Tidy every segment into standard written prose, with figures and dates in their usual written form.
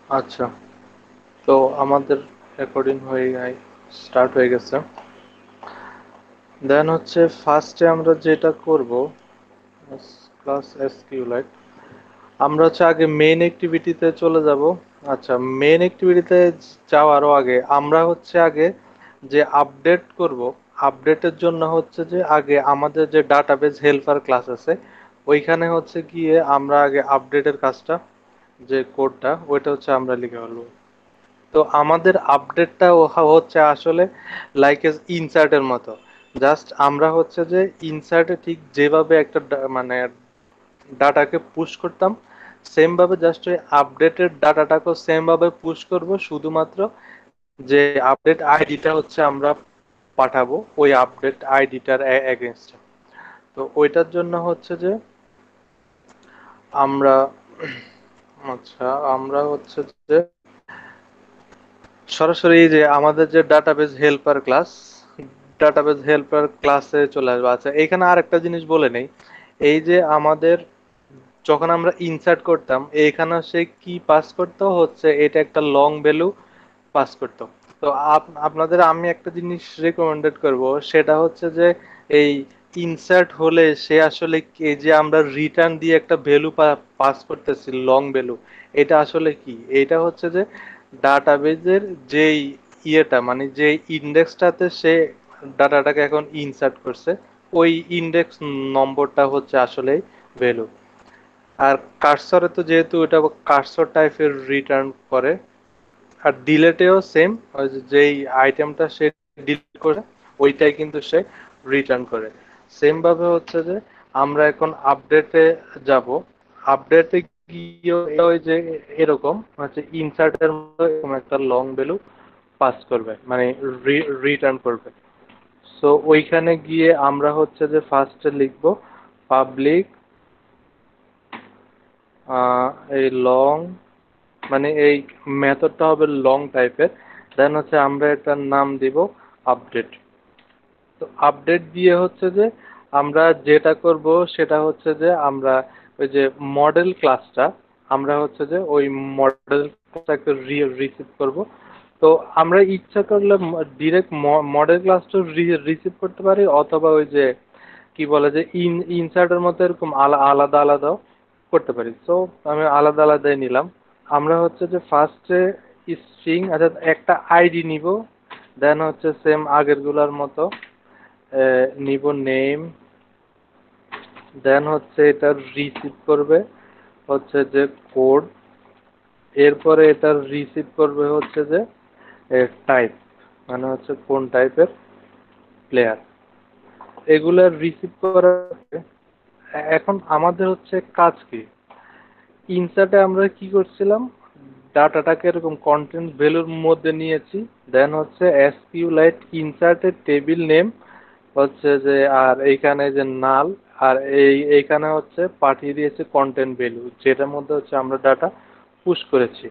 আচ্ছা, তো আমাদের রেকর্ডিং স্টার্ট হয়ে গেছে। দেন হচ্ছে ফার্স্টে আমরা যেটা করব, ক্লাস এসকিউলাইট, আমরা হচ্ছে আগে মেইন অ্যাক্টিভিটিতে চলে যাব। আচ্ছা, মেইন অ্যাক্টিভিটিতে যাওয়ারও আগে আমরা হচ্ছে আগে যে আপডেট করব, আপডেটের জন্য হচ্ছে যে আগে আমাদের যে ডাটাবেজ হেল্পার ক্লাস আছে ওইখানে হচ্ছে গিয়ে আমরা আগে আপডেটের কাজটা, যে কোডটা ওইটা হচ্ছে আমরা লিখে ফেলবো। তো আমাদের আপডেটটা হচ্ছে আসলে লাইক এস ইনসার্টের মতো। জাস্ট আমরা হচ্ছে যে ইনসার্টে ঠিক যেভাবে একটা মানে ডাটাকে পুশ করতাম, সেম ভাবে জাস্ট ওই আপডেটেড ডাটাটাকেও সেম ভাবে পুশ করব, শুধুমাত্র যে আপডেট আইডিটা হচ্ছে আমরা পাঠাবো ওই আপডেট আইডিটার এগেনস্টে। তো ওইটার জন্য হচ্ছে যে আমরা আচ্ছা, আমরা হচ্ছে যে সরাসরি যে আমাদের যে database helper class, database helper ক্লাসে চলে আসবো। আচ্ছা, এখানে আর একটা জিনিস বলে নেই, এই যে আমাদের যখন আমরা ইনসার্ট করতাম এইখানে সে কি পাস করতো, হচ্ছে এটা একটা লং ভ্যালু পাস করতো। তো আপনাদের আমি একটা জিনিস রেকমেন্ডেড করব, সেটা হচ্ছে যে এই ইনসার্ট হলে সে আসলে এই যে আমরা রিটার্ন দিয়ে একটা ভ্যালু পাস করতেছি লং ভ্যালু, এটা আসলে কি, এটা হচ্ছে যে ডাটাবেজের যেই ইয়েটা মানে যে ইন্ডেক্সটাতে সে ডাটাটাকে এখন ইনসার্ট করছে, ওই ইন্ডেক্স নম্বরটা হচ্ছে আসলে ভ্যালু। আর কার্সরে তো যেহেতু এটা কার্সর টাইপের রিটার্ন করে, আর ডিলেটেও সেম, যেই আইটেমটা সে ডিলিট করে ওইটাই কিন্তু সে রিটার্ন করে। সেম ভাবে হচ্ছে যে আমরা এখন আপডেটে যাব। আপডেটে গিয়ে ওই যে এরকম হচ্ছে ইনসার্টের মতো এরকম একটা লং ভ্যালু পাস করবে, মানে রিটার্ন করবে। সো ওইখানে গিয়ে আমরা হচ্ছে যে ফার্স্টে লিখবো পাবলিক, এই লং, মানে এই মেথডটা হবে লং টাইপের। দেন হচ্ছে আমরা এটার নাম দিব আপডেট। তো আপডেট দিয়ে হচ্ছে যে আমরা যেটা করব সেটা হচ্ছে যে আমরা ওই যে মডেল ক্লাসটা, আমরা হচ্ছে যে ওই মডেল ক্লাসটাকে রিসিভ করব। তো আমরা ইচ্ছা করলে ডিরেক্ট মডেল ক্লাসটা রিসিভ করতে পারি, অথবা ওই যে কি বলে যে ইনসার্টের মতো এরকম আলাদা আলাদাও করতে পারি। তো আমি আলাদা আলাদাই নিলাম। আমরা হচ্ছে যে ফার্স্টে স্ট্রিং, অর্থাৎ একটা আইডি নিব। দেন হচ্ছে সেম আগের গুলার মতো নিব নেম। দেন হচ্ছে এটা রিসিভ করবে হচ্ছে যে কোড। এরপরে এটা রিসিভ করবে হচ্ছে যে টাইপ, মানে হচ্ছে কোন টাইপের প্লেয়ার। এগুলা রিসিভ করার পরে এখন আমাদের হচ্ছে কাজ কি, ইনসার্টে আমরা কি করছিলাম, ডাটাটাকে এরকম কন্টেন্ট ভ্যালুর মধ্যে নিয়েছি। দেন হচ্ছে এসকিউলাইট ইনসার্টের টেবিল নেম হচ্ছে যে, আর এইখানে যে নাল, আর এইখানে হচ্ছে পাঠিয়ে দিয়েছে কন্টেন্ট ভ্যালু, যেটার মধ্যে হচ্ছে আমরা ডাটা পুশ করেছি।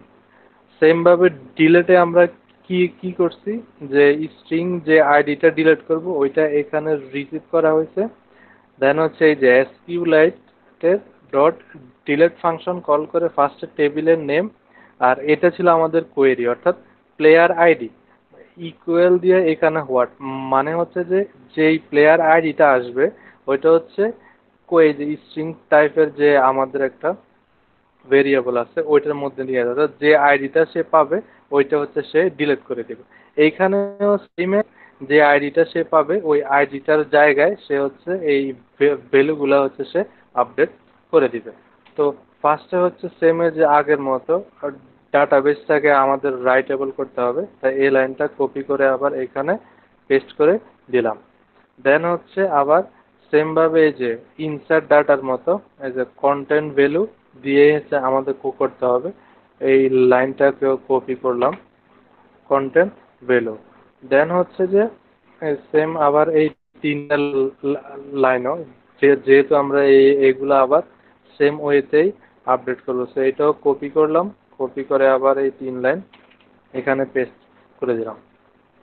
সেম ভাবে ডিলেটে আমরা কি কি করছি, যে স্ট্রিং যে আইডিটা ডিলিট করব ওইটা এখানে রিসিভ করা হয়েছে। দেন হচ্ছে এই যে এসকিউলাইটের ডট ডিলেট ফাংশন কল করে ফার্স্টে টেবিলের নেম, আর এটা ছিল আমাদের কোয়েরি, অর্থাৎ প্লেয়ার আইডি ইকুয়াল দিয়ে এখানে হোয়াট, মানে হচ্ছে যে যেই প্লেয়ার আইডিটা আসবে ওইটা হচ্ছে কই যে স্ট্রিং টাইপের যে আমাদের একটা ভেরিয়েবল আছে ওইটার মধ্যে নিয়ে যাবে, অর্থাৎ যে আইডিটা সে পাবে ওইটা হচ্ছে সে ডিলিট করে দেবে। এইখানেও সেমে, যে আইডিটা সে পাবে ওই আইডিটার জায়গায় সে হচ্ছে এই ভ্যালুগুলো হচ্ছে সে আপডেট করে দিবে। তো ফার্স্টে হচ্ছে সেমে যে আগের মতো ডাটাবেসটাকে আমাদের রাইটেবল করতে হবে, তাই এই লাইনটা কপি করে আবার এখানে পেস্ট করে দিলাম। দেন হচ্ছে আবার সেম ভাবে এই যে ইনসার্ট ডাটার মতো এই যে কন্টেন্ট ভ্যালু দিয়ে হচ্ছে আমাদের করতে হবে, এই লাইনটাকেও কপি করলাম, কন্টেন্ট ভ্যালু। দেন হচ্ছে যে সেম আবার এই তিনটা লাইনও, যেহেতু আমরা এইগুলো আবার সেম ওয়েতেই আপডেট করবো, সো এটাও কপি করলাম, কপি করে আবার এই তিন লাইন এখানে পেস্ট করে দিলাম।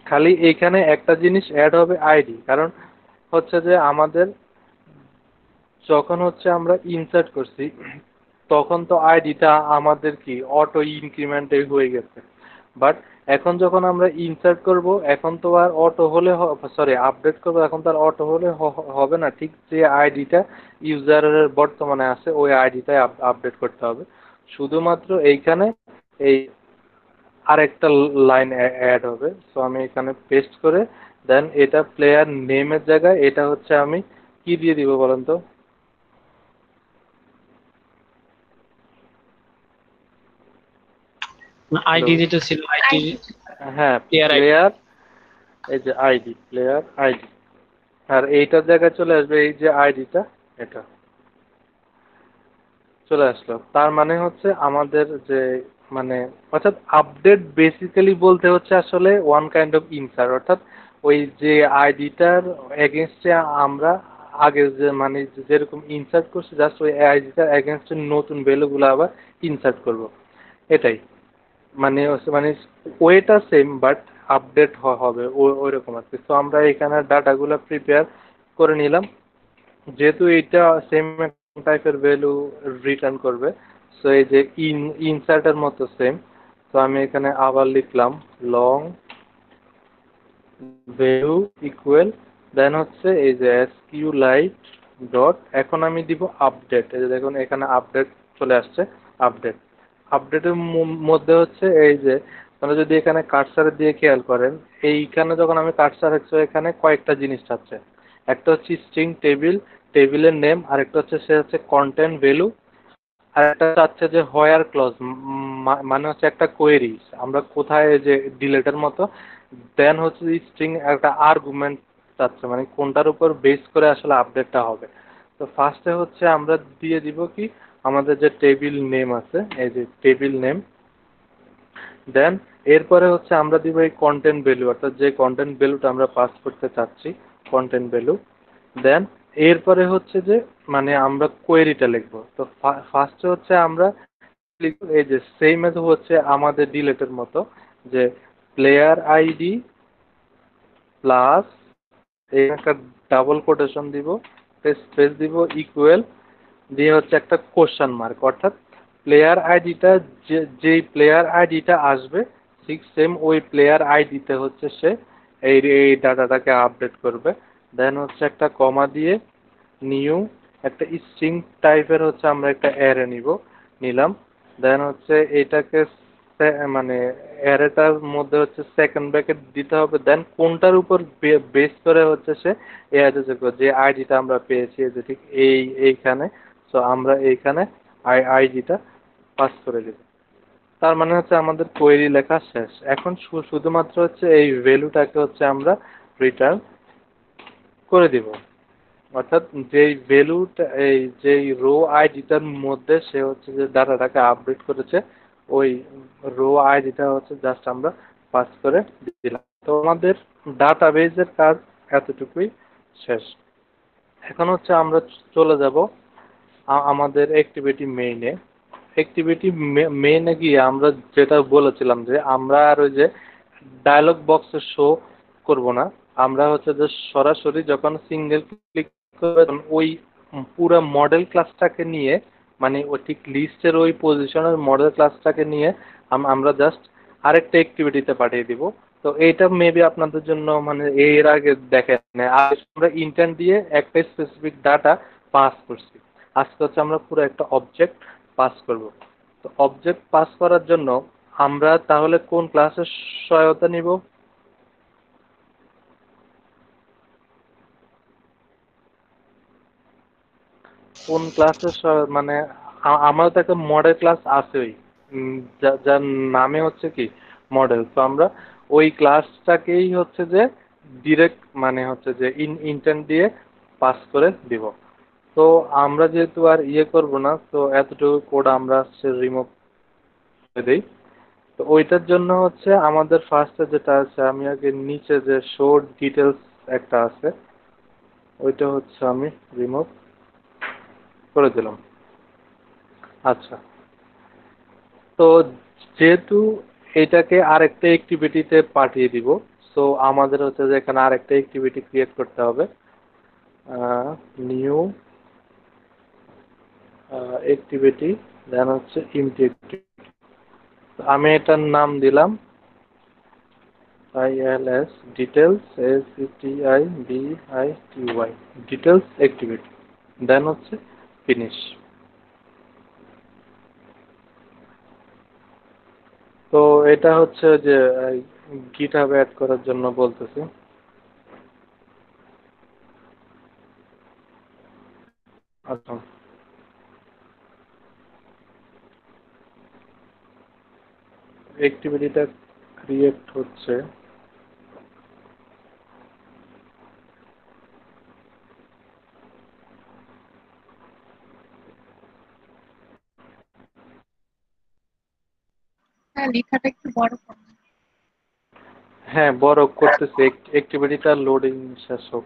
খালি এইখানে একটা জিনিস অ্যাড হবে আইডি, কারণ হচ্ছে যে আমাদের যখন হচ্ছে আমরা ইনসার্ট করছি তখন তো আইডিটা আমাদের কি অটো ইনক্রিমেন্টে হয়ে গেছে। বাট এখন যখন আমরা ইনসার্ট করব, এখন তো আর অটো হলে সরি আপডেট করব, এখন তো আর অটো হলে হবে না। ঠিক যে আইডিটা ইউজারের বর্তমানে আছে ওই আইডিটাই আপডেট করতে হবে। শুধুমাত্র এইখানে এই আরেকটা লাইন অ্যাড হবে। সো আমি এখানে পেস্ট করে দেন এটা প্লেয়ার নেমের জায়গায় এটা হচ্ছে আমি কি দিয়ে দিব বলেন তো? হ্যালো। আইডি যেটা ছিল আইডি, হ্যাঁ, প্লেয়ার আইডি। প্লেয়ার, এই যে আইডি, প্লেয়ার আইডি। আর এইটার জায়গায় চলে আসবে এই যে আইডিটা, এটা চলে আসলো। তার মানে হচ্ছে আমাদের যে মানে অর্থাৎ আপডেট বেসিক্যালি বলতে হচ্ছে আসলে ওয়ান কাইন্ড অফ ইনসার্ট, অর্থাৎ ওই যে আইডিটার এগেনস্টে আমরা আগে যে মানে যেরকম ইনসার্ট করছি জাস্ট ওই আইডিটার এগেনস্টে নতুন ভ্যালুগুলো আবার ইনসার্ট করব, এটাই। মানে মানে ওয়েটা সেম বাট আপডেট হবে ওই রকম আর কি। তো আমরা এখানে ডাটাগুলো প্রিপেয়ার করে নিলাম, যেহেতু এটা সেম টাইপের ভ্যালু রিটার্ন করবে। সো এই যে ইনসার্টের মতো সেম। তো আমি এখানে আবার লিখলাম লং ভ্যালু ইকুয়াল দেন হচ্ছে এই যে এসকিউ লাইট ডট, এখন আমি দিব আপডেট। এই যে দেখুন এখানে আপডেট চলে আসছে। আপডেট, আপডেটের মধ্যে হচ্ছে এই যে আমরা যদি এখানে কার্সার দিয়ে খেয়াল করেন, এইখানে যখন আমি কার্সার রাখছি এখানে কয়েকটা জিনিস আছে। একটা হচ্ছে স্ট্রিং টেবিল, টেবিলের নেম, আর একটা হচ্ছে সে হচ্ছে কন্টেন্ট ভ্যালু, আর একটা চাচ্ছে যে হোয়ার ক্লজ, মানে হচ্ছে একটা কোয়েরি আমরা কোথায় যে ডিলেটের মতো। দেন হচ্ছে স্ট্রিং একটা আর্গুমেন্ট চাচ্ছে, মানে কোনটার উপর বেস করে আসলে আপডেটটা হবে। তো ফার্স্টে হচ্ছে আমরা দিয়ে দিব কি আমাদের যে টেবিল নেম আছে, এই যে টেবিল নেম। দেন এরপরে হচ্ছে আমরা দিব এই কন্টেন্ট ভ্যালু, অর্থাৎ যে কন্টেন্ট ভ্যালুটা আমরা পাস করতে চাচ্ছি, কন্টেন্ট ভ্যালু। দেন এরপরে হচ্ছে যে মানে আমরা কোয়েরিটা লিখবো। তো ফার্স্টে হচ্ছে আমরা লিখবো এই যে সেম এজ হচ্ছে আমাদের ডিলেটের মতো, যে প্লেয়ার আইডি প্লাস এই একটা ডাবল কোটেশন দিব, স্পেস দিব ইকুয়াল দিয়ে হচ্ছে একটা কোশ্চেন মার্ক, অর্থাৎ প্লেয়ার আইডিটা যেই প্লেয়ার আইডিটা আসবে ঠিক সেম ওই প্লেয়ার আইডিতে হচ্ছে সে এই ডাটাটাকে আপডেট করবে। দেন হচ্ছে একটা কমা দিয়ে নিউ একটা স্ট্রিং টাইপের হচ্ছে আমরা একটা অ্যারে নিলাম। দেন হচ্ছে এটাকে মানে অ্যারেটার মধ্যে হচ্ছে সেকেন্ড ব্র্যাকেট দিতে হবে। দেন কোনটার উপর বেস করে হচ্ছে সে যে আইডিটা আমরা পেয়েছি যে ঠিক এইখানে। সো আমরা এইখানে আইডিটা পাস করে দেব। তার মানে হচ্ছে আমাদের কোয়েরি লেখা শেষ। এখন শুধুমাত্র হচ্ছে এই ভ্যালুটাকে হচ্ছে আমরা রিটার্ন করে দিব। অর্থাৎ যেই ভ্যালুটা এই যেই রো আইডিটার মধ্যে সে হচ্ছে যে ডাটাটাকে আপডেট করেছে ওই রো আইডিটা হচ্ছে জাস্ট আমরা পাস করে দিলাম। তো আমাদের ডাটাবেজের কাজ এতটুকুই শেষ। এখন হচ্ছে আমরা চলে যাব আমাদের অ্যাক্টিভিটি মেইনে। অ্যাক্টিভিটি মেইনে গিয়ে আমরা যেটা বলেছিলাম যে আমরা আর ওই যে ডায়লগ বক্সে শো করব না, আমরা হচ্ছে যে সরাসরি যখন সিঙ্গেল ক্লিক করবে ওই পুরো মডেল ক্লাসটাকে নিয়ে, মানে ওই ঠিক লিস্টের ওই পজিশনের মডেল ক্লাসটাকে নিয়ে আমরা জাস্ট আরেকটা অ্যাক্টিভিটিতে পাঠিয়ে দিব। তো এইটা মেবি আপনাদের জন্য মানে এর আগে দেখেন আগে আমরা ইন্টেন্ট দিয়ে একটা স্পেসিফিক ডাটা পাস করছি, আজকে হচ্ছে আমরা পুরো একটা অবজেক্ট পাস করব। তো অবজেক্ট পাস করার জন্য আমরা তাহলে কোন ক্লাসের সহায়তা নিব? কোন ক্লাসের মানে আমার তো একটা মডেল ক্লাস আছেই, যার নামে হচ্ছে কি মডেল। তো আমরা ওই ক্লাসটাকেই হচ্ছে যে ডিরেক্ট মানে হচ্ছে যে ইন্টেন্ট দিয়ে পাস করে দিব। তো আমরা যেহেতু আর ইয়ে করব না, তো এতটুকু কোড আমরা রিমুভ করে দিই। তো ওইটার জন্য হচ্ছে আমাদের ফার্স্টে যেটা আছে, আমি আগে নিচে যে শো ডিটেলস একটা আছে ওইটা হচ্ছে আমি রিমুভ করে দিলাম। আচ্ছা, তো যেহেতু এটাকে আরেকটা অ্যাক্টিভিটিতে পাঠিয়ে দিব, সো আমাদের হচ্ছে যে এখানে আরেকটা অ্যাক্টিভিটি ক্রিয়েট করতে হবে। নিউ অ্যাক্টিভিটি দেন হচ্ছে এমটি অ্যাক্টিভিটি। আমি এটার নাম দিলাম ILS details ACTIBITY details activity, then হচ্ছে ফিনিশ। তো এটা হচ্ছে যে গিটহাব অ্যাড করার জন্য বলতেছি। আচ্ছা, অ্যাক্টিভিটিটা ক্রিয়েট হচ্ছে। হ্যাঁ, লেখাটা একটু বড় করো। হ্যাঁ, বড় করতেছি, অ্যাক্টিভিটিটা লোডিং শেষ হোক।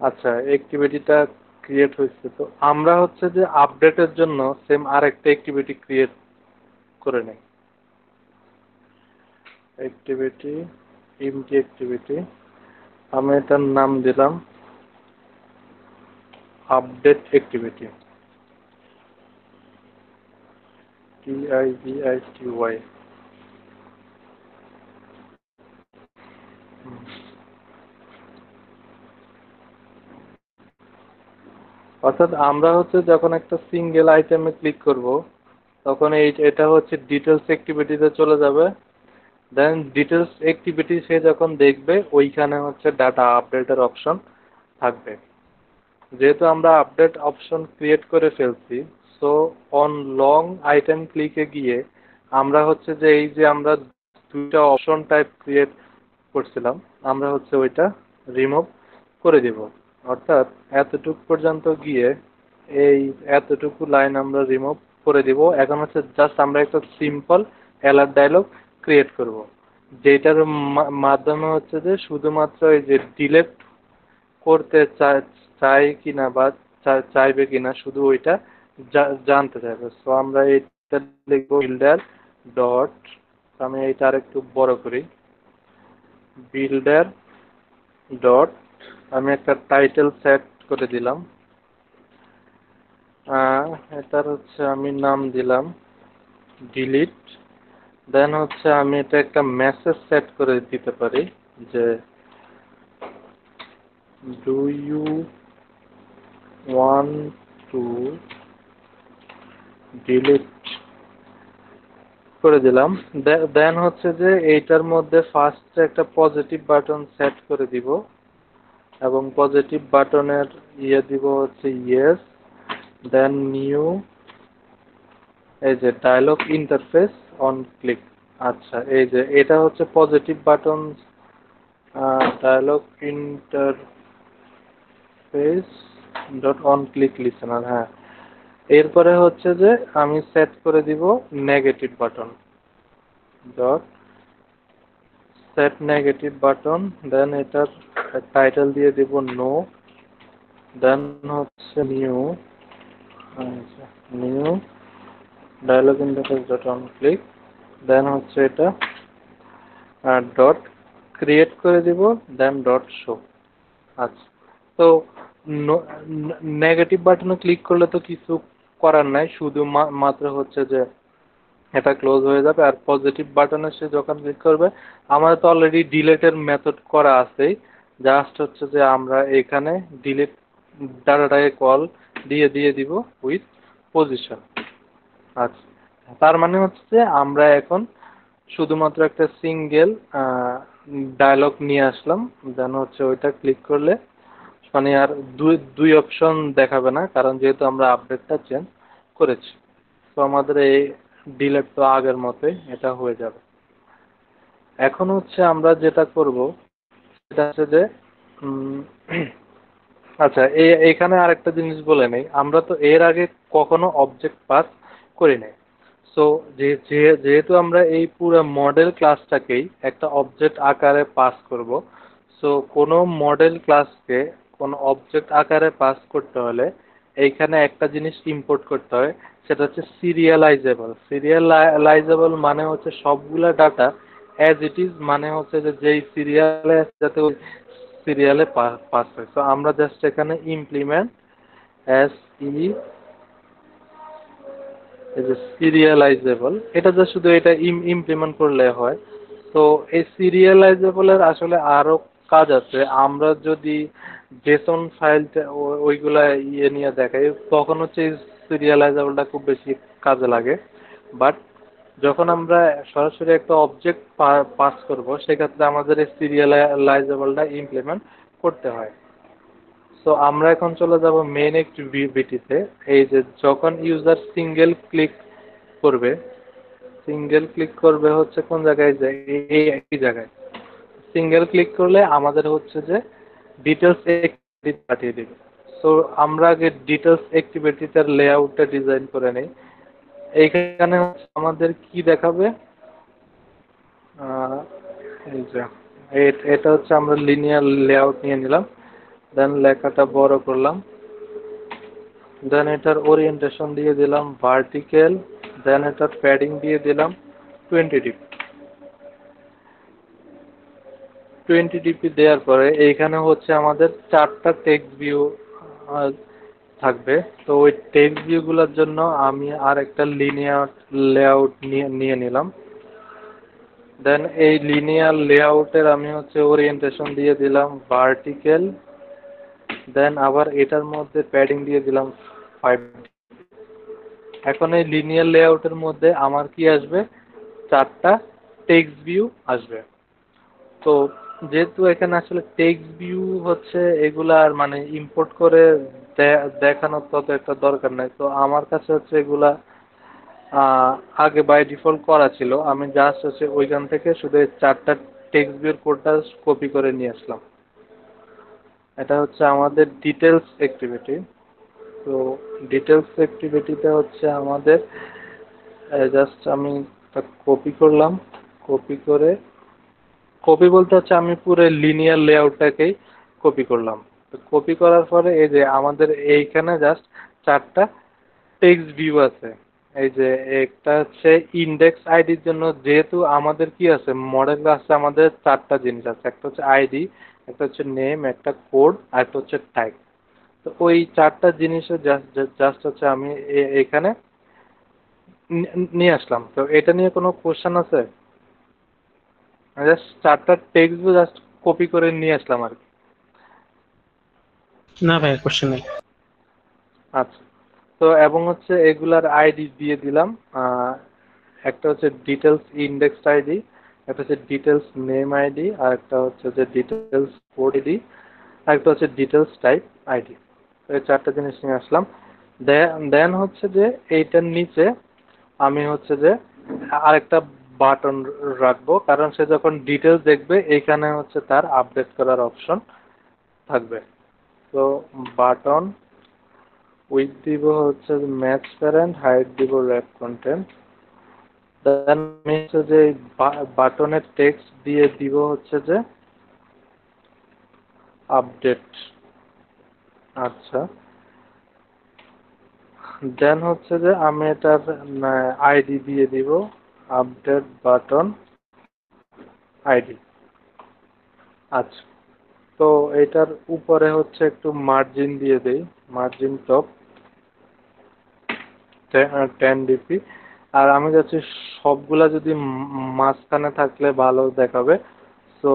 আচ্ছা, অ্যাক্টিভিটিটা ক্রিয়েট হয়েছে। তো আমরা হচ্ছে যে আপডেটের জন্য সেম আরেকটা অ্যাক্টিভিটি ক্রিয়েট করে নেই। অ্যাক্টিভিটি এমটি অ্যাক্টিভিটি, আমি এটার নাম দিলাম আপডেট অ্যাক্টিভিটি, TIBITY। অর্থাৎ আমরা হচ্ছে যখন একটা সিঙ্গেল আইটেমে ক্লিক করব, তখন এটা হচ্ছে ডিটেলস অ্যাক্টিভিটিতে চলে যাবে। দেন ডিটেলস অ্যাক্টিভিটি সে যখন দেখবে, ওইখানে হচ্ছে ডাটা আপডেটের অপশন থাকবে। যেহেতু আমরা আপডেট অপশন ক্রিয়েট করে ফেলছি, সো অন লং আইটেম ক্লিকে গিয়ে আমরা হচ্ছে যে এই যে আমরা দুইটা অপশন টাইপ ক্রিয়েট করছিলাম, আমরা হচ্ছে ওইটা রিমুভ করে দিব। অর্থাৎ এতটুকু পর্যন্ত গিয়ে এই এতটুকু লাইন আমরা রিমুভ করে দিব। এখন হচ্ছে জাস্ট আমরা একটা সিম্পল অ্যালার্ট ডায়লগ ক্রিয়েট করব, যেটার মাধ্যমে হচ্ছে যে শুধুমাত্র এই যে ডিলেট করতে চাই কিনা বা চাইবে কিনা শুধু ওইটা জানতে চাইবে। সো আমরা এটা লিখবো বিল্ডার ডট, আমি এইটা আর একটু বড় করি, বিল্ডার ডট, আমি একটা টাইটেল সেট করে দিলাম। এটার হচ্ছে আমি নাম দিলাম ডিলিট। দেন হচ্ছে আমি এটা একটা মেসেজ সেট করে দিতে পারি যে do you want to delete করে দিলাম। দেন হচ্ছে যে এইটার মধ্যে ফার্স্ট একটা পজিটিভ বাটন সেট করে দিব, এবং পজিটিভ বাটনের দিব হচ্ছে ইয়েস। দেন নিউ, এই যে ডায়লগ ইন্টারফেস অন ক্লিক। আচ্ছা, এই যে এটা হচ্ছে positive button dialog interface dot on click listener. হ্যাঁ, এরপরে হচ্ছে যে আমি সেট করে দিব negative button dot set negative button. Then এটার টাইটেল দিয়ে দিব নো। দেন হচ্ছে new, new dialog interface dot on click. Then হচ্ছে এটা ডট ক্রিয়েট করে দিব, দেন ডট শো। আচ্ছা, তো নেগেটিভ বাটনে ক্লিক করলে তো কিছু করার নাই, শুধু মাত্র হচ্ছে যে এটা ক্লোজ হয়ে যাবে। আর পজিটিভ বাটনে সে যখন ক্লিক করবে, আমাদের তো অলরেডি ডিলেটের মেথড করা আছেই, জাস্ট হচ্ছে যে আমরা এখানে ডিলিট ডাটাটাকে কল দিয়ে দিব উইথ পজিশন। আচ্ছা, তার মানে হচ্ছে যে আমরা এখন শুধুমাত্র একটা সিঙ্গেল ডায়লগ নিয়ে আসলাম, যেন হচ্ছে ওইটা ক্লিক করলে মানে আর দুই দুই অপশন দেখাবে না, কারণ যেহেতু আমরা আপডেটটা চেঞ্জ করেছি। তো আমাদের এই ডিলেট তো আগের মতোই এটা হয়ে যাবে। এখন হচ্ছে আমরা যেটা করব সেটা হচ্ছে যে উম, আচ্ছা, এখানে আরেকটা জিনিস বলে নেই, আমরা তো এর আগে কখনো অবজেক্ট পাস করি নাই। সো যেহেতু আমরা এই পুরো মডেল ক্লাসটাকেই একটা অবজেক্ট আকারে পাস করব, সো কোনো মডেল ক্লাসকে কোনো অবজেক্ট আকারে পাস করতে হলে এইখানে একটা জিনিস ইম্পোর্ট করতে হয়, সেটা হচ্ছে সিরিয়ালাইজেবল। সিরিয়ালাইজেবল মানে হচ্ছে সবগুলা ডাটা অ্যাজ ইট ইজ, মানে হচ্ছে যে যেই সিরিয়ালে যাতে ওই সিরিয়ালে পাস হয়। তো আমরা জাস্ট এখানে ইমপ্লিমেন্ট এস ই, এই যে সিরিয়ালাইজেবল, এটা যে শুধু এটা ইমপ্লিমেন্ট করলে হয়। তো এই সিরিয়ালাইজেবলের আসলে আরো কাজ আছে। আমরা যদি জেসন ফাইলটা ওইগুলা নিয়ে দেখাই, তখন হচ্ছে এই সিরিয়ালাইজেবলটা খুব বেশি কাজে লাগে। বাট যখন আমরা সরাসরি একটা অবজেক্ট পাস করব, সেক্ষেত্রে আমাদের এই সিরিয়ালাইজেবলটা ইমপ্লিমেন্ট করতে হয়। সো আমরা এখন চলে যাব মেইন অ্যাক্টিভিটিতে। এই যে যখন ইউজার সিঙ্গেল ক্লিক করবে হচ্ছে কোন জায়গায়, যে এই একই জায়গায় সিঙ্গেল ক্লিক করলে আমাদের হচ্ছে যে ডিটেলস অ্যাক্টিভিটি পাঠিয়ে দিবে। সো আমরা আগে ডিটেলস অ্যাক্টিভিটিটার লেআউটটা ডিজাইন করে নেই। এইখানে হচ্ছে আমাদের কি দেখাবে, এই যে এটা হচ্ছে আমরা লিনিয়ার লেআউট নিয়ে নিলাম, দেন লেখাটা বড় করলাম, দেন এটার ওরিয়েন্টেশন দিয়ে দিলাম ভার্টিক্যাল, দেন এটার প্যাডিং দিয়ে দিলাম 20 ডিপি। 20 ডিপি দেওয়ার পরে এইখানে হচ্ছে আমাদের 4টা টেক্সট ভিউ থাকবে। তো ওই টেক্সট ভিউগুলোর জন্য আমি আর একটা লিনিয়ার লেআউট নিয়ে নিলাম। দেন এই লিনিয়ার লেআউটের আমি হচ্ছে ওরিয়েন্টেশন দিয়ে দিলাম ভার্টিক্যাল, দেন আবার এটার মধ্যে প্যাডিং দিয়ে দিলাম 5। এখন এই লিনিয়ার লেআউটের মধ্যে আমার কি আসবে, 4টা টেক্সট ভিউ আসবে। তো যেহেতু এখানে আসলে টেক্সট ভিউ হচ্ছে এগুলার মানে ইম্পোর্ট করে দেখানোর তত একটা দরকার নাই। তো আমার কাছে হচ্ছে এগুলা আগে বাই ডিফল্ট করা ছিল। আমি জাস্ট হচ্ছে ওইখান থেকে শুধু 4টা টেক্সট ভিউর কোডটা কপি করে নিয়ে আসলাম। এটা হচ্ছে আমাদের ডিটেলস অ্যাক্টিভিটি। তো ডিটেলস অ্যাক্টিভিটিতে হচ্ছে আমাদের জাস্ট আমি কপি করলাম, কপি করে, কপি বলতে হচ্ছে আমি পুরো লিনিয়ার লেআউটটাকেই কপি করলাম। তো কপি করার পরে এই যে আমাদের এইখানে জাস্ট 4টা টেক্সট ভিউ আছে। এই যে একটা হচ্ছে ইন্ডেক্স আইডির জন্য, যেহেতু আমাদের কি আছে মডেল আছে, আমাদের 4টা জিনিস আছে, একটা হচ্ছে আইডি, একটা হচ্ছে নেম, একটা কোড, আর একটা হচ্ছে টাইপ। তো ওই 4টা জিনিসের জাস্ট হচ্ছে আমি এখানে নিয়ে আসলাম। তো এটা নিয়ে কোনো কোশ্চেন আছে? জাস্ট 4টা টেক্সট জাস্ট কপি করে নিয়ে আসলাম আর কি। না ভাই, কোশ্চেন নেই। আচ্ছা, তো এবং হচ্ছে এগুলার আইডি দিয়ে দিলাম। একটা হচ্ছে ডিটেলস ইন্ডেক্স আইডি, একটা হচ্ছে ডিটেলস নেম আইডি, আর একটা হচ্ছে যে ডিটেলস কোড আইডি, আর একটা হচ্ছে ডিটেলস টাইপ আইডি। এই 4টা জিনিস নিয়ে আসলাম। দেন হচ্ছে যে এইটার নিচে আমি হচ্ছে যে আরেকটা বাটন রাখবো, কারণ সে যখন ডিটেলস দেখবে এইখানে হচ্ছে তার আপডেট করার অপশন থাকবে। তো বাটন উইথ দিব হচ্ছে ম্যাচ প্যারেন্ট, হাইট দিব র্যাপ কন্টেন্ট। দেন আমি হচ্ছে যে বাটনের টেক্সট দিয়ে দিব হচ্ছে যে আপডেট। আচ্ছা, দেন হচ্ছে যে আমি এটার আইডি দিয়ে দিব আপডেট বাটন আইডি। আচ্ছা, তো এটার উপরে হচ্ছে একটু মার্জিন দিয়ে দেই, মার্জিন টপ 10 ডিপি। আর আমি যাচ্ছি সবগুলা যদি মাঝখানে থাকলে ভালো দেখাবে। সো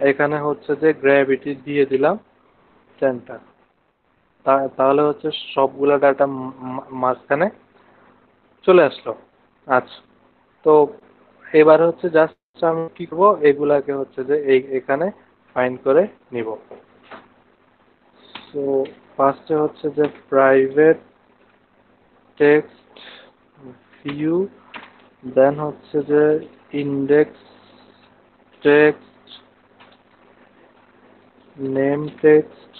এখানে হচ্ছে যে গ্র্যাভিটি দিয়ে দিলাম সেন্টার, তাহলে হচ্ছে সবগুলা ডাটা মাঝখানে চলে আসলো। আচ্ছা, তো এবার হচ্ছে জাস্ট আমি কি করবো, এগুলাকে হচ্ছে যে এখানে ফাইন্ড করে নিব। সো ফার্স্টে হচ্ছে যে প্রাইভেট টেক্সট ভিউ, দেন হচ্ছে যে index text, name text,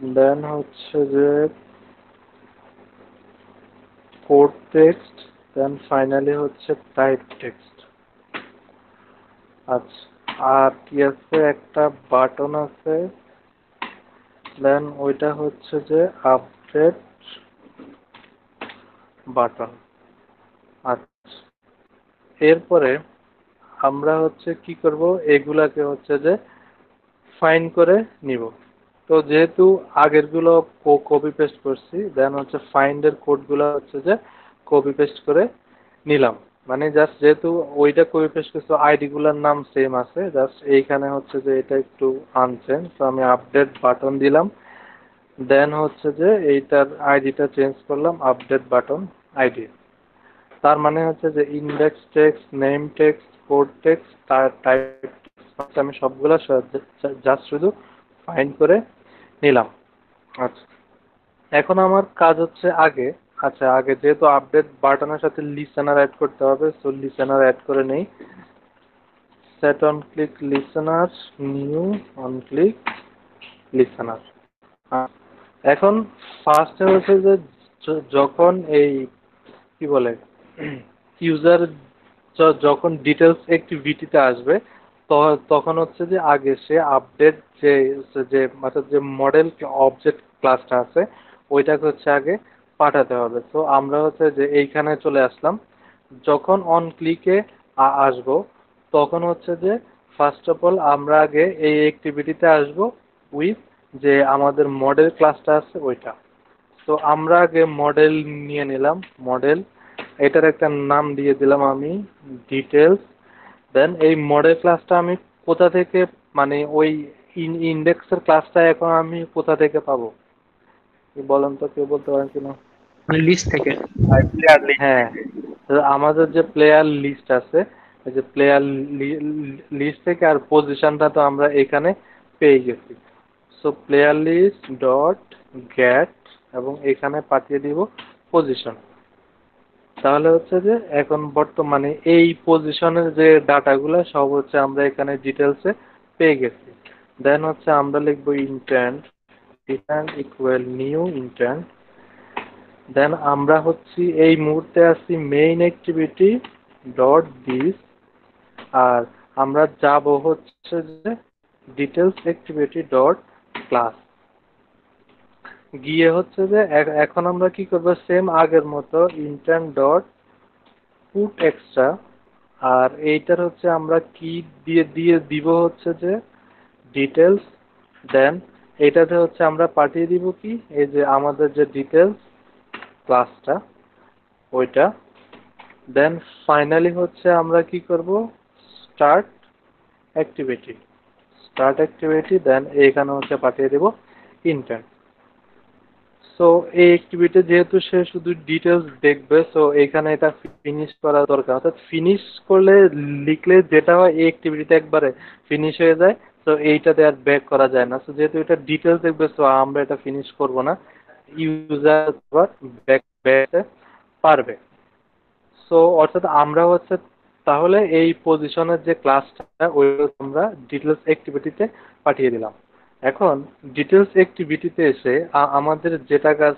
then হচ্ছে যে কোড টেক্সট, দেন ফাইনালি হচ্ছে টাইপ টেক্সট। আচ্ছা, আর কি আছে, একটা বাটন আছে, দেন ওইটা হচ্ছে যে আপডেট আপডেট বাটন। আচ্ছা, এরপরে আমরা হচ্ছে কি করব, এগুলাকে হচ্ছে যে ফাইন্ড করে নিব। তো যেহেতু আগের গুলো কপি পেস্ট করছি, দেন হচ্ছে ফাইন্ড এর কোড গুলো হচ্ছে যে কপি পেস্ট করে নিলাম। মানে জাস্ট যেহেতু ওইটা কপি পেস্ট করছি, আইডি গুলার নাম সেম আছে, জাস্ট এইখানে হচ্ছে যে এটা একটু আনচেঞ্জ, তো আমি আপডেট বাটন দিলাম। দেন হচ্ছে যে এইটার আইডিটা চেঞ্জ করলাম, আপডেট বাটন আইডি। তার মানে হচ্ছে যে index text, name text, code text, তার টাইপ আমি সবগুলা জাস্ট শুধু ফাইন্ড করে নিলাম। আচ্ছা, এখন আমার কাজ হচ্ছে আগে যেহেতু আপডেট বাটনের সাথে লিসেনার অ্যাড করতে হবে, সো লিসেনার অ্যাড করে নেই। Set on click listener, new on click listener. এখন ফার্স্টে হচ্ছে যে যখন এই কি বলে ইউজার যখন ডিটেলস অ্যাক্টিভিটিতে আসবে, তখন হচ্ছে যে আগে সে আপডেট যে যে অর্থাৎ যে মডেল অবজেক্ট ক্লাসটা আছে ওইটাকে হচ্ছে আগে পাঠাতে হবে। তো আমরা হচ্ছে যে এইখানে চলে আসলাম। যখন অন ক্লিকে আসবো, তখন হচ্ছে যে ফার্স্ট অফ অল আমরা আগে এই অ্যাক্টিভিটিতে আসবো উইথ যে আমাদের মডেল ক্লাসটা আছে ওইটা। তো আমরা আগে মডেল নিয়ে নিলাম, মডেল, এটার একটা নাম দিয়ে দিলাম আমি ডিটেলস। দেন এই মডেল ক্লাসটা আমি কোথা থেকে, মানে ওই ইন্ডেক্সের ক্লাসটা এখন আমি কোথা থেকে পাবো বলেন তো, কেউ বলতে পারেন কিনা? মানে লিস্ট থেকে। হ্যাঁ, তো আমাদের যে প্লেয়ার লিস্ট আছে, এই যে প্লেয়ার লিস্ট থেকে, আর পজিশনটা তো আমরা এখানে পেয়ে গেছি। So player list dot get, এবং এখানে পাঠিয়ে দিব পজিশন। তাহলে হচ্ছে যে এখন বর্তমানে এই পজিশনের যে ডাটাগুলো সব হচ্ছে আমরা এখানে ডিটেলসে পেয়ে গেছি। দেন হচ্ছে আমরা লিখবো intent, intent equal new intent. Then আমরা হচ্ছে এই মুহূর্তে আছি মেইন অ্যাক্টিভিটি ডট দিস, আর আমরা যাব হচ্ছে যে ডিটেলস অ্যাক্টিভিটি ডট ক্লাস। গিয়ে হচ্ছে যে এখন আমরা কি করব, সেম আগের মতো ইন্টেন্ট ডট পুট এক্সট্রা, আর এইটার হচ্ছে আমরা কি দিয়ে দিয়ে দিব হচ্ছে যে ডিটেলস। দেন এইটাতে হচ্ছে আমরা পাঠিয়ে দিব কি, এই যে আমাদের যে ডিটেলস ক্লাসটা ওইটা। দেন ফাইনালি হচ্ছে আমরা কি করব, স্টার্ট অ্যাক্টিভিটি, স্টার্ট অ্যাক্টিভিটি। দেন এখানে হচ্ছে পাঠিয়ে দেব ইন্টেন্ট। সো এই অ্যাক্টিভিটি যেহেতু সে শুধু ডিটেলস দেখবে, সো এখানে এটা ফিনিশ করা দরকার, অর্থাৎ ফিনিশ করলে লিখলে যেটা হয় এই অ্যাক্টিভিটিতে একবারে ফিনিশ হয়ে যায়। তো এইটাতে আর ব্যাক করা যায় না। সো যেহেতু এটা ডিটেলস দেখবে, সো আমরা এটা ফিনিশ করব না, ইউজার আবার ব্যাক ব্যাক পারবে। সো অর্থাৎ আমরা হচ্ছে তাহলে এই পজিশনের যে ক্লাসটা ওই আমরা ডিটেলস অ্যাক্টিভিটিতে পাঠিয়ে দিলাম। এখন ডিটেলস অ্যাক্টিভিটিতে এসে আমাদের যেটা কাজ,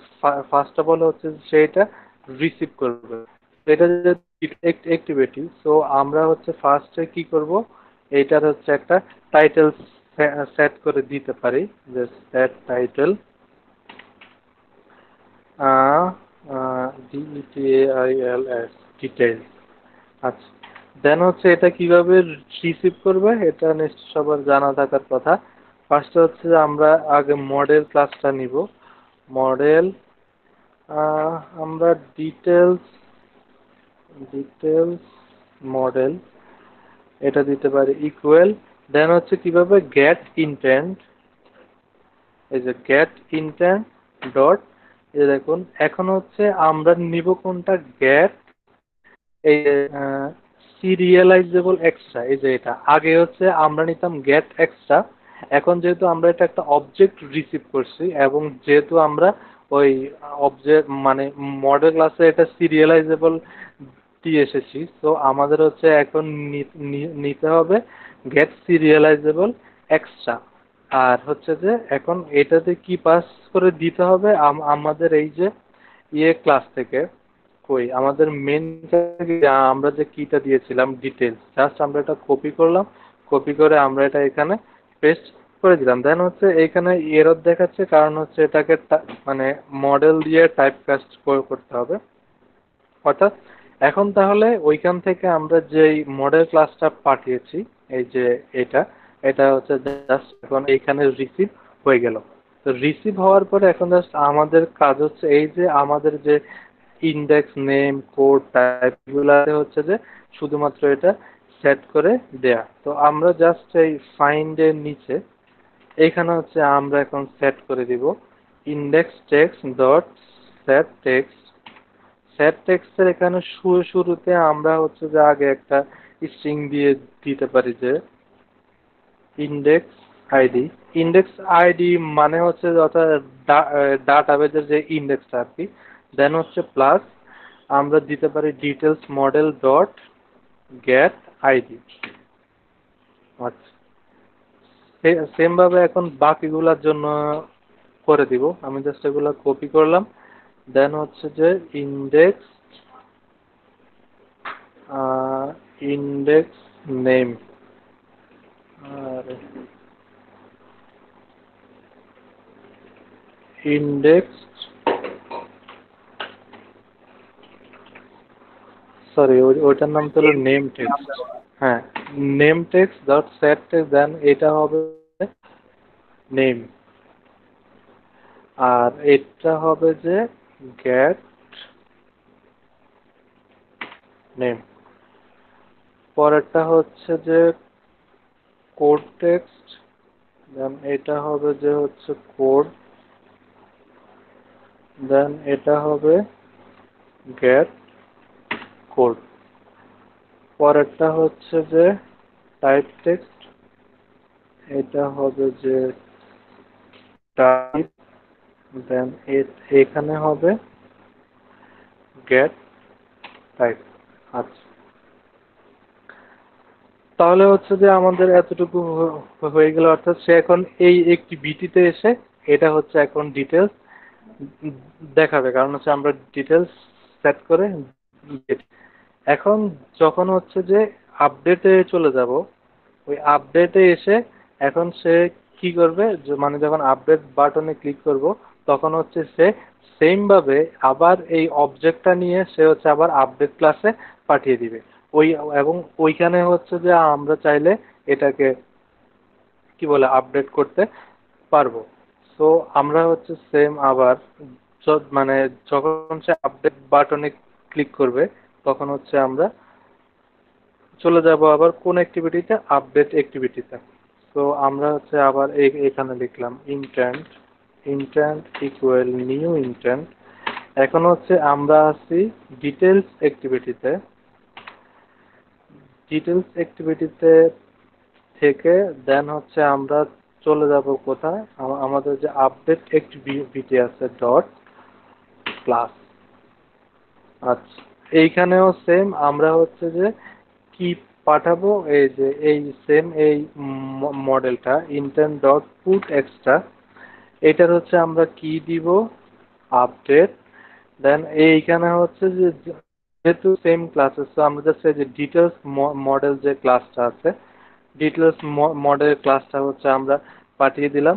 ফার্স্ট অফ অল হচ্ছে সেটা রিসিভ করবে। এটা যে অ্যাক্টিভিটি, সো আমরা হচ্ছে ফার্স্টে কি করব, এইটার হচ্ছে একটা টাইটেল সেট করে দিতে পারি, যে সেট টাইটেল DETAILS ডিটেইলস। আচ্ছা, দেন হচ্ছে এটা কিভাবে রিসিভ করবে এটা নিশ্চয় সবার জানা থাকার কথা। ফার্স্টে হচ্ছে আমরা আগে মডেল ক্লাসটা নিব। মডেল, আমরা ডিটেলস ডিটেলস মডেল এটা দিতে পারি ইকুয়াল। দেন হচ্ছে কিভাবে গেট ইন্টেন্ট, এই যে গেট ইন্টেন্ট ডট, এই দেখুন এখন হচ্ছে আমরা নিব কোনটা, গেট এই সিরিয়ালাইজেবল এক্সট্রা। এই যে এটা আগে হচ্ছে আমরা নিতাম গেট এক্সট্রা, এখন যেহেতু আমরা এটা একটা অবজেক্ট রিসিভ করছি এবং যেহেতু আমরা ওই অবজেক্ট মানে মডেল ক্লাসে এটা সিরিয়ালাইজেবল দিয়ে এসেছি, তো আমাদের হচ্ছে এখন নিতে হবে গেট সিরিয়ালাইজেবল এক্সট্রা। আর হচ্ছে যে এখন এটাতে কি পাস করে দিতে হবে, আমাদের এই যে ক্লাস থেকে, কই আমাদের মেন আমরা যে কিটা দিয়েছিলাম ডিটেলস, জাস্ট আমরা এটা কপি করলাম, কপি করে আমরা এটা এখানে পেস্ট করে দিলাম। দেন হচ্ছে এইখানে এরর দেখাচ্ছে, কারণ হচ্ছে এটাকে মানে মডেল দিয়ে টাইপ কাস্ট করতে হবে। অর্থাৎ এখন তাহলে ওইখান থেকে আমরা যেই মডেল ক্লাসটা পাঠিয়েছি, এই যে এটা এটা হচ্ছে জাস্ট এখন এইখানে রিসিভ হয়ে গেল। তো রিসিভ হওয়ার পরে এখন জাস্ট আমাদের কাজ হচ্ছে এই যে আমাদের যে ইন্ডেক্স নেম কোড টাইপ এগুলাতে হচ্ছে যে শুধুমাত্র এটা সেট করে দেয়া। তো আমরা জাস্ট এই ফাইন্ড এর নিচে এইখানে হচ্ছে আমরা এখন সেট করে দিব index text dot set text. Set টেক্সটের এখানে শুরুতে আমরা হচ্ছে যে আগে একটা স্ট্রিং দিয়ে দিতে পারি যে ইন্ডেক্স আইডি। ইন্ডেক্স আইডি মানে হচ্ছে অর্থাৎ ডাটাবেজের যে ইন্ডেক্সটা আর কি। দেন হচ্ছে প্লাস আমরা দিতে পারি details model dot get ID. আচ্ছা, সেম ভাবে এখন বাকিগুলোর জন্য করে দিব। আমি জাস্ট এগুলা কপি করলাম। দেন হচ্ছে যে ইন্ডেক্স ইন্ডেক্স নেম আর ইন্ডেক্স সরি ওইটার নাম তো হলো নেম টেক্সট। হ্যাঁ, name text dot set text. Then এটা হবে নেম, আর এটা হবে যে গেট নেম। পরেরটা হচ্ছে যে কোড টেক্সট। দেন এটা হবে যে হচ্ছে কোড। দেন এটা হবে গেট কোড। পরেরটা হচ্ছে যে টাইপ টেক্সট। এটা হবে যে টাইপ। দেন এখানে হবে গেট টাইপ। আচ্ছা, তাহলে হচ্ছে যে আমাদের এতটুকু হয়ে গেল। অর্থাৎ সে এখন এই একটি বিটিতে এসে এটা হচ্ছে এখন ডিটেলস দেখাবে, কারণ হচ্ছে আমরা ডিটেলস সেট করে দিয়েছি। এখন যখন হচ্ছে যে আপডেটে চলে যাব, ওই আপডেটে এসে এখন সে কি করবে, মানে যখন আপডেট বাটনে ক্লিক করব তখন হচ্ছে সে সেম ভাবে আবার এই অবজেক্টটা নিয়ে সে হচ্ছে আবার আপডেট ক্লাসে পাঠিয়ে দিবে। ওই এবং ওইখানে হচ্ছে যে আমরা চাইলে এটাকে কি বলে আপডেট করতে পারবো। সো আমরা হচ্ছে সেম আবার মানে যখন সে আপডেট বাটনে ক্লিক করবে তখন হচ্ছে আমরা চলে যাব আবার কোন অ্যাক্টিভিটিতে, আপডেট অ্যাক্টিভিটিতে। তো আমরা হচ্ছে আবার এখানে লিখলাম intent intent equal new intent. এখন হচ্ছে আমরা আছি ডিটেলস অ্যাক্টিভিটিতে। ডিটেলস অ্যাক্টিভিটিতে থেকে দেন হচ্ছে আমরা চলে যাব কোথায়, আমাদের যে আপডেট অ্যাক্টিভিটি আছে ডট ক্লাস। আচ্ছা, এইখানেও সেম আমরা হচ্ছে যে কি পাঠাবো, এই যে এই সেম এই মডেলটা ইন্টেন্ট ডট পুট এক্সট্রা। এটার হচ্ছে আমরা কি দিব আপডেট। দেন এইখানে হচ্ছে যে যেহেতু সেম ক্লাসেস, তো আমরা জাস্ট এই যে ডিটেলস মডেল যে ক্লাসটা আছে ডিটেলস মডেল ক্লাসটা হচ্ছে আমরা পাঠিয়ে দিলাম।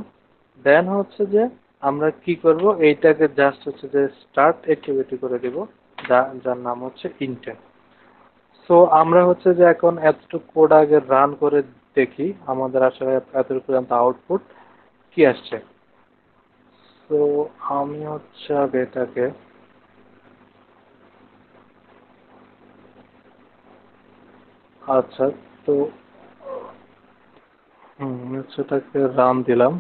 দেন হচ্ছে যে আমরা কি করব, এইটাকে জাস্ট হচ্ছে যে স্টার্ট অ্যাক্টিভিটি করে দিব, যার নাম হচ্ছে ইন্টেন্ট। সো আমরা হচ্ছে যে এখন এতটুকু কোড আগে রান করে দেখি আমাদের আসলে এতটুকু পর্যন্ত আউটপুট কি আসছে। তো আমি হচ্ছে আগে এটাকে আচ্ছা, তো হচ্ছে এটাকে রান দিলাম।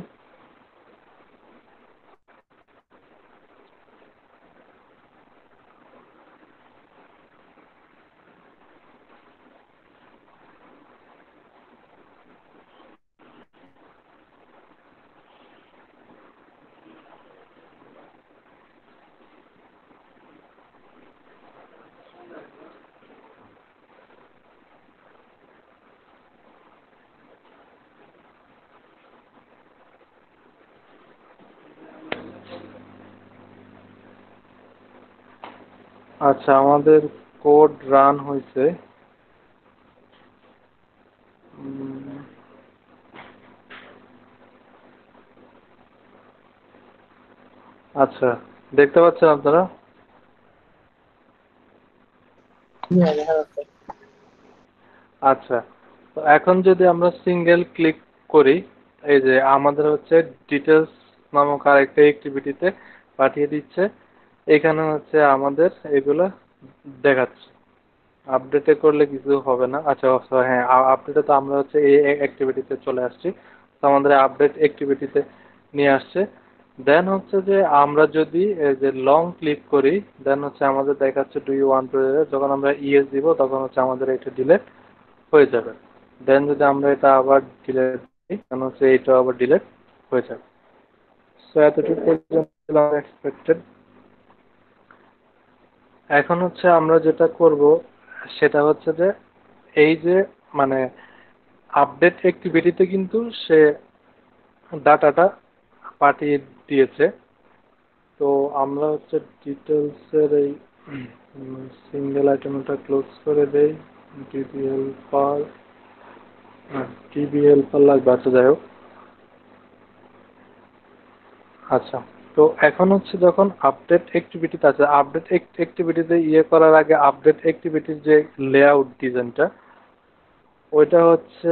আচ্ছা, আমাদের কোড রান হয়েছে। আচ্ছা, দেখতে পাচ্ছেন আপনারা? হ্যাঁ, দেখা যাচ্ছে। আচ্ছা, তো এখন যদি আমরা সিঙ্গেল ক্লিক করি, এই যে আমাদের হচ্ছে ডিটেলস নামক আরেকটা অ্যাক্টিভিটিতে পাঠিয়ে দিচ্ছে। এখানে হচ্ছে আমাদের এগুলা দেখাচ্ছে। আপডেটে করলে কিছু হবে না। আচ্ছা হ্যাঁ, আপডেটে তো আমরা হচ্ছে এই অ্যাক্টিভিটিতে চলে আসছি। তো আমাদের আপডেট অ্যাক্টিভিটিতে নিয়ে আসছে। দেন হচ্ছে যে আমরা যদি এই যে লং ক্লিক করি, দেন হচ্ছে আমাদের দেখাচ্ছে ডু ইউ ওয়ান্ট টু, যখন আমরা ইয়েস দিব তখন হচ্ছে আমাদের এটা ডিলেট হয়ে যাবে। দেন যদি আমরা এটা আবার ডিলেট দিই তখন হচ্ছে এটা আবার ডিলেট হয়ে যাবে। সো এতটুকু পর্যন্ত এক্সপেক্টেড। এখন হচ্ছে আমরা যেটা করব সেটা হচ্ছে যে এই যে মানে আপডেট অ্যাক্টিভিটিতে কিন্তু সে ডাটাটা পাঠিয়ে দিয়েছে। তো আমরা হচ্ছে ডিটেলসের এই সিঙ্গেল আইটেমটা ক্লোজ করে দেই। ডিবিএল পার, ডিবিএল পার লাগবে। আচ্ছা যাই হোক। আচ্ছা, তো এখন হচ্ছে যখন আপডেট অ্যাক্টিভিটিতে আছে, আপডেট অ্যাক্টিভিটিতে ইয়ে করার আগে আপডেট অ্যাক্টিভিটির যে লেআউট ডিজাইনটা, ওইটা হচ্ছে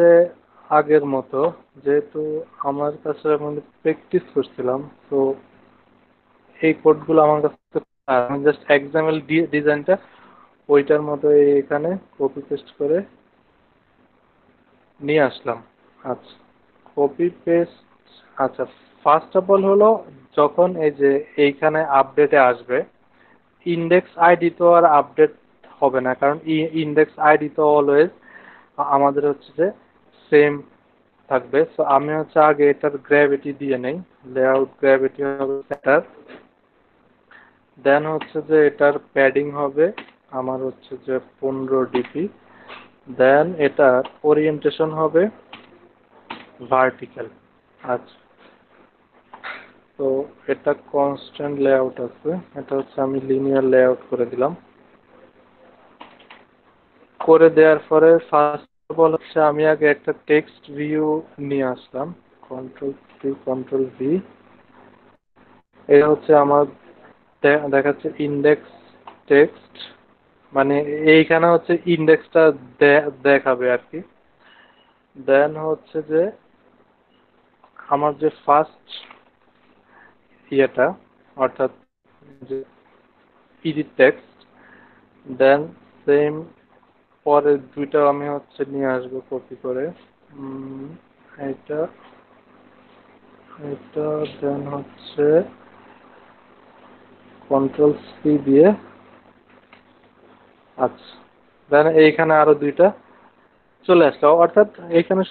আগের মতো। যেহেতু আমার কাছে আমি প্র্যাকটিস করছিলাম, তো এই কোডগুলো আমার কাছে আমি জাস্ট এক্সাম্পল ডিজাইনটা ওইটার মতো এখানে কপি পেস্ট করে নিয়ে আসলাম। আচ্ছা, কপি পেস্ট। আচ্ছা, ফার্স্ট অফ অল হলো যখন এই যে এইখানে আপডেটে আসবে, ইন্ডেক্স আইডি তো আর আপডেট হবে না, কারণ ইন্ডেক্স আইডি তো অলওয়েজ আমাদের হচ্ছে যে সেম থাকবে। সো আমি হচ্ছে আগে এটার গ্র্যাভিটি দিয়ে নেই। লেআউট গ্র্যাভিটি হবে সেটার। দেন হচ্ছে যে এটার প্যাডিং হবে আমার হচ্ছে যে 15 ডিপি। দেন এটার ওরিয়েন্টেশন হবে ভার্টিক্যাল। আচ্ছা, তো এটা কনস্ট্যান্ট লেআউট আছে, এটা হচ্ছে আমি লিনিয়ার লেআউট করে দিলাম। করে দেওয়ার পরে ফার্স্ট অফ অল হচ্ছে আমি আগে একটা টেক্সট ভিউ নিয়ে আসলাম। Control V. এটা হচ্ছে আমার দেখাচ্ছে ইন্ডেক্স টেক্সট, মানে এইখানে হচ্ছে ইন্ডেক্সটা দেখাবে আর কি। দেন হচ্ছে যে আমার যে ফার্স্ট ইয়েটা, অর্থাৎ যে ইডিট টেক্সট, দেন সেম পরের দুইটা আমি হচ্ছে নিয়ে আসবো কপি করে। এটা এটা দেন হচ্ছে কন্ট্রোল সি দিয়ে। আচ্ছা, দেন এইখানে আরো দুইটা চলে আসলো। অর্থাৎ এইখানে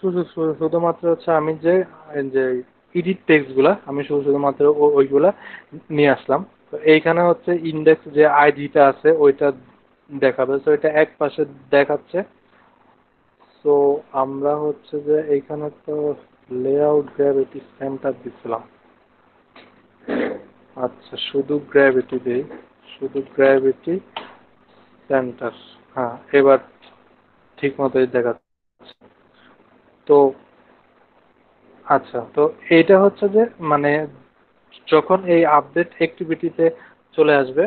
শুধুমাত্র হচ্ছে আমি যে যে এডিট টেক্সট গুলা আমি শুধুমাত্র ওইগুলা নিয়ে আসলাম। তো এইখানে হচ্ছে ইন্ডেক্স যে আইডিটা আছে ওইটা দেখাবে। তো এটা এক পাশে দেখাচ্ছে। তো আমরা হচ্ছে যে এইখানে তো লেআউট গ্র্যাভিটি সেন্টার দিছিলাম। আচ্ছা, শুধু গ্র্যাভিটি দেই, শুধু গ্র্যাভিটি সেন্টার। হ্যাঁ, এবার ঠিক মতোই দেখাচ্ছে। তো আচ্ছা, তো এইটা হচ্ছে যে মানে যখন এই আপডেট অ্যাক্টিভিটিতে চলে আসবে,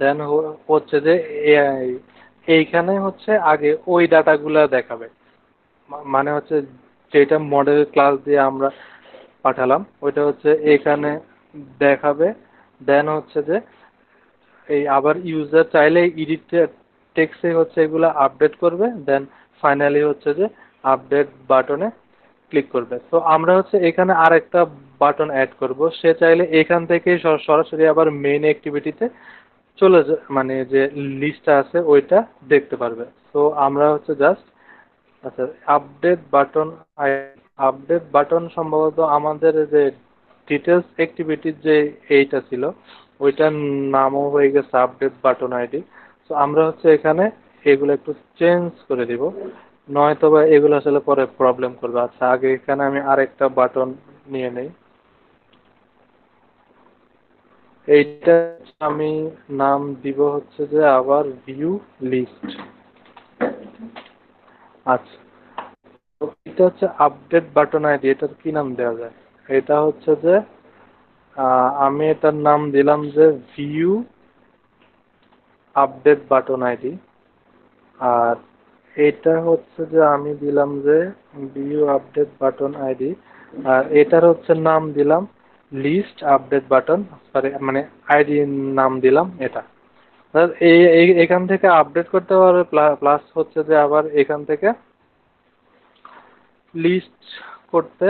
দেন হচ্ছে যে এইখানে হচ্ছে আগে ওই ডাটাগুলা দেখাবে। মানে হচ্ছে যেটা মডেল ক্লাস দিয়ে আমরা পাঠালাম ওইটা হচ্ছে এখানে দেখাবে। দেন হচ্ছে যে এই আবার ইউজার চাইলে এডিট টেক্সটে হচ্ছে এগুলা আপডেট করবে। দেন ফাইনালি হচ্ছে যে আপডেট বাটনে ক্লিক করবে। তো আমরা হচ্ছে এখানে আরেকটা বাটন অ্যাড করব। সে চাইলে এখান থেকে সরাসরি আবার মেইন অ্যাক্টিভিটিতে চলে মানে যে লিস্টটা আছে ওইটা দেখতে পারবে। তো আমরা হচ্ছে জাস্ট আচ্ছা, আপডেট বাটন, আপডেট বাটন সম্ভবত আমাদের যে ডিটেলস অ্যাক্টিভিটির যে এইটা ছিল ওইটার নামও হয়ে গেছে আপডেট বাটন আইডি। তো আমরা হচ্ছে এখানে এগুলো একটু চেঞ্জ করে দিব, নয়তো বা এগুলো আসলে পরে প্রবলেম করবে। আচ্ছা, আগে এখানে আমি আরেকটা বাটন নিয়ে নেই। এইটা আমি নাম দিব হচ্ছে যে আবার ভিউ লিস্ট। আচ্ছা, এটা হচ্ছে আপডেট বাটন আইডি, এটার কি নাম দেওয়া যায়? এটা হচ্ছে যে আমি এটার নাম দিলাম যে ভিউ আপডেট বাটন আইডি, আর এটা হচ্ছে যে আমি দিলাম যে ভিউ আপডেট বাটন আইডি, আর এটার হচ্ছে নাম দিলাম লিস্ট আপডেট বাটন, সরি মানে আইডি নাম দিলাম এটা। এখান থেকে আপডেট করতে পারবে, প্লাস হচ্ছে যে আবার এখান থেকে লিস্ট করতে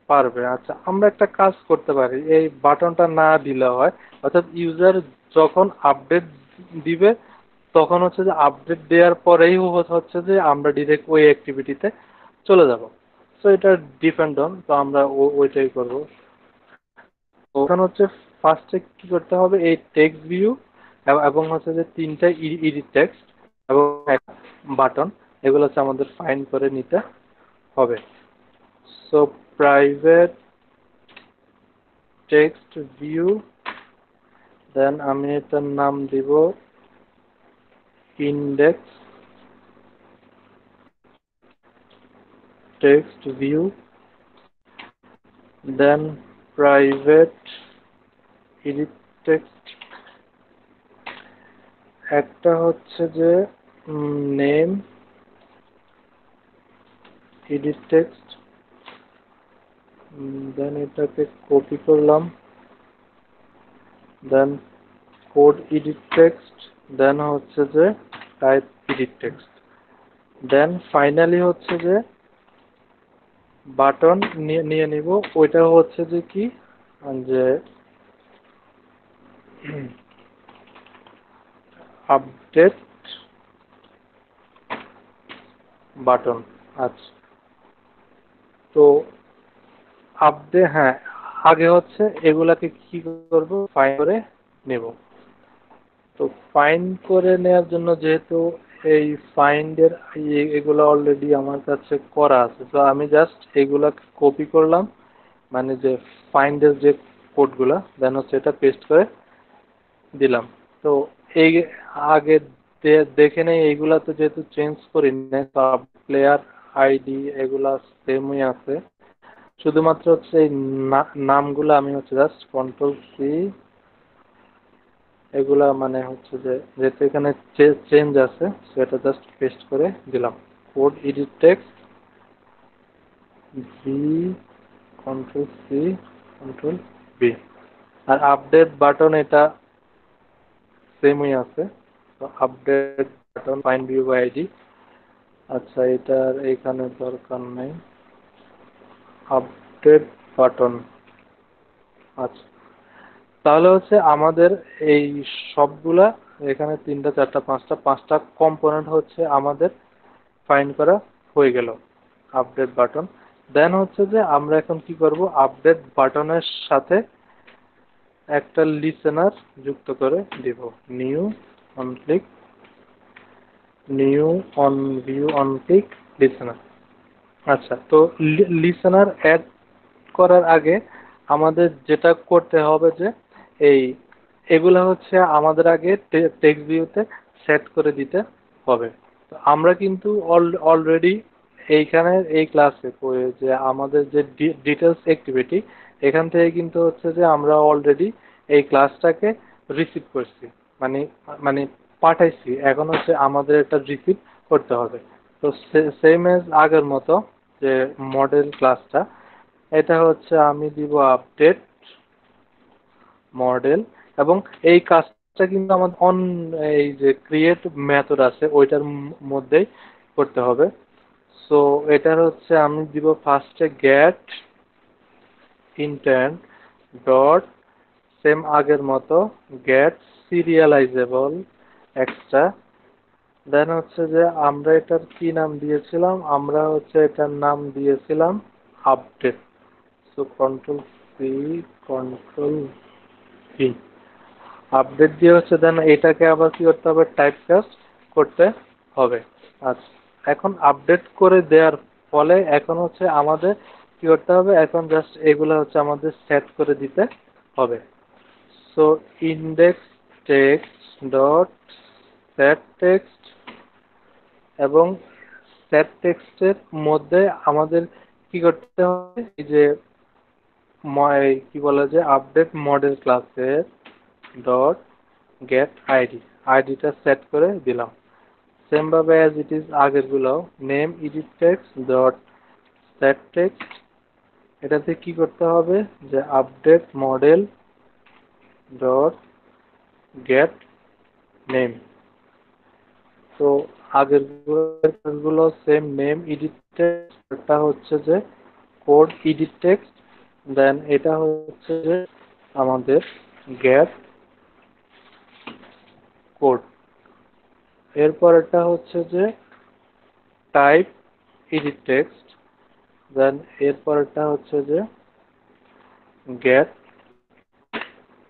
পারবে। আচ্ছা, আমরা একটা কাজ করতে পারি, এই বাটনটা না দিলে হয়, অর্থাৎ ইউজার যখন আপডেট দিবে তখন হচ্ছে যে আপডেট দেওয়ার পরেই হচ্ছে যে আমরা ডিরেক্ট ওই অ্যাক্টিভিটিতে চলে যাব। সো এটা ডিপেন্ড অন, তো আমরা ওইটাই করব। ওখানে হচ্ছে ফার্স্টে কি করতে হবে, এই টেক্সট ভিউ এবং হচ্ছে যে তিনটা এডিট টেক্সট এবং একটা বাটন, এগুলো হচ্ছে আমাদের ফাইন্ড করে নিতে হবে। সো প্রাইভেট টেক্সট ভিউ, দেন আমি এটার নাম দিব ইন্ডেক্স টেক্সট ভিউ, দেন প্রাইভেট এডিট টেক্সট, একটা হচ্ছে যে নেম এডিট টেক্সট, দেন এটাকে কপি করলাম, then code edit text, then হচ্ছে যে type edit text, then finally হচ্ছে যে বাটন নিয়ে নিব। ওইটা হচ্ছে যে কি, যে আপডেট বাটন। আচ্ছা, তো আপডেট, হ্যাঁ, আগে হচ্ছে এগুলাকে কি করব, ফাইন করে নেব। তো ফাইন করে নেওয়ার জন্য যেহেতু এই ফাইন্ডের এগুলো অলরেডি আমার কাছে করা আছে, তো আমি জাস্ট এগুলা কপি করলাম, মানে যে ফাইন্ডের যে কোডগুলা, দেন হচ্ছে এটা পেস্ট করে দিলাম। তো এই আগে দেখে নেই, এইগুলা তো যেহেতু চেঞ্জ করি না, সব প্লেয়ার আইডি এগুলা সেমই আছে, শুধুমাত্র হচ্ছে এই নামগুলো আমি হচ্ছে জাস্ট কন্ট্রোল সি, এগুলা মানে হচ্ছে যে যেহেতু এখানে চেঞ্জ আছে সেটা জাস্ট পেস্ট করে দিলাম। Code edit text V, control C, control B, আর আপডেট বাটন এটা সেমই আছে, তো update button find view by ID. আচ্ছা, এটার এখানে দরকার নেই, আপডেট বাটন। আচ্ছা, তাহলে হচ্ছে আমাদের এই সবগুলা এখানে তিনটা চারটা পাঁচটা কম্পোনেন্ট হচ্ছে আমাদের ফাইন্ড করা হয়ে গেল আপডেট বাটন। দেন হচ্ছে যে আমরা এখন কি করব, আপডেট বাটনের সাথে একটা লিসেনার যুক্ত করে দিব, new on click, new on view on click listener. আচ্ছা, তো লিসেনার অ্যাড করার আগে আমাদের যেটা করতে হবে যে এই এগুলা হচ্ছে আমাদের আগে টেক্সট ভিউতে সেট করে দিতে হবে। তো আমরা কিন্তু অলরেডি এইখানে এই ক্লাসে যে আমাদের যে ডিটেলস অ্যাক্টিভিটি, এখান থেকে কিন্তু হচ্ছে যে আমরা অলরেডি এই ক্লাসটাকে রিসিভ করছি, মানে মানে পাঠাইছি, এখন হচ্ছে আমাদের এটা রিসিভ করতে হবে। তো সেম এজ আগের মতো যে মডেল ক্লাসটা, এটা হচ্ছে আমি দিব আপডেট মডেল, এবং এই কাজটা কিন্তু আমাদের এই যে ক্রিয়েট মেথড আছে ওইটার মধ্যেই করতে হবে। সো এটার হচ্ছে আমি দিব ফার্স্টে গেট ইন্টেন্ট ডট, সেম আগের মতো গেট সিরিয়ালাইজেবল এক্সট্রা, দেন হচ্ছে যে আমরা এটার কি নাম দিয়েছিলাম, আমরা হচ্ছে এটার নাম দিয়েছিলাম update. So control C, control V, update দিয়ে হচ্ছে দেন এটাকে আবার কি করতে হবে, টাইপ কাস্ট করতে হবে। আচ্ছা, এখন আপডেট করে দেওয়ার ফলে এখন হচ্ছে আমাদের কি করতে হবে, এখন জাস্ট এগুলো হচ্ছে আমাদের সেট করে দিতে হবে। So index text dot set text, এবং সেট টেক্সটের মধ্যে আমাদের কি করতে হবে, এই যে কি বলে যে আপডেট মডেল ক্লাসের ডট গেট আইডি, আইডিটা সেট করে দিলাম সেম ভাবে অ্যাজ ইট ইজ আগেরগুলো। Name edit text dot set text, এটাতে কি করতে হবে যে update model dot get name. তো আগের গুলো সেম নেম এডিট টেক্সটটা হচ্ছে যে কোড এডিট টেক্সট, দেন এটা হচ্ছে যে আমাদের গেট কোড। এরপর এটা হচ্ছে যে টাইপ এডিট টেক্সট, দেন এরপর এটা হচ্ছে যে গেট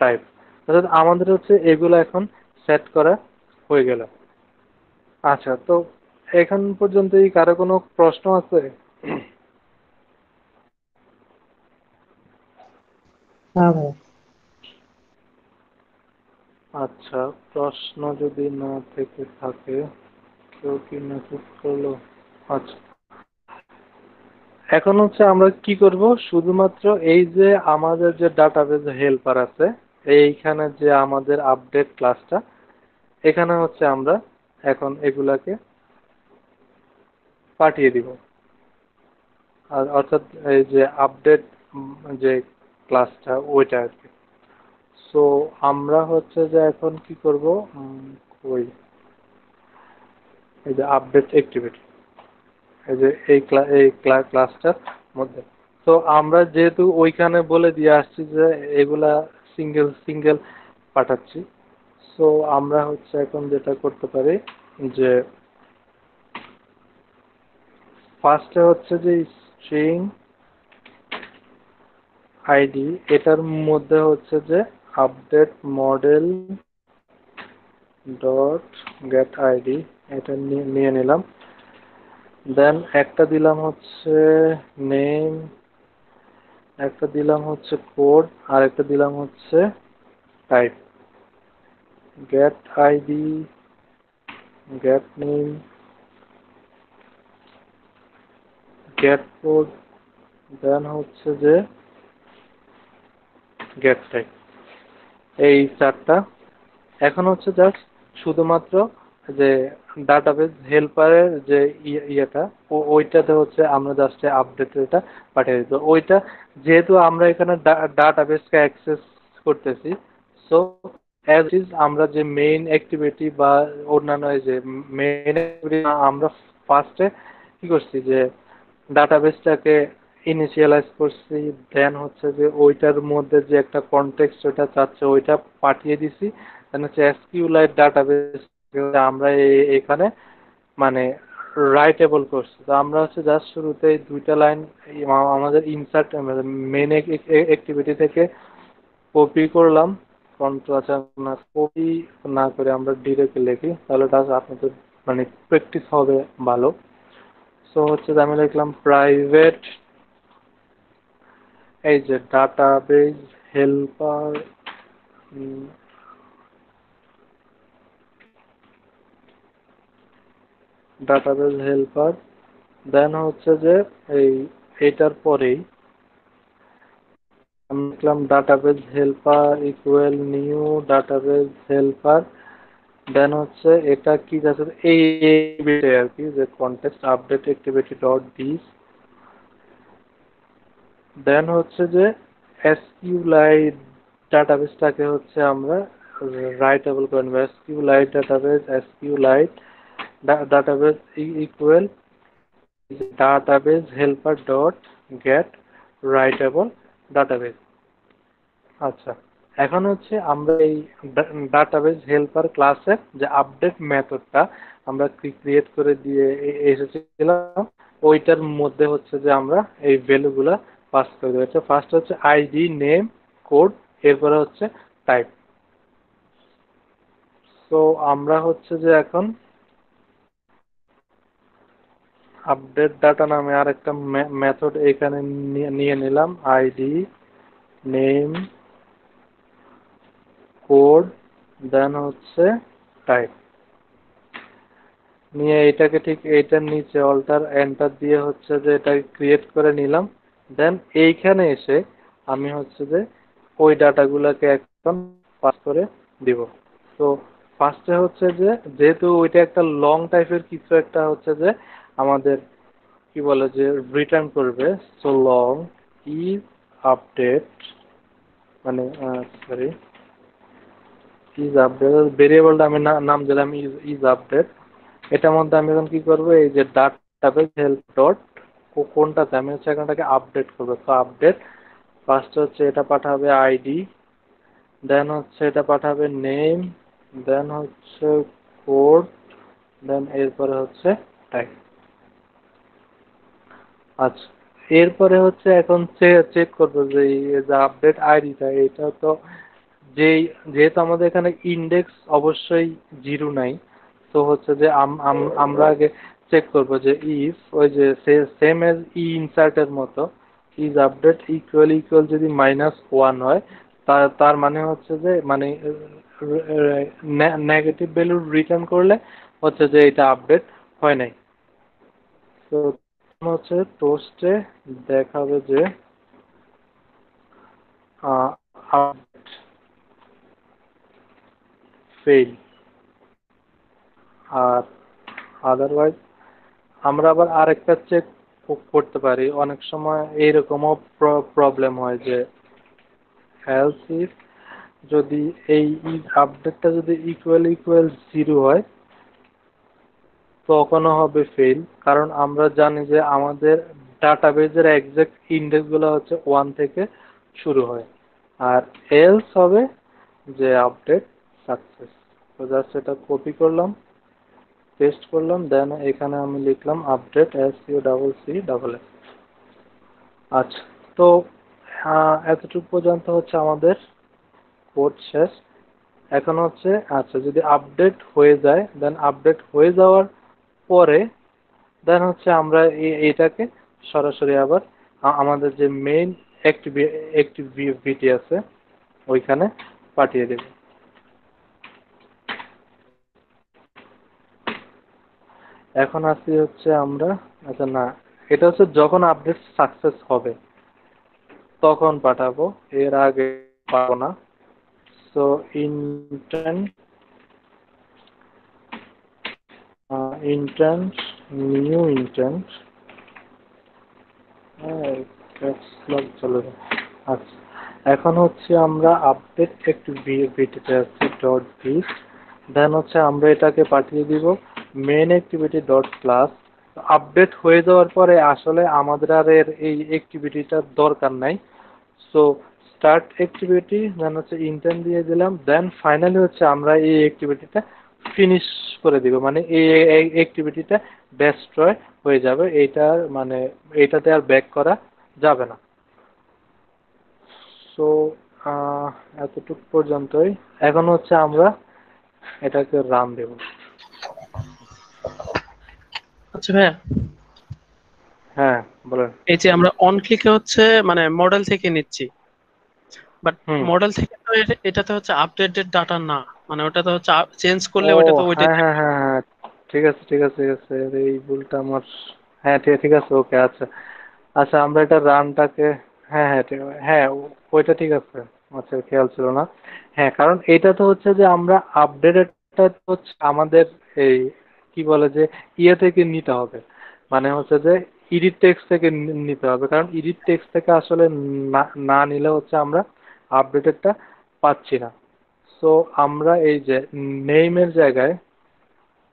টাইপ। অর্থাৎ আমাদের হচ্ছে এগুলো এখন সেট করা হয়ে গেল। আচ্ছা, তো এখন পর্যন্ত এই কারো কোনো প্রশ্ন আছে? হ্যাঁ ভাই। আচ্ছা, প্রশ্ন যদি না থেকে থাকে, কেউ কি মেসেজ করলো? আচ্ছা, এখন হচ্ছে আমরা কি করব, শুধুমাত্র এই যে আমাদের যে ডাটাবেজ হেল্পার আছে, এইখানে যে আমাদের আপডেট ক্লাসটা, এখানে হচ্ছে আমরা এখন এগুলাকে পাঠিয়ে দিব। আর অর্থাৎ এই যে আপডেট যে ক্লাসটা ওইটা আর কি। সো আমরা হচ্ছে যে এখন কি করব, ওই এই যে আপডেট অ্যাক্টিভিটি, এই যে এই ক্লাসটার মধ্যে। তো আমরা যেহেতু ওইখানে বলে দিয়ে আসছি যে এগুলা সিঙ্গেল সিঙ্গেল পাঠাচ্ছি, সো আমরা হচ্ছে এখন যেটা করতে পারি যে ফার্স্টে হচ্ছে যে স্ট্রিং আইডি, এটার মধ্যে হচ্ছে যে update model dot get ID, এটা নিয়ে নিলাম। দেন একটা দিলাম হচ্ছে নেম, একটা দিলাম হচ্ছে কোড, আর একটা দিলাম হচ্ছে type. Get ID, get name, get code, then হচ্ছে যে গেট টাইপ। এই চারটা। এখন হচ্ছে জাস্ট শুধুমাত্র যে ডাটাবেজ হেল্পারের যে ইয়েটা, ওইটাতে হচ্ছে আমরা জাস্ট আপডেটটা পাঠিয়ে দিতে। ওইটা যেহেতু আমরা এখানে ডাটাবেজকে অ্যাক্সেস করতেছি, সো অ্যাজ ইজ আমরা যে মেইন অ্যাক্টিভিটি বা অন্যান্য যে মেইন অ্যাক্টিভিটি আমরা ফার্স্টে কি করছি যে ডাটাবেসটাকে ইনিশিয়ালাইজ করছি, দেন হচ্ছে যে ওইটার মধ্যে যে একটা কনটেক্সট ওটা চাচ্ছে ওইটা পাঠিয়ে দিছি, দেন হচ্ছে এসকিউএলাইট ডাটাবেস আমরা এখানে মানে রাইটেবল করছি। তো আমরা হচ্ছে জাস্ট শুরুতে দুইটা লাইন আমাদের ইনসার্ট মেন অ্যাক্টিভিটি থেকে কপি করলাম, কন্ট্রোল আচ্ছা না কপি না করে আমরা ডিরেক্ট লিখি, তাহলে এটা আপনাদের মানে প্র্যাকটিস হবে ভালো। সো হচ্ছে যে আমি লিখলাম প্রাইভেট এই যে database helper, database helper, then হচ্ছে যে এই এটার পরেই আমি লিখলাম database helper equal new database helper, then হচ্ছে এটা কি যাচ্ছে এই বিষয়ে আর কি যে context update activity dot this, then হচ্ছে যে এসকিউএলাইট ডাটাবেসটাকে হচ্ছে আমরা রাইটেবল করে নেব। SQLite database, SQLite database equal database helper dot get writable database. আচ্ছা, এখন হচ্ছে আমরা এই ডাটাবেস হেল্পার ক্লাসের যে আপডেট মেথডটা আমরা ক্রিয়েট করে দিয়ে এসেছিলাম, ওইটার মধ্যে হচ্ছে যে আমরা এই ভ্যালুগুলা পাস করে দেবো। ফার্স্ট হচ্ছে আইডি, নেম, কোড, এরপরে হচ্ছে টাইপ। তো আমরা হচ্ছে যে এখন আপডেট ডাটা নামে আরেকটা মেথড এখানে নিয়ে নিলাম, আইডি, নেম, কোড, দেন হচ্ছে টাইপ। নিয়ে এটাকে ঠিক এইটার নিচে অল্টার এন্টার দিয়ে হচ্ছে যে এটাকে ক্রিয়েট করে নিলাম। দেন এইখানে এসে আমি হচ্ছে যে ওই ডাটাগুলোকে এখন পাস করে দিব। তো ফার্স্টে হচ্ছে যে যেহেতু ওইটা একটা লং টাইপের কিছু একটা হচ্ছে যে আমাদের কি বলে যে রিটার্ন করবে, সো লং ইজ আপডেট মানে সরি ইজ আপডেট ভেরিয়েবলটা আমি নাম দিলাম ইজ ইজ আপডেট। এটার মধ্যে আমি এখন কি করবো, এই যে ডাটাবেজ হেল্প ডট কোনটাতে আমি হচ্ছে এখানটাকে আপডেট করবো। তো আপডেট ফার্স্ট হচ্ছে এটা পাঠাবে আইডি, দেন হচ্ছে এটা পাঠাবে নেম, দেন হচ্ছে কোড, দেন এরপরে হচ্ছে টাইপ। আচ্ছা, এরপরে হচ্ছে এখন চেক করবো যে এই যে আপডেট আইডিটা এটা তো যেই যেহেতু আমাদের এখানে ইন্ডেক্স অবশ্যই জিরো নাই, তো হচ্ছে যে আমরা আগে চেক করবো যে ইফ ওই যে সেম এজ ই ইনসার্টের মতো ইজ আপডেট ইকুয়াল ইকুয়াল যদি -1 হয়, তার মানে হচ্ছে যে মানে নেগেটিভ ভ্যালু রিটার্ন করলে হচ্ছে যে এটা আপডেট হয় নাই। তো হচ্ছে টোস্টে দেখাবে যে ফেল। আর আদারওয়াইজ আমরা আবার আরেকটা চেক করতে পারি, অনেক সময় এইরকমও প্রবলেম হয় যে এলস ইফ যদি এই আপডেটটা যদি ইকুয়াল ইকুয়াল জিরো হয় তখনও হবে ফেল, কারণ আমরা জানি যে আমাদের ডাটাবেজের এক্সাক্ট ইন্ডেক্স গুলো হচ্ছে 1 থেকে শুরু হয়। আর এলস হবে যে আপডেট সাকসেস। তো জাস্ট এটা কপি করলাম, পেস্ট করলাম, দেন এখানে আমি লিখলাম আপডেট SUCC। আচ্ছা, তো এতটুকু পর্যন্ত হচ্ছে আমাদের কোড শেষ। এখন হচ্ছে আচ্ছা যদি আপডেট হয়ে যায়, দেন আপডেট হয়ে যাওয়ার পরে দেন হচ্ছে আমরা এটাকে সরাসরি আবার আমাদের যে মেইন অ্যাক্টিভিটি আছে ওইখানে পাঠিয়ে দেব। এখন আসি হচ্ছে আমরা, আচ্ছা না, এটা হচ্ছে যখন আপডেট সাকসেস হবে তখন পাঠাবো, এর আগে পাবো না। So intent intent new intent, হ্যাঁ চলে যায়। আচ্ছা, এখন হচ্ছে আমরা আপডেট একটু ভিটিতে আছে ডট ভি, দেন হচ্ছে আমরা এটাকে পাঠিয়ে দিব main activity dot class. Update হয়ে যাওয়ার পরে আসলে আমাদের আর এই অ্যাক্টিভিটিটার দরকার নাই। সো স্টার্ট অ্যাক্টিভিটি দেন হচ্ছে ইন্টেন্ট দিয়ে দিলাম, দেন ফাইনালি হচ্ছে আমরা এই অ্যাক্টিভিটিটা ফিনিশ করে দিব, মানে এই অ্যাক্টিভিটিটা ডেস্ট্রয় হয়ে যাবে, এইটার মানে এইটাতে আর ব্যাক করা যাবে না। সো এতটুকু পর্যন্তই। এখন হচ্ছে আমরা এটাকে রান দেব। আচ্ছা ভাইয়া, হ্যাঁ বলেন। এই যে আমরা অন ক্লিকে হচ্ছে মানে মডেল থেকে নিচ্ছি, বাট হুম। মডেল থেকে তো এটাতে হচ্ছে আপডেটেড ডাটা না, মানে ওটাতে হচ্ছে চেঞ্জ করলে ও ওইটা তো ওইটাই হ্যাঁ হ্যাঁ থাকবে। হ্যাঁ হ্যাঁ, ঠিক আছে ঠিক আছে ঠিক আছে, এই ভুলটা আমার। হ্যাঁ ঠিক ঠিক আছে, ওকে আচ্ছা। আচ্ছা আমরা এটা রানটাকে, হ্যাঁ হ্যাঁ ঠিক, হ্যাঁ ওইটা ঠিক আছে। আচ্ছা খেয়াল ছিল না। হ্যাঁ কারণ এটা তো হচ্ছে যে আমরা আপডেটেডটা হচ্ছে আমাদের এই কি বলে যে ইয়ে থেকে নিতে হবে, মানে হচ্ছে যে এডিট টেক্সট থেকে নিতে হবে, কারণ এডিট টেক্সট থেকে আসলে না না নিলে হচ্ছে আমরা আপডেটেডটা পাচ্ছি না। সো আমরা এই যে নেইমের জায়গায়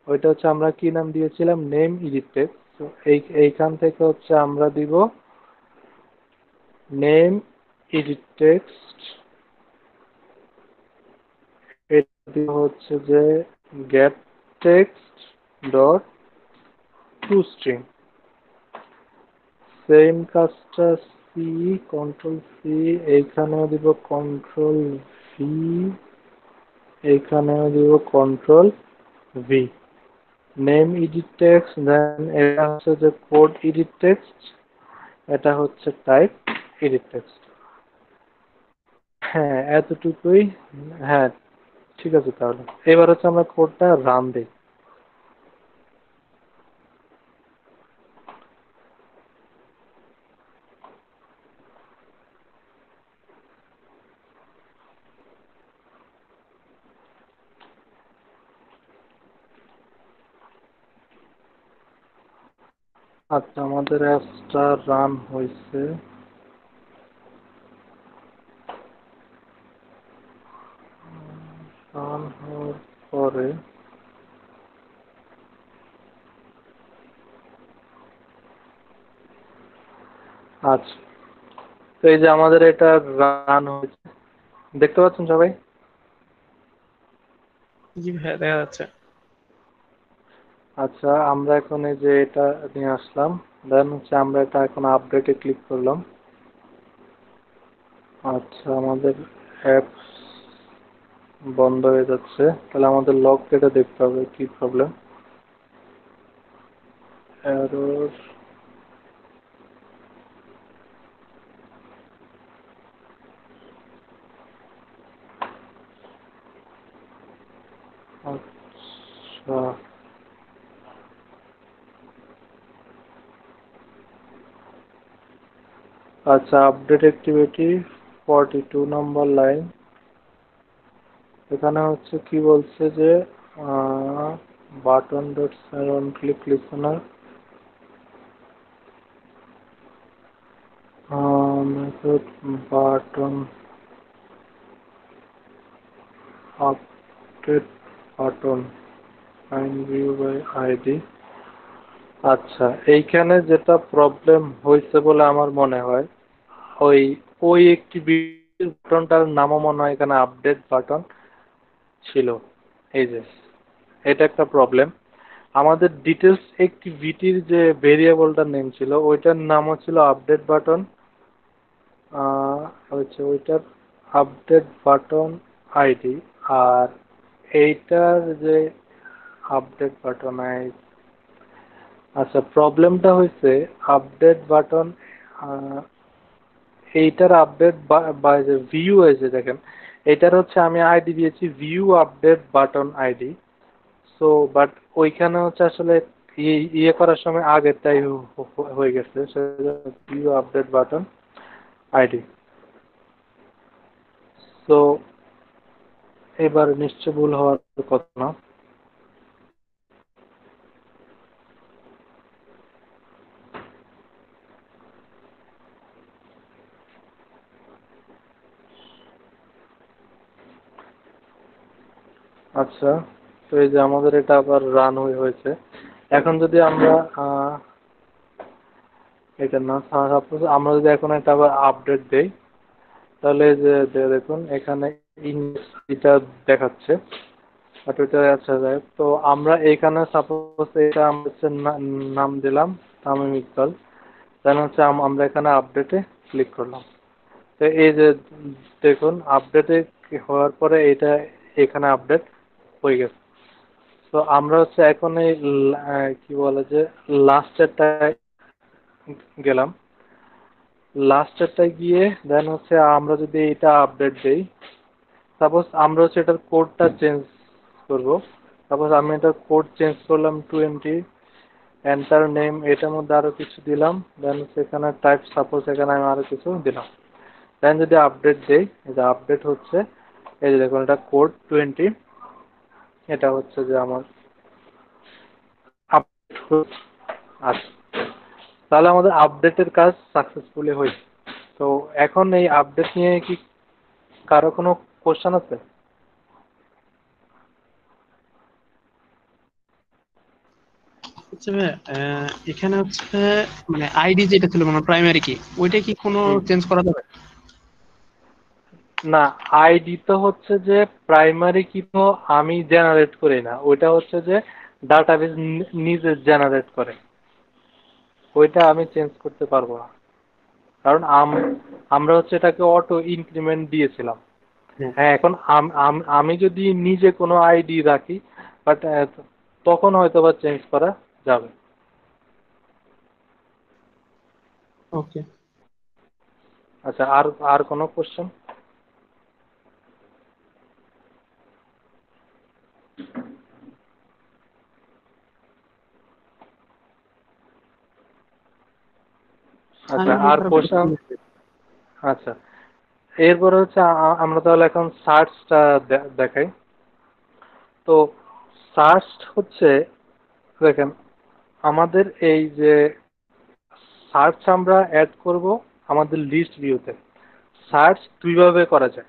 ওইটা হচ্ছে আমরা কি নাম দিয়েছিলাম, নেম এডিট টেক্সট। তো এইখান থেকে হচ্ছে আমরা দিব নেম এডিট টেক্সট, এটা দিব হচ্ছে যে get text dot to string. Same কাজটা সি, কন্ট্রোল সি, এইখানেও দিব কন্ট্রোল ভি, এইখানেও দিব control V. Name edit text, then এটা হচ্ছে যে কোড এডিট টেক্সট, এটা হচ্ছে টাইপ এডিট টেক্সট। হ্যাঁ এতটুকুই। হ্যাঁ ঠিক আছে, তাহলে এবার হচ্ছে আমরা কোডটা রান দিই। আচ্ছা, আমাদের অ্যাপসটা রান হয়েছে। রান হওয়ার পরে আচ্ছা, তো এই যে আমাদের এটা রান হয়েছে, দেখতে পাচ্ছেন সবাই? জি ভাইয়া দেখা যাচ্ছে। আচ্ছা, আমরা এখন এই যে এটা নিয়ে আসলাম, দেন হচ্ছে আমরা এটা এখন আপডেটে ক্লিক করলাম। আচ্ছা, আমাদের অ্যাপস বন্ধ হয়ে যাচ্ছে, তাহলে আমাদের লগ কেটে দেখতে হবে কি প্রবলেম। এরর, আচ্ছা আচ্ছা, আপডেট অ্যাক্টিভিটি 42 নম্বর লাইন। এখানে হচ্ছে কি বলছে যে button dot on click listener method button update button find view by ID. আচ্ছা, এইখানে যেটা প্রবলেম হয়েছে বলে আমার মনে হয়, ওই ওই একটি বাটনটার নামও মনে হয় এখানে আপডেট বাটন ছিল। এই যে এটা একটা প্রবলেম। আমাদের ডিটেলস অ্যাক্টিভিটির যে ভেরিয়েবলটার নেম ছিল ওইটার নামও ছিল আপডেট বাটন। হচ্ছে ওইটার আপডেট বাটন আইডি। আর এইটার যে আপডেট বাটন আইডি, আচ্ছা প্রবলেমটা হয়েছে আপডেট বাটন, এইটার আপডেট বা যে ভিউ এসে দেখেন, এটার হচ্ছে আমি আইডি দিয়েছি view update button ID. So but ওইখানে হচ্ছে আসলে ইয়ে করার সময় আগেরটাই হয়ে গেছে, ভিউ আপডেট বাটন আইডি। তো এবার নিশ্চয় ভুল হওয়ার কথা না। আচ্ছা, তো এই যে আমাদের এটা আবার রান হয়েছে। এখন যদি আমরা এটা না, সাপোজ আমরা যদি এখন এটা আবার আপডেট দেই, তাহলে এই যে দেখুন এখানে এটা দেখাচ্ছে, বাট ওইটা আচ্ছা যায়। তো আমরা এইখানে সাপোজ এটা আমরা হচ্ছে নাম দিলাম তামিম ইকবাল, দেন হচ্ছে আমরা এখানে আপডেটে ক্লিক করলাম। তো এই যে দেখুন আপডেটে হওয়ার পরে এটা এখানে আপডেট হয়ে গেছে। তো আমরা হচ্ছে এখন এই কি বলে যে লাস্টেরটায় গেলাম। লাস্টেরটায় গিয়ে দেন হচ্ছে আমরা যদি এটা আপডেট দেই, সাপোজ আমরা হচ্ছে এটার কোডটা চেঞ্জ করব। সাপোজ আমি এটার কোড চেঞ্জ করলাম 20, এন্টার নেম, এটার মধ্যে আরো কিছু দিলাম, দেন হচ্ছে এখানে টাইপ, সাপোজ এখানে আমি আরো কিছু দিলাম। দেন যদি আপডেট দেই, এই যে আপডেট হচ্ছে, এই যে দেখুন এটা কোড 20, এটা হচ্ছে যে আমার আপডেট। আচ্ছা, তাহলে আমাদের আপডেটের কাজ সাকসেসফুলি হয়েছে। তো এখন এই আপডেট নিয়ে কি কারো কোনো কোশ্চেন আছে? আচ্ছা ভাইয়া, এখানে হচ্ছে মানে আইডি যেটা ছিল মানে প্রাইমারি কি, ওইটা কি কোনো হুম। চেঞ্জ করা যাবে? না, আইডি তো হচ্ছে যে প্রাইমারি কি তো আমি জেনারেট করি না, ওইটা হচ্ছে যে ডাটাবেস নিজে জেনারেট করে, ওইটা আমি চেঞ্জ করতে পারবো না। কারণ আমরা হচ্ছে এটাকে অটো ইনক্রিমেন্ট দিয়েছিলাম। হ্যাঁ। হ্যাঁ, এখন আমি যদি নিজে কোনো আইডি রাখি, বাট তখন হয়তো বা চেঞ্জ করা যাবে। ওকে। আচ্ছা, আর আর কোনো কোশ্চেন? আচ্ছা, ফাইন্ড আর রিফার কোশ্চেন? আচ্ছা, এরপরে হচ্ছে আমরা তাহলে এখন সার্চটা দেখাই। তো সার্চ হচ্ছে দেখেন আমাদের এই যে সার্চ আমরা অ্যাড করব আমাদের লিস্ট ভিউতে। সার্চ দুইভাবে করা যায়,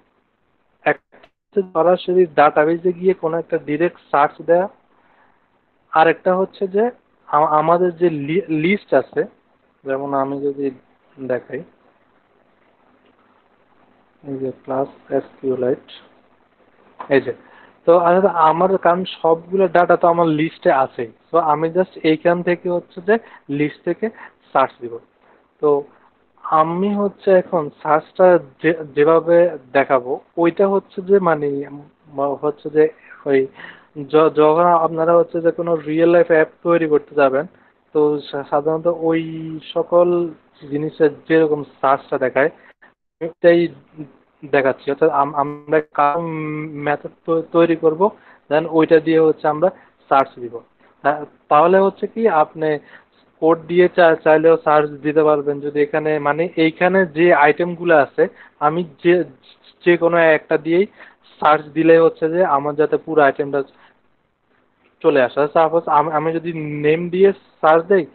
একটা হচ্ছে সরাসরি ডাটাবেজে গিয়ে কোনো একটা ডিরেক্ট সার্চ দেয়া, আর একটা হচ্ছে যে আমাদের যে লিস্ট আছে, যেমন আমি যদি দেখাই, এই যে ক্লাস এসকিউএলাইট, এই যে, তো আমার কারণ সবগুলো ডাটা তো আমার লিস্টে আছে, তো আমি জাস্ট এইখান থেকে হচ্ছে যে লিস্ট থেকে সার্চ দিব। তো আমি হচ্ছে এখন সার্চটা যেভাবে দেখাবো ওইটা হচ্ছে যে মানে হচ্ছে যে ওই যখন আপনারা হচ্ছে যে কোনো রিয়েল লাইফ অ্যাপ তৈরি করতে যাবেন, তো সাধারণত ওই সকল জিনিসের যেরকম সার্চটা দেখায় ওইটাই দেখাচ্ছি। অর্থাৎ আমরা কার মেথড তৈরি করব, দেন ওইটা দিয়ে হচ্ছে আমরা সার্চ দিব। তাহলে হচ্ছে কি আপনি কোড দিয়ে চাইলেও সার্চ দিতে পারবেন। যদি এখানে মানে এইখানে যে আইটেমগুলো আছে আমি যে যে কোনো একটা দিয়েই সার্চ দিলে হচ্ছে যে আমার যাতে পুরো আইটেমটা চলে আসে। সাপোজ আমি যদি নেম দিয়ে সার্চ দেই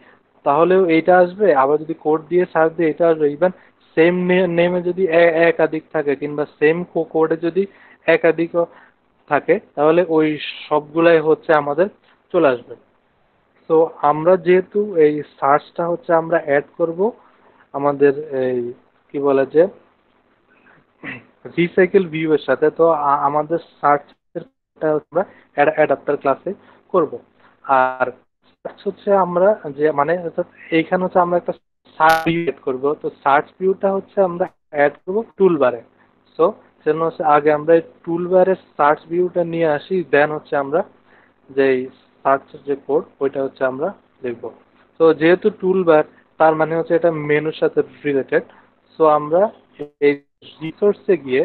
তাহলেও এইটা আসবে, আবার যদি কোড দিয়ে সার্চ দিই এটা আসবে। ইভেন সেম নেমে যদি একাধিক থাকে কিংবা সেম কোডে যদি একাধিকও থাকে তাহলে ওই সবগুলাই হচ্ছে আমাদের চলে আসবে। তো আমরা যেহেতু এই সার্চটা হচ্ছে আমরা অ্যাড করব আমাদের এই কি বলে যে রিসাইকেল ভিউ এর সাথে, তো আমাদের সার্চটা আমরা অ্যাডাপ্টার ক্লাসে করব। আর সার্চ হচ্ছে আমরা যে মানে অর্থাৎ এইখানে হচ্ছে আমরা একটা সার্চ ভিউ অ্যাড করব। তো সার্চ ভিউটা হচ্ছে আমরা অ্যাড করব টুলবারে। সো সেজন্য হচ্ছে আগে আমরা এই টুলবারের সার্চ ভিউটা নিয়ে আসি, দেন হচ্ছে আমরা যে সার্চের যে কোড ওইটা হচ্ছে আমরা লিখব। তো যেহেতু টুলবার তার মানে হচ্ছে এটা মেনুর সাথে রিলেটেড, সো আমরা এই রিসোর্সে গিয়ে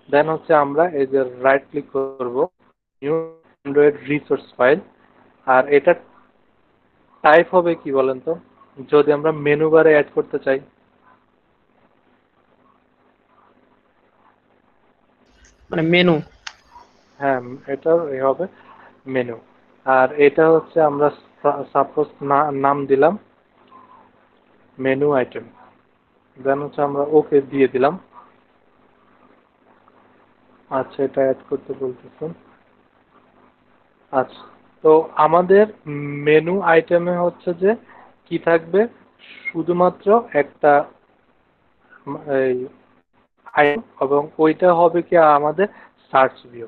দেন হচ্ছে আমরা এই যে রাইট ক্লিক করব, নিউ অ্যান্ড্রয়েড রিসোর্স ফাইল। আর এটা টাইপ হবে কি বলেন তো, যদি আমরা মেনু বারে অ্যাড করতে চাই? মানে মেনু। হ্যাঁ, এটা হবে মেনু। আর এটা হচ্ছে আমরা সাপোজ নাম দিলাম মেনু আইটেম, দেন হচ্ছে আমরা ওকে দিয়ে দিলাম। আচ্ছা, এটা অ্যাড করতে বলতেছেন। আচ্ছা, তো আমাদের মেনু আইটেমে হচ্ছে যে কি থাকবে, শুধুমাত্র একটা এই আইটেম, এবং ওইটা হবে কি আমাদের সার্চ ভিউ।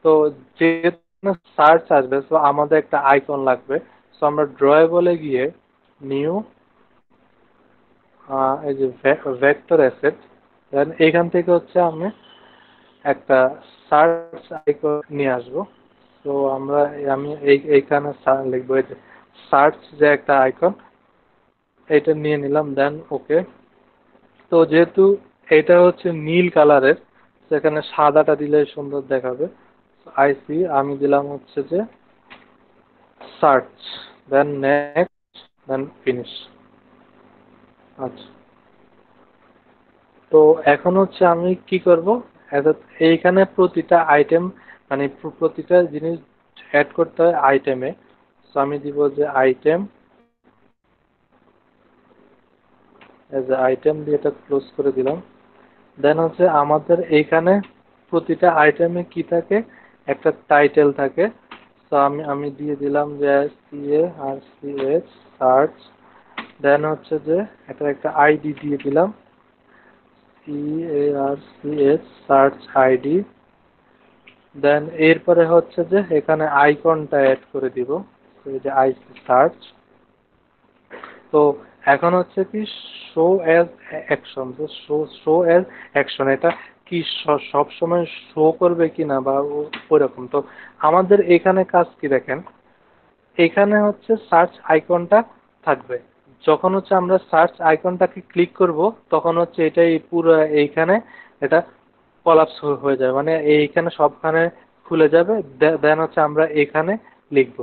তো যেহেতু সার্চ আসবে তো আমাদের একটা আইকন লাগবে। তো আমরা ড্রয়েবলে গিয়ে নিউ এই যে ভেক্টর অ্যাসেট, দেন এখান থেকে হচ্ছে আমি একটা সার্চ আইকন নিয়ে আসবো। তো আমি এইখানে লিখবো এই যে সার্চ যে একটা আইকন, এটা নিয়ে নিলাম, দেন ওকে। তো যেহেতু এটা হচ্ছে নীল কালারের, সেখানে সাদাটা দিলে সুন্দর দেখাবে। আইসি আমি দিলাম হচ্ছে যে search, then next, then finish. আচ্ছা, তো এখন হচ্ছে আমি কি করব, এইখানে প্রতিটা আইটেম মানে প্রতিটা জিনিস অ্যাড করতে হয় আইটেমে। তো আমি দিব যে আইটেম, এজ আইটেম দিয়ে এটা ক্লোজ করে দিলাম। দেন হচ্ছে আমাদের এইখানে প্রতিটা আইটেমে কি থাকে, একটা টাইটেল থাকে। তো আমি দিয়ে দিলাম যে CARCH সার্চ, দেন হচ্ছে যে এটা একটা আইডি দিয়ে দিলাম CARCH সার্চ আইডি। দেন এরপরে হচ্ছে যে এখানে আইকনটা অ্যাড করে দিব, এই যে আইসি সার্চ। তো এখন হচ্ছে কি শো অ্যাজ অ্যাকশন, তো শো অ্যাজ অ্যাকশন এটা কি সব সময় শো করবে কিনা বা ওরকম। তো আমাদের এখানে কাজ কি দেখেন, এখানে হচ্ছে সার্চ আইকনটা থাকবে। যখন হচ্ছে আমরা সার্চ আইকনটাকে ক্লিক করব তখন হচ্ছে এটাই পুরো এইখানে এটা কলাপস হয়ে যাবে, মানে এইখানে সবখানে খুলে যাবে। দেন হচ্ছে আমরা এখানে লিখব।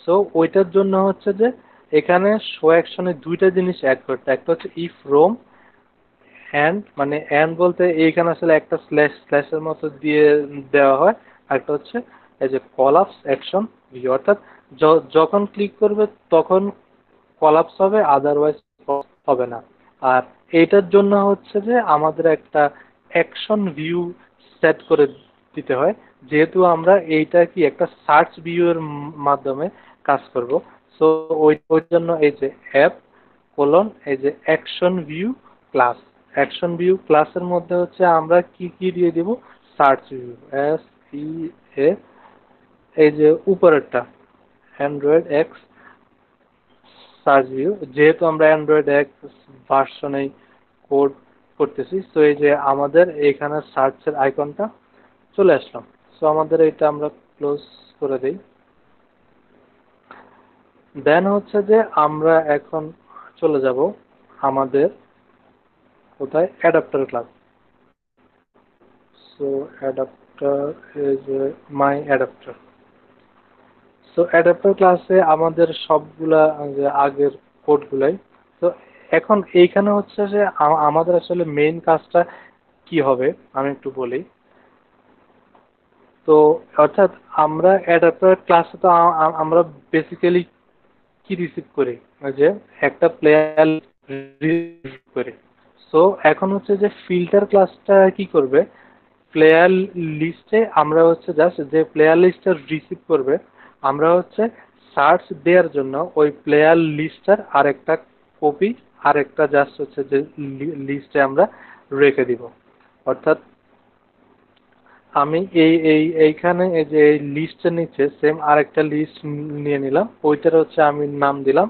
সো ওইটার জন্য হচ্ছে যে এখানে শো অ্যাকশনে দুইটা জিনিস অ্যাড করতে, একটা হচ্ছে ইফ রোম অ্যান্ড, মানে অ্যান্ড বলতে এইখানে আসলে একটা স্ল্যাশের মতো দিয়ে দেওয়া হয়। আরেকটা হচ্ছে এই যে কলাপস অ্যাকশন ভিউ, অর্থাৎ যখন ক্লিক করবে তখন কলাপস হবে, আদারওয়াইজ হবে না। আর এইটার জন্য হচ্ছে যে আমাদের একটা অ্যাকশন ভিউ সেট করে দিতে হয়, যেহেতু আমরা এইটা কি একটা সার্চ ভিউ এর মাধ্যমে কাজ করব। সো ওই জন্য এই যে অ্যাপ কোলন এই যে action view class, action view ক্লাসের মধ্যে হচ্ছে আমরা কি কি দিয়ে দিব, সার্চ ভিউ, SEA, এই যে উপরেরটা অ্যান্ড্রয়েড এক্স সার্চ ভিউ, যেহেতু আমরা অ্যান্ড্রয়েড এক্স ভার্সনে কোড করতেছি, তো এই যে আমাদের এখানে সার্চের আইকনটা চলে আসলাম। সো আমাদের এটা আমরা ক্লোজ করে দেই। দেন হচ্ছে যে আমরা এখন চলে যাব আমাদের কোথায়, adapter class. So adapter is my adapter. So adapter ক্লাসে আমাদের সবগুলা যে আগের কোডগুলাই। তো এখন এইখানে হচ্ছে যে আমাদের আসলে মেইন কাজটা কি হবে আমি একটু বলি। তো অর্থাৎ আমরা অ্যাডাপ্টার ক্লাসে তো আমরা বেসিক্যালি কি রিসিভ করি, ওই যে একটা প্লেয়ার রিসিভ করি। সো এখন হচ্ছে যে ফিল্টার ক্লাসটা কি করবে, প্লেয়ার লিস্টে আমরা হচ্ছে জাস্ট যে প্লেয়ার লিস্টটা রিসিভ করবে, আমরা হচ্ছে সার্চ দেওয়ার জন্য ওই প্লেয়ার লিস্টার আরেকটা কপি, আরেকটা জাস্ট হচ্ছে যে লিস্টে আমরা রেখে দিব। অর্থাৎ আমি এইখানে এই যে এই লিস্টের নিচে সেম আরেকটা লিস্ট নিয়ে নিলাম, ওইটার হচ্ছে আমি নাম দিলাম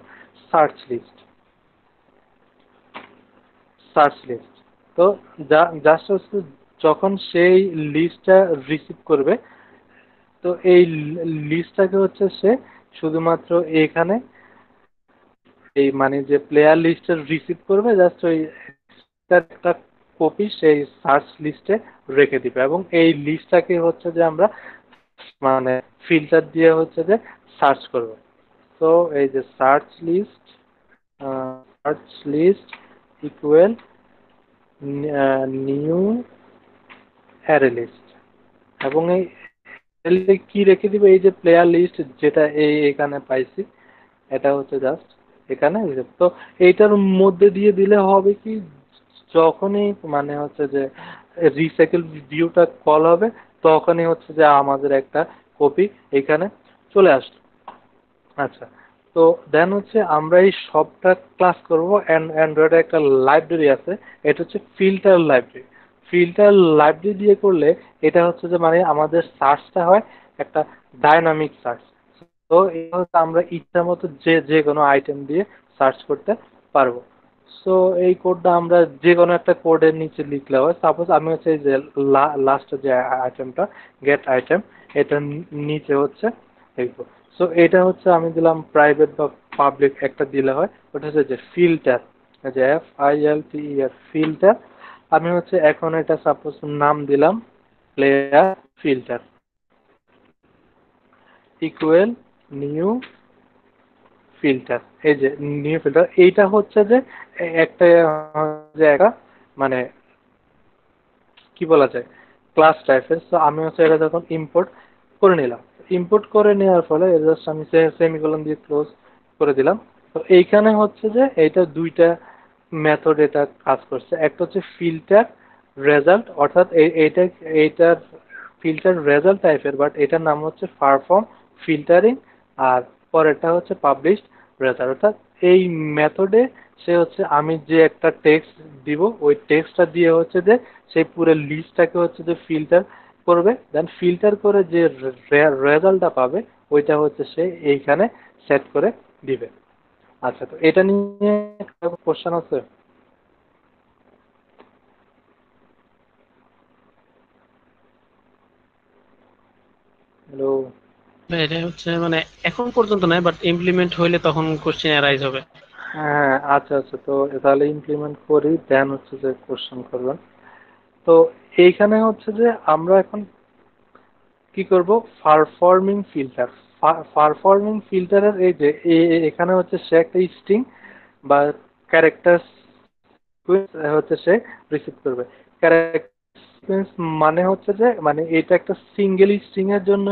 সার্চ লিস্ট, সার্চ লিস্ট। তো জাস্ট হচ্ছে যখন সেই লিস্টটা রিসিভ করবে, তো এই লিস্টটাকে হচ্ছে সে শুধুমাত্র এখানে এই মানে যে প্লেয়ার লিস্টে রিসিভ করবে, জাস্ট ওই একটা কপি সেই সার্চ লিস্টে রেখে দিবে, এবং এই লিস্টটাকে হচ্ছে যে আমরা মানে ফিল্টার দিয়ে হচ্ছে যে সার্চ করব। তো এই যে search list equal new array list, এবং এই কি রেখে দিবে, এই যে প্লেয়ার লিস্ট যেটা এখানে পাইছি, এটা হচ্ছে জাস্ট এখানে। তো এইটার মধ্যে দিয়ে দিলে হবে কি, যখনই মানে হচ্ছে যে রিসাইকেল ভিউটা কল হবে, তখনই হচ্ছে যে আমাদের একটা কপি এখানে চলে আসলো। আচ্ছা, তো দেন হচ্ছে আমরা এই সবটা ক্লাস করব। অ্যান্ড্রয়েডে একটা লাইব্রেরি আছে, এটা হচ্ছে ফিল্টার লাইব্রেরি। ফিল্টার লাইব্রেরি দিয়ে করলে এটা হচ্ছে যে মানে আমাদের সার্চটা হয় একটা ডাইনামিক সার্চ। তো এটা হচ্ছে আমরা ইচ্ছা মতো যে যে কোনো আইটেম দিয়ে সার্চ করতে পারবো। সো এই কোডটা আমরা যে কোনো একটা কোডের নিচে লিখলে হয়। সাপোজ আমি হচ্ছে এই যে লাস্ট যে আইটেমটা গেট আইটেম, এটার নিচে হচ্ছে লিখবো। সো এটা হচ্ছে আমি দিলাম প্রাইভেট বা পাবলিক একটা দিলে হয়। ওটা হচ্ছে যে ফিল্টার, যে FILTER ফিল্টার। আমি হচ্ছে এখন এটা সাপোজ নাম দিলাম player filter equal new filter. এই যে নিউ ফিল্টার, এইটা হচ্ছে যে একটা জায়গা মানে কি বলা যায় ক্লাস টাইপের। তো আমি হচ্ছে এটা যখন ইম্পোর্ট করে নিলাম, ইম্পোর্ট করে নেওয়ার ফলে জাস্ট আমি সেমিকোলন দিয়ে ক্লোজ করে দিলাম। তো এইখানে হচ্ছে যে এইটা দুইটা মেথড এটা কাজ করছে, একটা হচ্ছে ফিল্টার রেজাল্ট, অর্থাৎ এইটা এইটার ফিল্টার রেজাল্ট টাইপের, বাট এটার নাম হচ্ছে পারফর্ম ফিল্টারিং। আর পরেরটা হচ্ছে পাবলিশড রেজাল্ট। অর্থাৎ এই মেথডে সে হচ্ছে আমি যে একটা টেক্সট দিব, ওই টেক্সটটা দিয়ে হচ্ছে যে সেই পুরো লিস্টটাকে হচ্ছে যে ফিল্টার করবে, দেন ফিল্টার করে যে রেজাল্টটা পাবে ওইটা হচ্ছে সে এইখানে সেট করে দিবে। আচ্ছা, তো এটা নিয়ে কোশ্চেন আছে? হ্যালো? এটা হচ্ছে মানে এখন পর্যন্ত নাই, বাট ইমপ্লিমেন্ট হইলে তখন কোশ্চেন অ্যারাইজ হবে। হ্যাঁ, আচ্ছা আচ্ছা, তো তাহলে ইমপ্লিমেন্ট করি, দেন হচ্ছে যে কোশ্চেন করবেন। তো এইখানে হচ্ছে যে আমরা এখন কি করব, পারফর্মিং ফিল্টার। পারফর্মিং ফিল্টারের এই যে এখানে হচ্ছে সে একটা স্ট্রিং বা ক্যারেক্টার হচ্ছে সে রিসিভ করবে। ক্যারেক্টার সিকোয়েন্স মানে হচ্ছে যে মানে এটা একটা সিঙ্গেল স্ট্রিং এর জন্য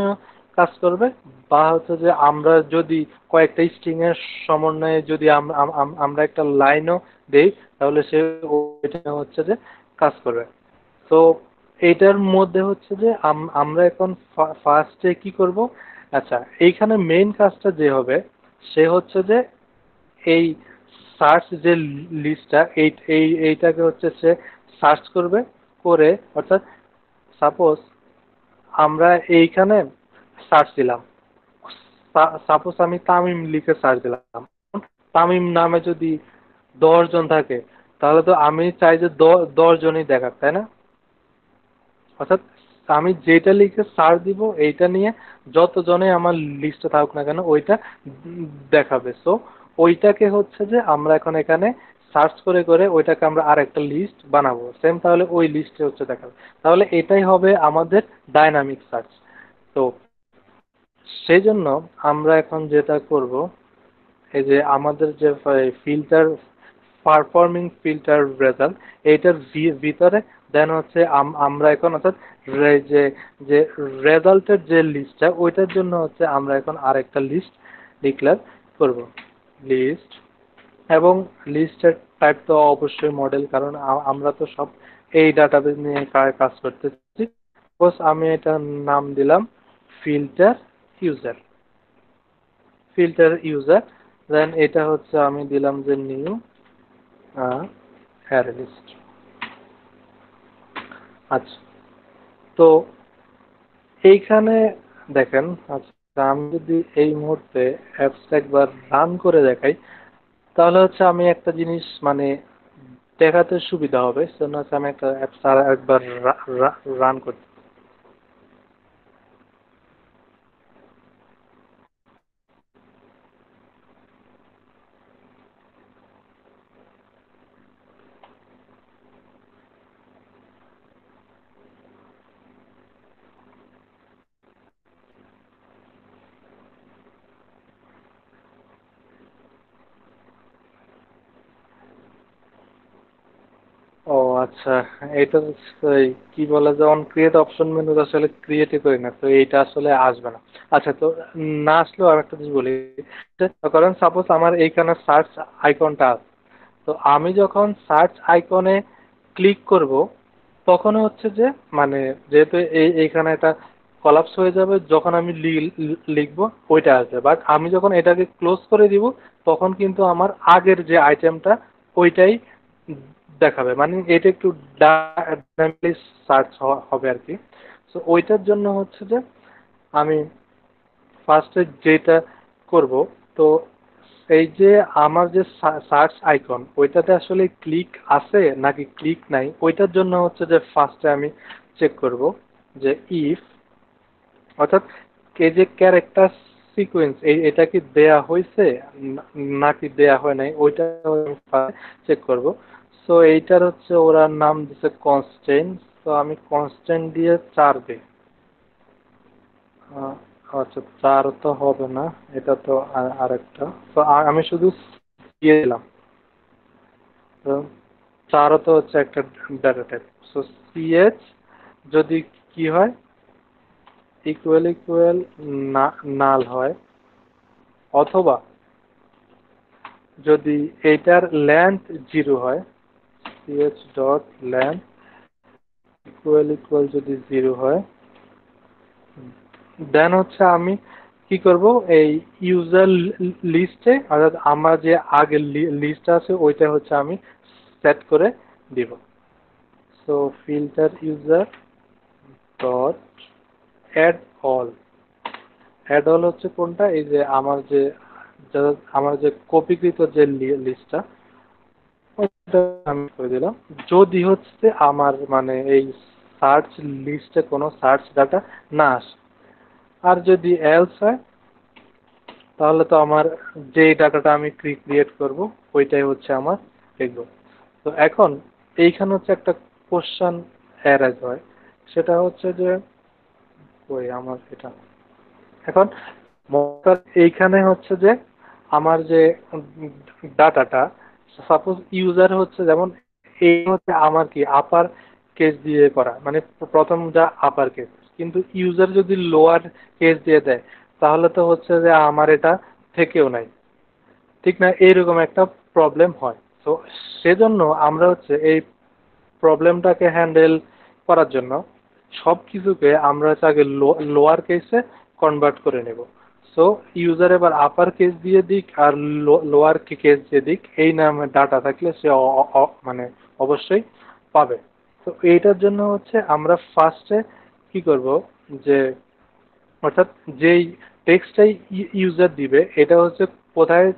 কাজ করবে, বা হচ্ছে যে আমরা যদি কয়েকটা স্ট্রিং এর সমন্বয়ে যদি আমরা একটা লাইনও দেই, তাহলে সে ওইটা হচ্ছে যে কাজ করবে। তো এইটার মধ্যে হচ্ছে যে আমরা এখন ফার্স্টে কি করব, আচ্ছা এইখানে মেইন কাজটা যে হবে সে হচ্ছে যে এই সার্চ যে লিস্টটা এইটাকে হচ্ছে সে সার্চ করবে, করে অর্থাৎ সাপোজ আমরা এইখানে সার্চ দিলাম, সাপোজ আমি তামিম লিখে সার্চ দিলাম, তামিম নামে যদি 10 জন থাকে, তাহলে তো আমি চাই যে 10 জনই দেখাক, তাই না? অর্থাৎ আমি যেটা লিখে সার্চ দিব এইটা নিয়ে যতজনে আমার লিস্টে থাকুক না কেন ওইটা দেখাবে। সো ওইটাকে হচ্ছে যে আমরা এখন এখানে সার্চ করে করে ওইটাকে আমরা আর একটা লিস্ট বানাবো সেম, তাহলে ওই লিস্টে হচ্ছে দেখাবে। তাহলে এটাই হবে আমাদের ডাইনামিক সার্চ। তো সেই জন্য আমরা এখন যেটা করব, এই যে আমাদের যে ফিল্টার, পারফর্মিং ফিল্টার রেজাল্ট, এইটার ভিতরে দেন হচ্ছে আমরা এখন অর্থাৎ যে যে রেজাল্টের যে লিস্টটা ওইটার জন্য হচ্ছে আমরা এখন আরেকটা লিস্ট ডিক্লেয়ার করব, লিস্ট। এবং লিস্টের টাইপ তো অবশ্যই মডেল, কারণ আমরা তো সব এই ডাটাবেস নিয়ে কাজ করতেছি। সাপোজ আমি এটার নাম দিলাম ফিল্টার ইউজার, ফিল্টার ইউজার। দেন এটা হচ্ছে আমি দিলাম যে নিউ অ্যারে লিস্ট। আচ্ছা, তো এইখানে দেখেন, আচ্ছা আমি যদি এই মুহূর্তে অ্যাপসটা একবার রান করে দেখাই, তাহলে হচ্ছে আমি একটা জিনিস মানে দেখাতে সুবিধা হবে, সেজন্য হচ্ছে আমি একটা অ্যাপস আর একবার রান করতে। ও আচ্ছা, এটা ওই কি বলে যে অন ক্রিয়েট অপশন মেনু আসলে ক্রিয়েটই করি না, তো এইটা আসলে আসবে না। আচ্ছা, তো না আসলেও আর একটা জিনিস বলি, কারণ সাপোজ আমার এইখানে সার্চ আইকনটা আছে, তো আমি যখন সার্চ আইকনে ক্লিক করব তখন হচ্ছে যে মানে যেহেতু এইখানে এটা কলাপস হয়ে যাবে, যখন আমি লিখবো ওইটা আসবে, বাট আমি যখন এটাকে ক্লোজ করে দিব তখন কিন্তু আমার আগের যে আইটেমটা ওইটাই দেখাবে, মানে এটা একটু ডাইনামিকলি সার্চ হবে আর কি। সো ওইটার জন্য হচ্ছে যে আমি ফার্স্টে যেটা করব, তো এই যে আমার যে সার্চ আইকন ওইটাতে আসলে ক্লিক আছে নাকি ক্লিক নাই, ওইটার জন্য হচ্ছে যে ফার্স্টে আমি চেক করব যে ইফ, অর্থাৎ এই যে ক্যারেক্টার সিকোয়েন্স এটা কি দেয়া হয়েছে নাকি দেয়া হয় নাই, ওইটা আমি চেক করব। সো এইটার হচ্ছে ওরা নাম দিছে কনস্ট্যান্ট, তো আমি কনস্ট্যান্ট দিয়ে 4 দিই। আচ্ছা, 4 তো হবে না, এটা তো আরেকটা। তো আমি শুধু দিয়ে দিলাম, তো 4 তো হচ্ছে একটা ডাটা টাইপ। সো সিএচ যদি কি হয়, ইকুয়াল ইকুয়াল নাল হয়, অথবা যদি এইটার লেন্থ 0 হয়, CH dot length equal equal যদি 0 হয়, দেন হচ্ছে আমি কি করব, এই ইউজার লিস্টে অর্থাৎ আমার যে আগের লিস্ট আছে ওইটা হচ্ছে আমি সেট করে দিব। So filter user dot add all, add all হচ্ছে কোনটা, এই যে আমার যে আমার যে কপিকৃত যে লিস্টটা ওইটা আমি করে দিলাম, যদি হচ্ছে আমার মানে এই সার্চ লিস্টে কোনো সার্চ ডাটা না আসে। আর যদি এলস হয় তাহলে তো আমার যে ডাটাটা আমি ক্রিয়েট করব ওইটাই হচ্ছে আমার দেখব। তো এখন এইখানে হচ্ছে একটা কোশ্চেন অ্যারাইজ হয়, সেটা হচ্ছে যে ওই আমার এটা এখন এইখানে হচ্ছে যে আমার যে ডাটাটা, সাপোজ ইউজার হচ্ছে যেমন এই হচ্ছে আমার কি আপার কেস দিয়ে করা, মানে প্রথম যা আপার কেস, কিন্তু ইউজার যদি লোয়ার কেস দিয়ে দেয় তাহলে তো হচ্ছে যে আমার এটা থেকেও নাই, ঠিক না? এইরকম একটা প্রবলেম হয়। তো সেজন্য আমরা হচ্ছে এই প্রবলেমটাকে হ্যান্ডেল করার জন্য সব কিছুকে আমরা হচ্ছে আগে লোয়ার কেসে কনভার্ট করে নেব। সো ইউজার এবার আপার কেস দিয়ে দিক আর লোয়ার কেস দিয়ে দিক, এই নামে ডাটা থাকলে সে মানে অবশ্যই পাবে। তো এইটার জন্য হচ্ছে আমরা ফার্স্টে কি করব, যে অর্থাৎ যেই টেক্সটটাই ইউজার দিবে এটা হচ্ছে কোথায়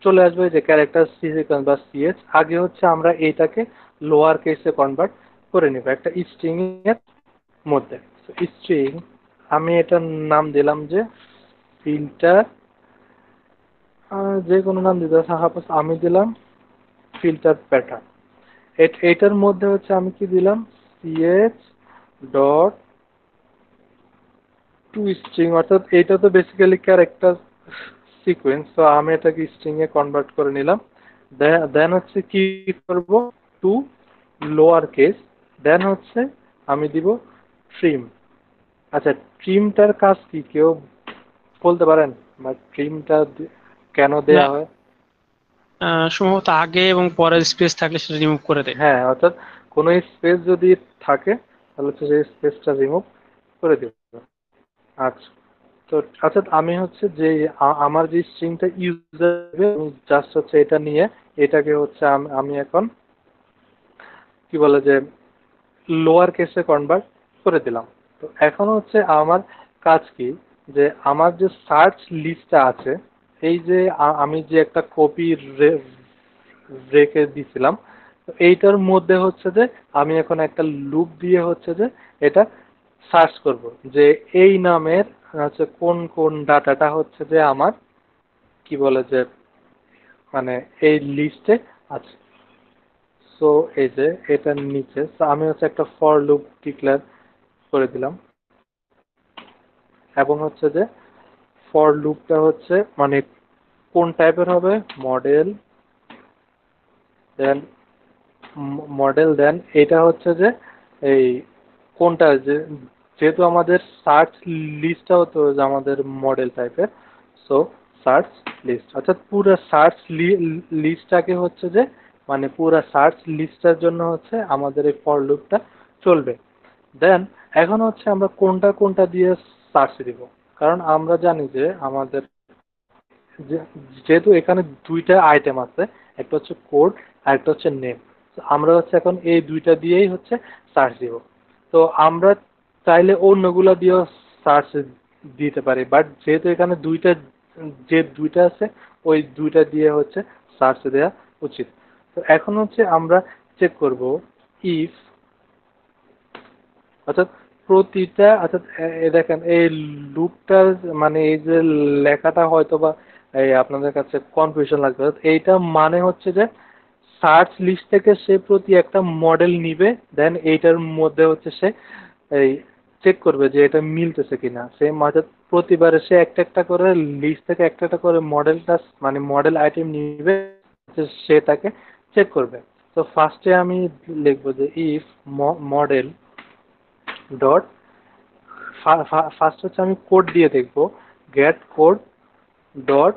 চলে আসবে, যে ক্যারেক্টার সিকোয়েন্স বা সিএচ, আগে হচ্ছে আমরা এইটাকে লোয়ার কেসে কনভার্ট করে নিব একটা স্ট্রিং এর মধ্যে। স্ট্রিং, আমি এটার নাম দিলাম যে ফিল্টার, যে কোনো নাম দিতে, সাপোজ আমি দিলাম ফিল্টার প্যাটার্ন। এটার মধ্যে হচ্ছে আমি কি দিলাম, সিএচ ডট টু স্ট্রিং, অর্থাৎ এটা তো বেসিক্যালি ক্যারেক্টার সিকোয়েন্স, তো আমি এটাকে স্ট্রিং এ কনভার্ট করে নিলাম। দেন হচ্ছে কি করব, টু লোয়ার কেস, দেন হচ্ছে আমি দিব ট্রিম। আচ্ছা, ট্রিমটার কাজ কি কেউ বলতে পারেন, বা ট্রিমটা কেন না, দেয়া হয়? সম্ভবত আগে এবং পরের স্পেস থাকলে সেটা রিমুভ করে দেয়। হ্যাঁ, অর্থাৎ কোনো স্পেস যদি থাকে তাহলে হচ্ছে সেই স্পেসটা রিমুভ করে দেব। আচ্ছা, তো আচ্ছা আমি হচ্ছে যে আমার যে স্ট্রিংটা ইউজার জাস্ট হচ্ছে এটা নিয়ে এটাকে হচ্ছে আমি এখন কি বলে যে লোয়ার কেসে কনভার্ট করে দিলাম। তো এখন হচ্ছে আমার কাজ কি, যে আমার যে সার্চ লিস্টটা আছে, এই যে আমি যে একটা কপি রেখে দিছিলাম, তো এইটার মধ্যে হচ্ছে যে আমি এখন একটা লুপ দিয়ে হচ্ছে যে এটা সার্চ করব যে এই নামের হচ্ছে কোন কোন ডাটাটা হচ্ছে যে আমার কি বলে যে মানে এই লিস্টে আছে। সো এই যে এটার নিচে so আমি হচ্ছে একটা ফর লুপ ডিক্লেয়ার করে দিলাম, এবং হচ্ছে যে ফর লুপটা হচ্ছে মানে কোন টাইপের হবে, মডেল, দেন দেন এটা হচ্ছে যে এই কোনটা, যে যেহেতু আমাদের সার্চ লিস্টটা হতো যে আমাদের মডেল টাইপের, সো সার্চ লিস্ট, অর্থাৎ পুরো সার্চ লিস্টটাকে হচ্ছে যে মানে পুরো সার্চ লিস্টটার জন্য হচ্ছে আমাদের এই ফর লুপটা চলবে। দেন এখন হচ্ছে আমরা কোনটা কোনটা দিয়ে সার্চ দিব, কারণ আমরা জানি যে আমাদের যেহেতু এখানে দুইটা আইটেম আছে, একটা হচ্ছে কোড আর একটা হচ্ছে নেম, আমরা হচ্ছে এখন এই দুইটা দিয়েই হচ্ছে সার্চ দিব। তো আমরা চাইলে অন্যগুলো দিয়েও সার্চ দিতে পারি, বাট যেহেতু এখানে দুইটা, যে দুইটা আছে ওই দুইটা দিয়ে হচ্ছে সার্চ দেওয়া উচিত। তো এখন হচ্ছে আমরা চেক করব ইফ, অর্থাৎ প্রতিটা, অর্থাৎ দেখেন এই লুপটার মানে এই যে লেখাটা হয়তো বা এই আপনাদের কাছে কনফিউশন লাগবে, এইটা মানে হচ্ছে যে সার্চ লিস্ট থেকে সে প্রতি একটা মডেল নিবে, দেন এইটার মধ্যে হচ্ছে সে এই চেক করবে যে এটা মিলতেছে কিনা, সে অর্থাৎ প্রতিবারে সে একটা একটা করে লিস্ট থেকে একটা একটা করে মডেলটা মানে মডেল আইটেম নিবে, সে তাকে চেক করবে। তো ফার্স্টে আমি লিখবো যে ইফ মডেল ডট, ফার্স্ট হচ্ছে আমি কোড দিয়ে দেখবো get code dot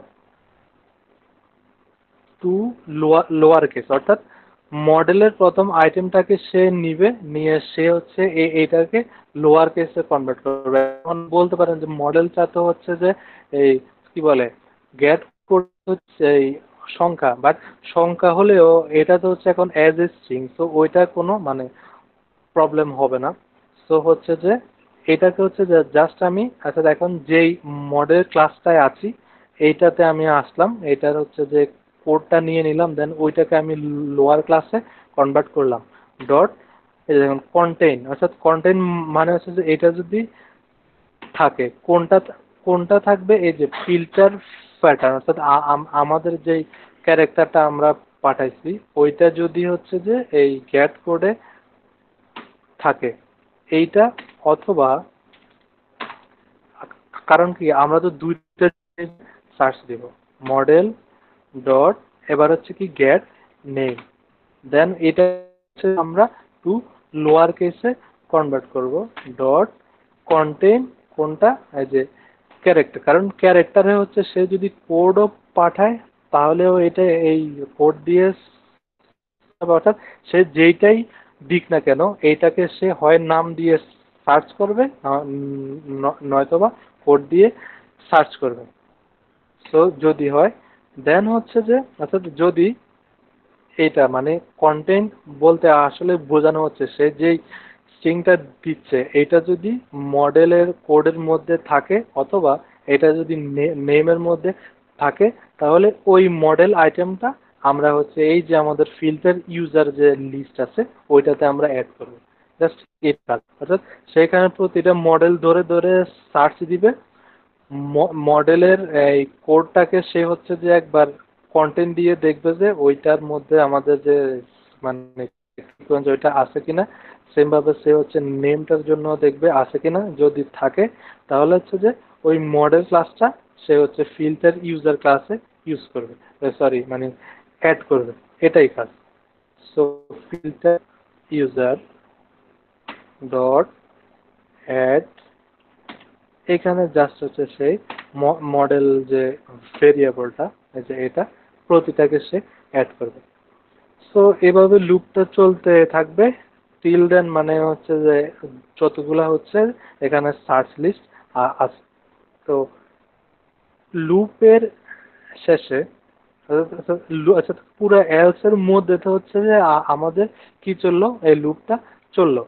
to lower case, অর্থাৎ মডেলের প্রথম আইটেমটাকে সে নিবে, নিয়ে সে হচ্ছে এইটাকে লোয়ার কেসে কনভার্ট করবে। এখন বলতে পারেন যে মডেলটা তো হচ্ছে যে এই কি বলে গেট কোড হচ্ছে এই সংখ্যা, বাট সংখ্যা হলেও এটা তো হচ্ছে এখন অ্যাজ এ স্ট্রিং, তো ওইটা কোনো মানে প্রবলেম হবে না। সো হচ্ছে যে এটাকে হচ্ছে জাস্ট আমি আচ্ছা এখন যেই মডেল ক্লাসটায় আছি এইটাতে আমি আসলাম, এইটার হচ্ছে যে কোডটা নিয়ে নিলাম, দেন ওইটাকে আমি লোয়ার ক্লাসে কনভার্ট করলাম ডট, এই দেখুন কন্টেইন, অর্থাৎ কন্টেইন মানে হচ্ছে যে এটা যদি থাকে কোনটা কোনটা থাকবে, এই যে ফিল্টার প্যাটার্ন, অর্থাৎ আমাদের যেই ক্যারেক্টারটা আমরা পাঠাইছি ওইটা যদি হচ্ছে যে এই গেট কোডে থাকে এইটা, অথবা কারণ কি আমরা তো দুইটা সার্চ দিব, মডেল ডট এবার হচ্ছে কি গেট নেম, দেন এটা হচ্ছে আমরা টু লোয়ার কেসে কনভার্ট করব ডট কন্টেইন কোনটা, এই যে ক্যারেক্টার, কারণ ক্যারেক্টারে হচ্ছে সে যদি কোডও পাঠায় তাহলেও এটা এই কোড দিয়ে, অর্থাৎ সে যেইটাই দিক না কেন এইটাকে সে হয় নাম দিয়ে সার্চ করবে, নয়তোবা কোড দিয়ে সার্চ করবে। সো যদি হয় দেন হচ্ছে যে, অর্থাৎ যদি এইটা মানে কন্টেন্ট বলতে আসলে বোঝানো হচ্ছে সে যেই স্ট্রিংটা দিচ্ছে এটা যদি মডেলের কোডের মধ্যে থাকে অথবা এটা যদি নেমের মধ্যে থাকে, তাহলে ওই মডেল আইটেমটা আমরা হচ্ছে এই যে আমাদের ফিল্টার ইউজার যে লিস্ট আছে ওইটাতে আমরা অ্যাড করবো। জাস্ট এটা, অর্থাৎ সেখানে প্রতিটা মডেল ধরে ধরে সার্চ দিবে, মডেলের এই কোডটাকে সে হচ্ছে যে একবার কন্টেন্ট দিয়ে দেখবে যে ওইটার মধ্যে আমাদের যে মানে সিকোয়েন্স ওইটা আছে কিনা, সেম ভাবে সে হচ্ছে নেমটার জন্য দেখবে আছে কিনা, যদি থাকে তাহলে হচ্ছে যে ওই মডেল ক্লাসটা সে হচ্ছে ফিল্টার ইউজার ক্লাসে ইউজ করবে, সরি মানে অ্যাড করবে, এটাই কাজ। So filter user dot add, এখানে জাস্ট হচ্ছে সেই মডেল যে ভেরিয়েবলটা এই যে এটা প্রতিটাকে সে অ্যাড করবে। সো এভাবে লুপটা চলতে থাকবে টিল দেন, মানে হচ্ছে যে যতগুলা হচ্ছে এখানে সার্চ লিস্ট আছে। তো লুপের শেষে, আচ্ছা পুরো এলস এর মধ্যে তো হচ্ছে যে আমাদের কি চললো, এই লুপটা চললো।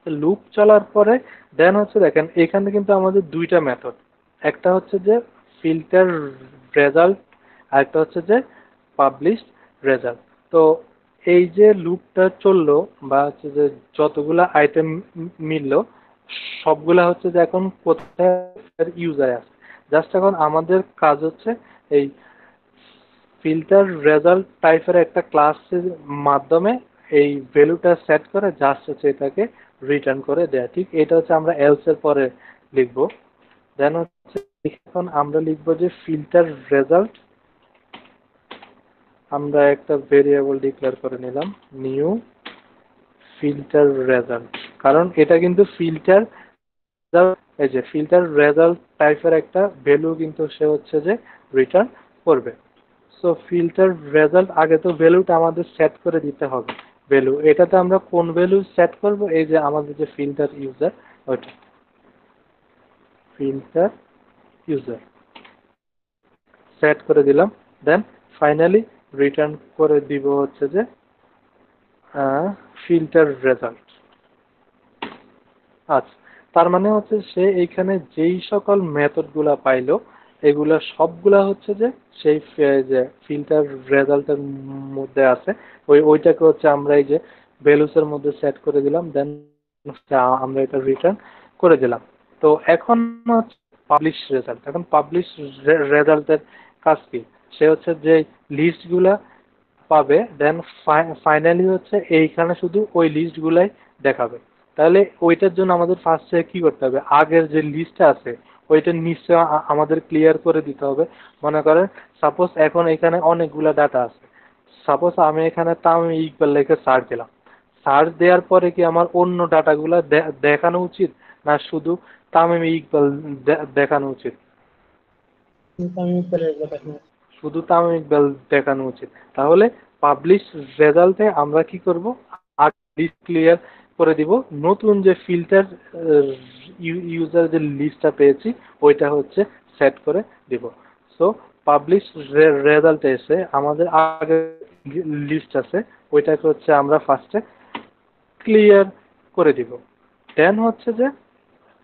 লুপ চলার পরে দেন হচ্ছে দেখেন এখানে কিন্তু আমাদের দুইটা মেথড, একটা হচ্ছে যে ফিল্টার রেজাল্ট আর একটা হচ্ছে যে পাবলিশ রেজাল্ট। তো এই যে লুপটা চললো বা হচ্ছে যে যতগুলা আইটেম মিললো সবগুলা হচ্ছে যে এখন কোথায় ইউজারে আছে, জাস্ট এখন আমাদের কাজ হচ্ছে এই ফিল্টার রেজাল্ট টাইপের একটা ক্লাসের মাধ্যমে এই ভ্যালুটা সেট করে জাস্ট হচ্ছে এটাকে রিটার্ন করে দেয়া। ঠিক এটা হচ্ছে আমরা এলস এর পরে লিখবো। দেন হচ্ছে এখন আমরা লিখবো যে ফিল্টার রেজাল্ট, আমরা একটা ভেরিয়েবল ডিক্লেয়ার করে নিলাম নিউ ফিল্টার রেজাল্ট, কারণ এটা কিন্তু ফিল্টার, এই যে ফিল্টার রেজাল্ট টাইপের একটা ভ্যালু কিন্তু সে হচ্ছে যে রিটার্ন করবে। সো ফিল্টার রেজাল্ট আগে তো ভ্যালুটা আমাদের সেট করে দিতে হবে, ভ্যালু এটাতে আমরা কোন ভ্যালু সেট করব, এই যে আমাদের যে ফিল্টার ইউজার ওইটা ফিল্টার ইউজার সেট করে দিলাম। দেন ফাইনালি রিটার্ন করে দিব হচ্ছে যে ফিল্টার রেজাল্ট। আচ্ছা, তার মানে হচ্ছে সে এইখানে যেই সকল মেথড গুলা পাইলো এগুলা সবগুলা হচ্ছে যে সেই যে ফিল্টার রেজাল্টের মধ্যে আছে, ওইটাকে হচ্ছে আমরা এই যে ভ্যালুস এর মধ্যে সেট করে দিলাম। দেন আমরা এটা রিটার্ন করে দিলাম। তো এখন হচ্ছে পাবলিশ রেজাল্ট, এখন পাবলিশ রেজাল্টের কাজ কি, সে হচ্ছে যে লিস্ট গুলা পাবে, দেন ফাইনালি হচ্ছে এইখানে শুধু ওই লিস্ট গুলাই দেখাবে। তাহলে ওইটার জন্য আমাদের ফার্স্টে কি করতে হবে, আগের যে লিস্টটা আছে ওইটা নিশ্চয় আমাদের ক্লিয়ার করে দিতে হবে। মনে করেন সাপোজ এখন এখানে অনেকগুলা ডাটা আছে, সাপোজ আমি এখানে তামিম ইকবাল লিখে সার্চ দিলাম, সার্চ দেওয়ার পরে কি আমার অন্য ডাটাগুলা দেখানো উচিত না শুধু তামিম ইকবাল দেখানো উচিত? শুধু তামিম ইকবাল দেখানো উচিত। তাহলে পাবলিশ রেজাল্টে আমরা কি করব, আগে ক্লিয়ার করে দিব, নতুন যে ফিল্টার ইউজার যে লিস্টটা পেয়েছি ওইটা হচ্ছে সেট করে দিব। সো পাবলিশ রেজাল্টে এসে আমাদের আগে লিস্ট আছে ওইটাকে হচ্ছে আমরা ফার্স্টে ক্লিয়ার করে দিব। দেন হচ্ছে যে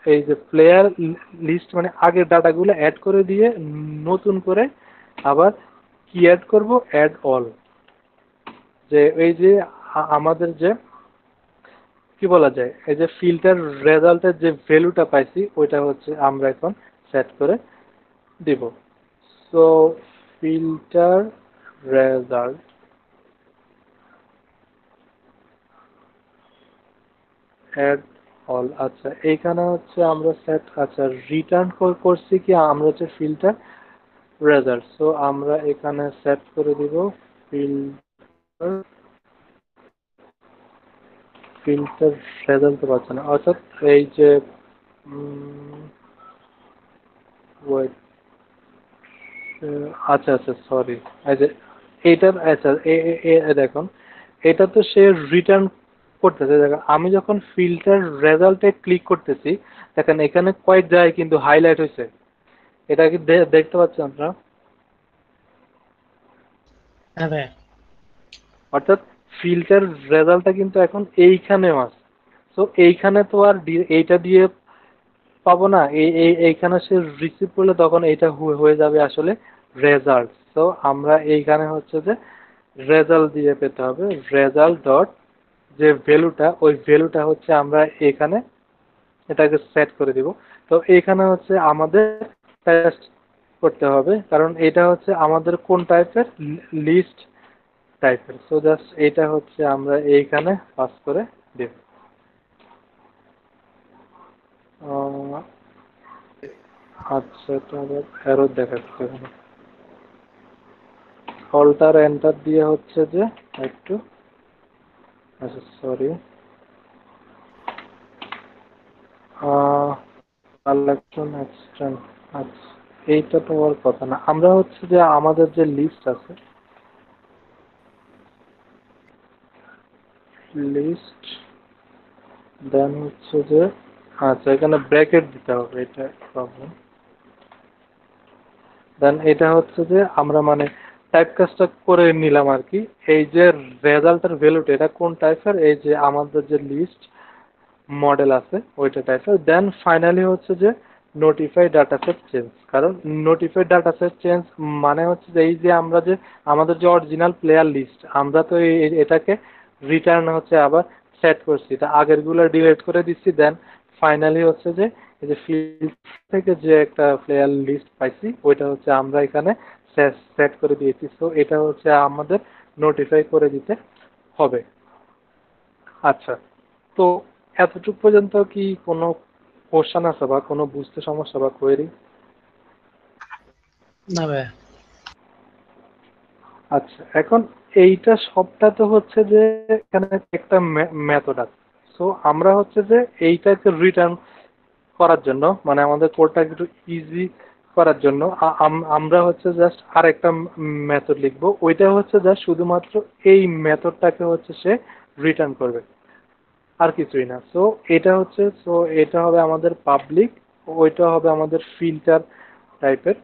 এই যে প্লেয়ার লিস্ট মানে আগের ডাটাগুলো অ্যাড করে দিয়ে নতুন করে আবার কি অ্যাড করব, অ্যাড অল, যে এই যে আমাদের যে কি বলা যায় এই যে ফিল্টার রেজাল্টের যে ভ্যালুটা পাইছি ওইটা হচ্ছে আমরা এখন সেট করে দিব। So filter result add all, আচ্ছা এইখানে হচ্ছে আমরা সেট, আচ্ছা রিটার্ন করছি কি আমরা হচ্ছে ফিল্টার রেজাল্ট। সো আমরা এখানে সেট করে দিব ফিল্টার, ফিল্টার রেজাল্ট পাচ্ছে না, অর্থাৎ এই যে ওয়েট, আচ্ছা আচ্ছা সরি, এই যে এইটার আচ্ছা দেখুন এটা তো সে রিটার্ন করতেছে। দেখেন আমি যখন ফিল্টার রেজাল্টে ক্লিক করতেছি, দেখেন এখানে কয়েক জায়গায় কিন্তু হাইলাইট হয়েছে, এটা কি দেখতে পাচ্ছেন আপনারা? হ্যাঁ ভাই। অর্থাৎ ফিল্টার রেজাল্টটা কিন্তু এখন এইখানেও আছে। তো এইখানে তো আর এইটা দিয়ে পাবো না, এইখানে সে রিসিভ করলে তখন এইটা হয়ে যাবে আসলে রেজাল্ট। তো আমরা এইখানে হচ্ছে যে রেজাল্ট দিয়ে পেতে হবে, রেজাল্ট ডট যে ভ্যালুটা, ওই ভ্যালুটা হচ্ছে আমরা এখানে এটাকে সেট করে দিব। তো এখানে হচ্ছে আমাদের টেস্ট করতে হবে, কারণ এটা হচ্ছে আমাদের কোন টাইপের, লিস্ট টাইপের। সো জাস্ট এটা হচ্ছে আমরা এইখানে পাস করে দেব। আচ্ছা, এটা আবার এরর দেখাচ্ছে এখানে। অল্টার এন্টার দিয়ে হচ্ছে যে একটু, আচ্ছা সরি, কালেকশন এক্সটেন্ড, আচ্ছা এইটা তো হওয়ার কথা না। আমরা হচ্ছে যে আমাদের যে লিস্ট আছে, লিস্ট, দেন হচ্ছে যে আচ্ছা এখানে ব্র্যাকেট দিতে হবে, এটা প্রবলেম। দেন এটা হচ্ছে যে আমরা মানে টাইপ কাজটা করে নিলাম আর কি। এই যে রেজাল্টের ভ্যালুটা এটা কোন টাইপের, এই যে আমাদের যে লিস্ট মডেল আছে ওইটা টাইপের। দেন ফাইনালি হচ্ছে যে নোটিফাই ডাটাসেট চেঞ্জ, কারণ নোটিফাই ডাটাসেট চেঞ্জ মানে হচ্ছে যে এই যে আমরা যে আমাদের যে অরিজিনাল প্লেয়ার লিস্ট, আমরা তো এটাকে রিটার্ন হচ্ছে আবার সেট করছি, এটা আগেরগুলো ডিলিট করে দিচ্ছি। দেন ফাইনালি হচ্ছে যে এই যে ফিল্ড থেকে যে একটা প্লেয়ার লিস্ট পাইছি ওইটা হচ্ছে আমরা এখানে সেট করে দিয়েছি। তো এটা হচ্ছে আমাদের নোটিফাই করে দিতে হবে। আচ্ছা, তো এতটুকু পর্যন্ত কি কোনো কোশ্চেন আছে বা কোনো বুঝতে সমস্যা বা কোয়েরি? না ভাই। আচ্ছা, এখন এইটা সবটা তো হচ্ছে যে এখানে একটা মেথড আছে। সো আমরা হচ্ছে যে এইটাকে রিটার্ন করার জন্য, মানে আমাদের কোডটা একটু ইজি করার জন্য আমরা হচ্ছে জাস্ট আরেকটা মেথড লিখবো। ওইটা হচ্ছে জাস্ট শুধুমাত্র এই মেথডটাকে হচ্ছে সে রিটার্ন করবে, আর কিছুই না। সো এটা হচ্ছে, সো এটা হবে আমাদের পাবলিক, ওইটা হবে আমাদের ফিল্টার টাইপের।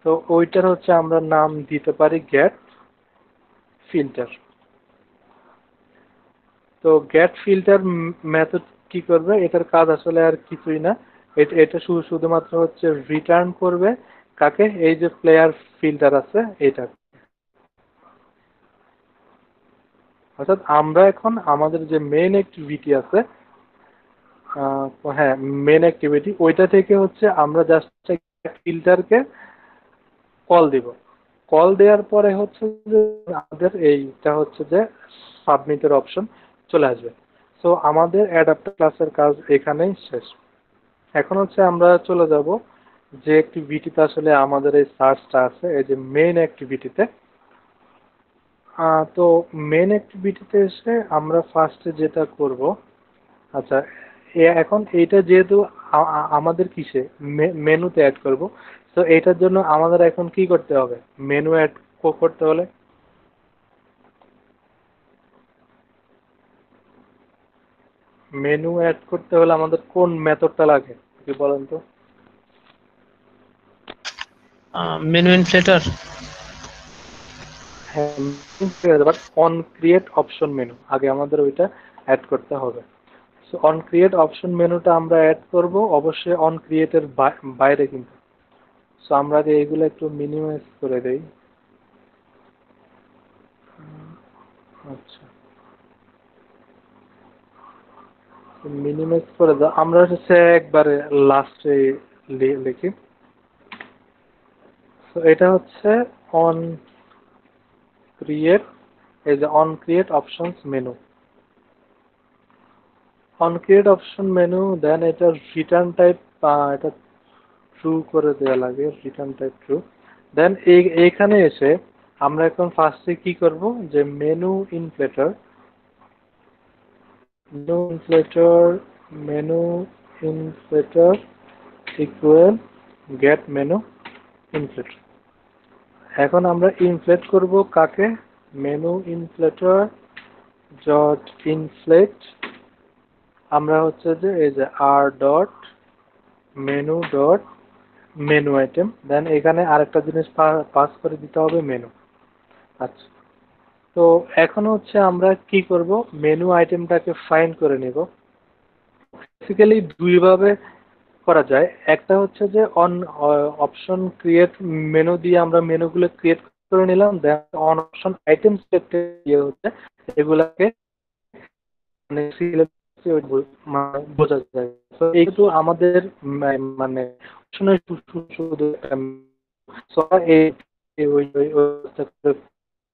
তো ওইটার হচ্ছে আমরা নাম দিতে পারি গেট ফিল্টার। তো গেট ফিল্টার মেথড কি করবে, এটার কাজ আসলে আর কিছুই না। এটা শুধুমাত্র হচ্ছে রিটার্ন করবে কাকে, এই যে প্লেয়ার ফিল্টার আছে এটা। অর্থাৎ আমরা এখন আমাদের যে মেইন অ্যাক্টিভিটি আছে, হ্যাঁ মেন অ্যাক্টিভিটি, ওইটা থেকে হচ্ছে আমরা জাস্ট ফিল্টারকে কল দিব। কল দেওয়ার পরে হচ্ছে যে আমাদের এইটা হচ্ছে যে সাবমিটের অপশন চলে আসবে। সো আমাদের অ্যাডাপ্টার ক্লাসের কাজ এখানেই শেষ। এখন হচ্ছে আমরা চলে যাব যে অ্যাক্টিভিটিতে আসলে আমাদের এই সার্চটা আছে, এই যে মেইন অ্যাক্টিভিটিতে। তো মেইন অ্যাক্টিভিটিতে এসে আমরা ফার্স্টে যেটা করব, আচ্ছা এখন এইটা যেহেতু আমাদের কিসে মেনুতে অ্যাড করব, তো এটার জন্য আমাদের এখন কি করতে হবে, মেনু অ্যাড করতে হলে আমাদের কোন মেথডটা লাগে কি বলেন তো? Menu inflater. হ্যাঁ, but on create option menu আগে আমাদের ওইটা অ্যাড করতে হবে। সো অন ক্রিয়েট অপশন মেনুটা আমরা অ্যাড করব অবশ্যই অন ক্রিয়েটের বাইরে কিন্তু। সো আমরা আগে এইগুলো একটু মিনিমাইজ করে দেই। আচ্ছা, মিনিমাইজ করে দাও, আমরা হচ্ছে একবারে লাস্টে লিখি। তো এটা হচ্ছে অন ক্রিয়েট, এই যে on create options menu, on create option menu. Then এটা রিটার্ন টাইপ, এটা ট্রু করে দেওয়া লাগে, রিটার্ন টাইপ ট্রু। দেন এইখানে এসে আমরা এখন ফার্স্টে কি করব, যে menu inflater, menu inflater, menu inflater equal get menu inflate. এখন আমরা ইনফ্লেট করব কাকে? Menu inflater dot inflate. আমরা হচ্ছে যে এই যে R dot menu dot menu item, then এখানে আরেকটা জিনিস পাস করে দিতে হবে মেনু। আচ্ছা, তো এখন হচ্ছে আমরা কি করব, মেনু আইটেমটাকে ফাইন্ড করে নিব। বেসিক্যালি দুইভাবে করা যায়। একটা হচ্ছে যে অপশন ক্রিয়েট মেনু দিয়ে আমরা মেনুগুলো ক্রিয়েট করে নিলাম, দেন অন অপশন আইটেম সিলেক্ট দিয়ে হচ্ছে এগুলাকে মানে বোঝা যায়। তো এইটু আমাদের মানে শুধু শুধু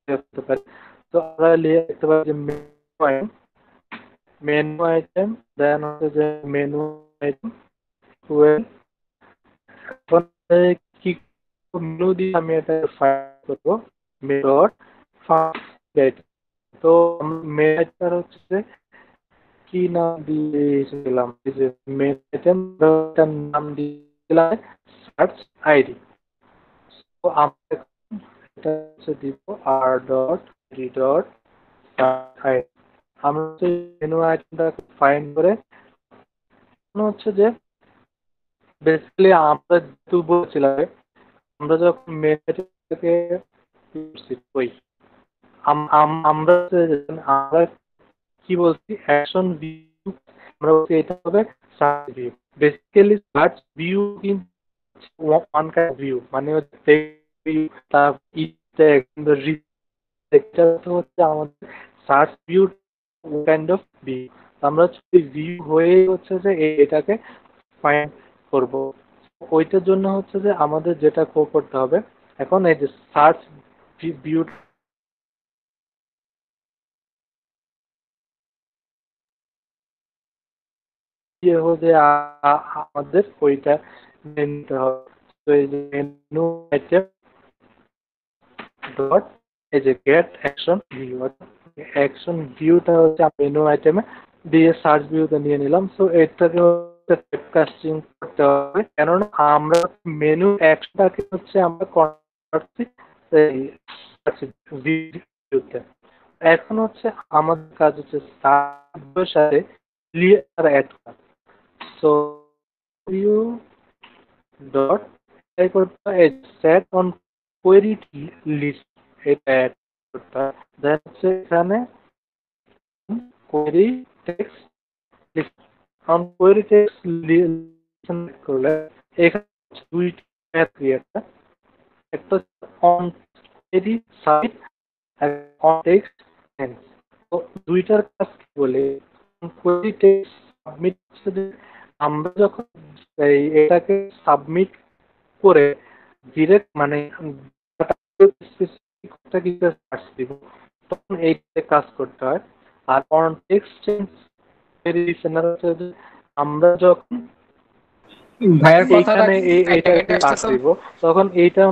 দেখতে পারি। তো আমরা লিখতে পারি যে মেনু আইটেম, দেন হচ্ছে যে মেনু আইটেম টুয়েলভ। এখন কি মেনু দিয়ে আমি এটা ফাইন্ড করবো, মেথড ফাইন্ড। তো মেন আইটেম হচ্ছে যে কি নাম দিয়েছিলাম, এই যে মেন আইটেম নাম দিয়েছিলাম সার্চ আইডি। তো আমরা এটা হচ্ছে দিব R dot D dot search. আমরা হচ্ছে মেনু আইটেমটা ফাইন্ড করে হচ্ছে যে বেসিক্যালি আমরা যেহেতু বলছিলাম আমরা যখন মেনু আইটেমটাকে ওই আমরা আমরা কি বলছি অ্যাকশন ভিউ, আমরা বলছি এটা হবে search view. Basically search view কিন্তু ওয়ান কাইন্ড ভিউ, মানে হচ্ছে ভিউ তার এটা হচ্ছে আমাদের search view kind of view. আমরা ভিউ হয়ে হচ্ছে যে এটাকে ফাইন্ড করব। ওইটার জন্য হচ্ছে যে আমাদের যেটা করতে হবে, এখন এই যে সার্চ ভিউ যে আমাদের ওইটা নিতে হবে। তো এই যে মেনু আইটেম ডট এই যে গেট অ্যাকশন ভিউ, অ্যাকশন ভিউটা হচ্ছে মেনু আইটেমে দিয়ে সার্চ ভিউতে নিয়ে নিলাম। সো এটাকে কাস্টিং করতে হবে, কেননা আমরা মেনু অ্যাকশনটাকে হচ্ছে আমরা করছি ভিউতে। এখন হচ্ছে আমাদের কাজ হচ্ছে সার্চের সাথে ক্লিয়ার অ্যাড করা। সো ভিউ ডট এই করতে হয় সেট অন কোয়েরি লিস্ট, এটা অ্যাড করতে হয়। দেন হচ্ছে এখানে query text list, on query text list করলে এখানে দুইটা ম্যাথ ক্রিয়েট, একটা অন কোয়েরি সাইট আর অন টেক্সট সেন্স। তো দুইটার কাজ কি বলে, কোয়েরি টেক্সট সাবমিট আমরা যখন এটাকে সাবমিট করে ডিরেক্ট মানে দিব, তখন এইটাতে কাজ করতে হয়। আর অন টেক্সট হচ্ছে যে আমরা যখন ভাইয়ের কথাটা এইখানে কি কাইটা এইটাকে কাইটা কাজ আসতেছে? দিব, তখন এইটা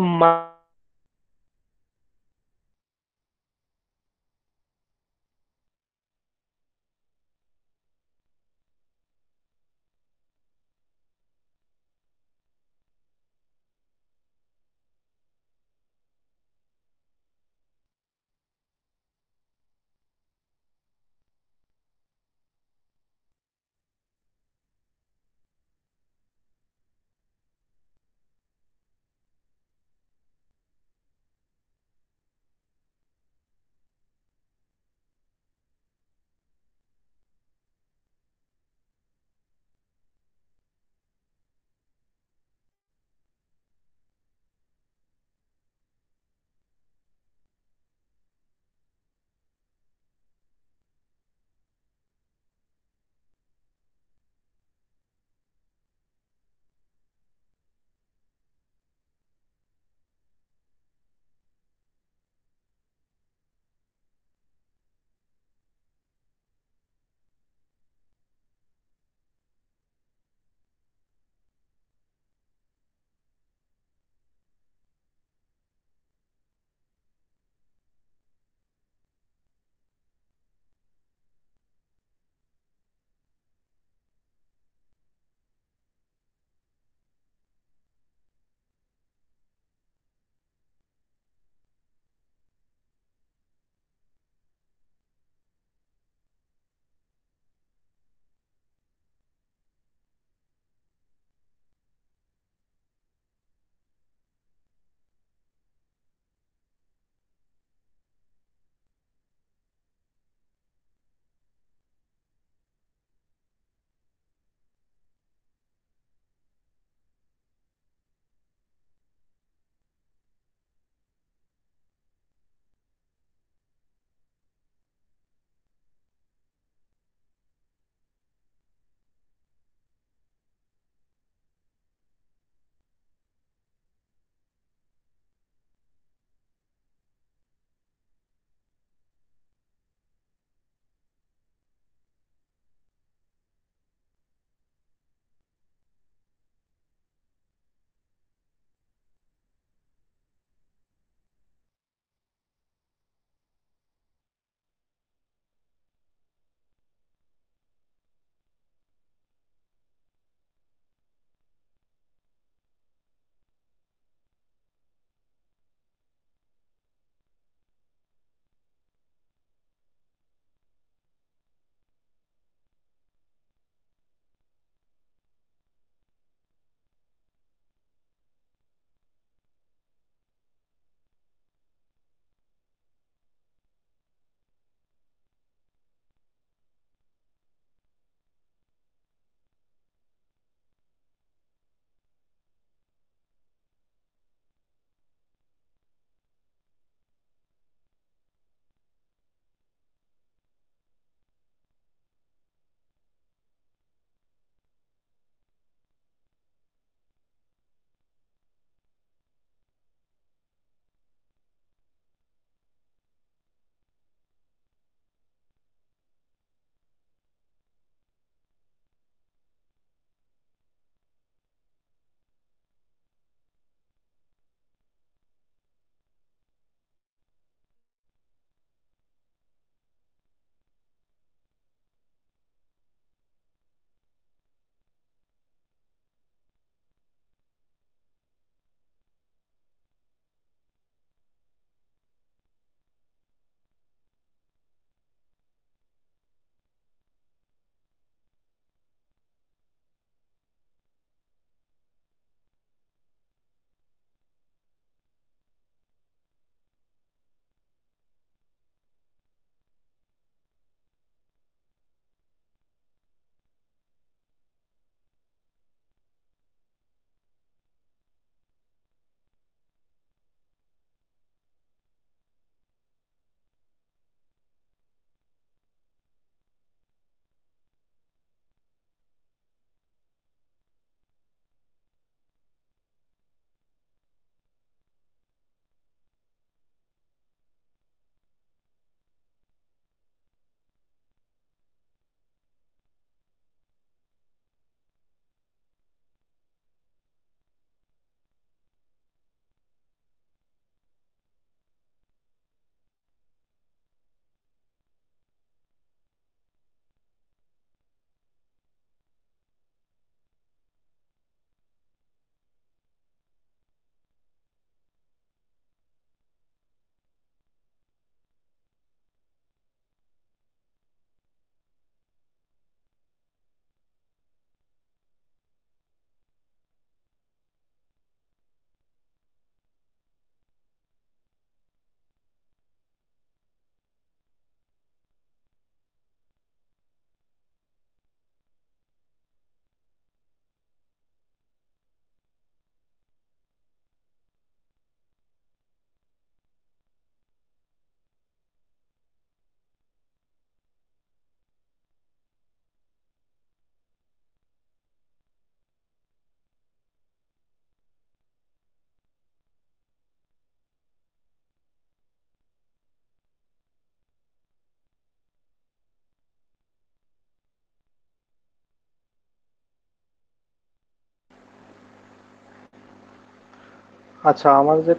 আচ্ছা, আমার যে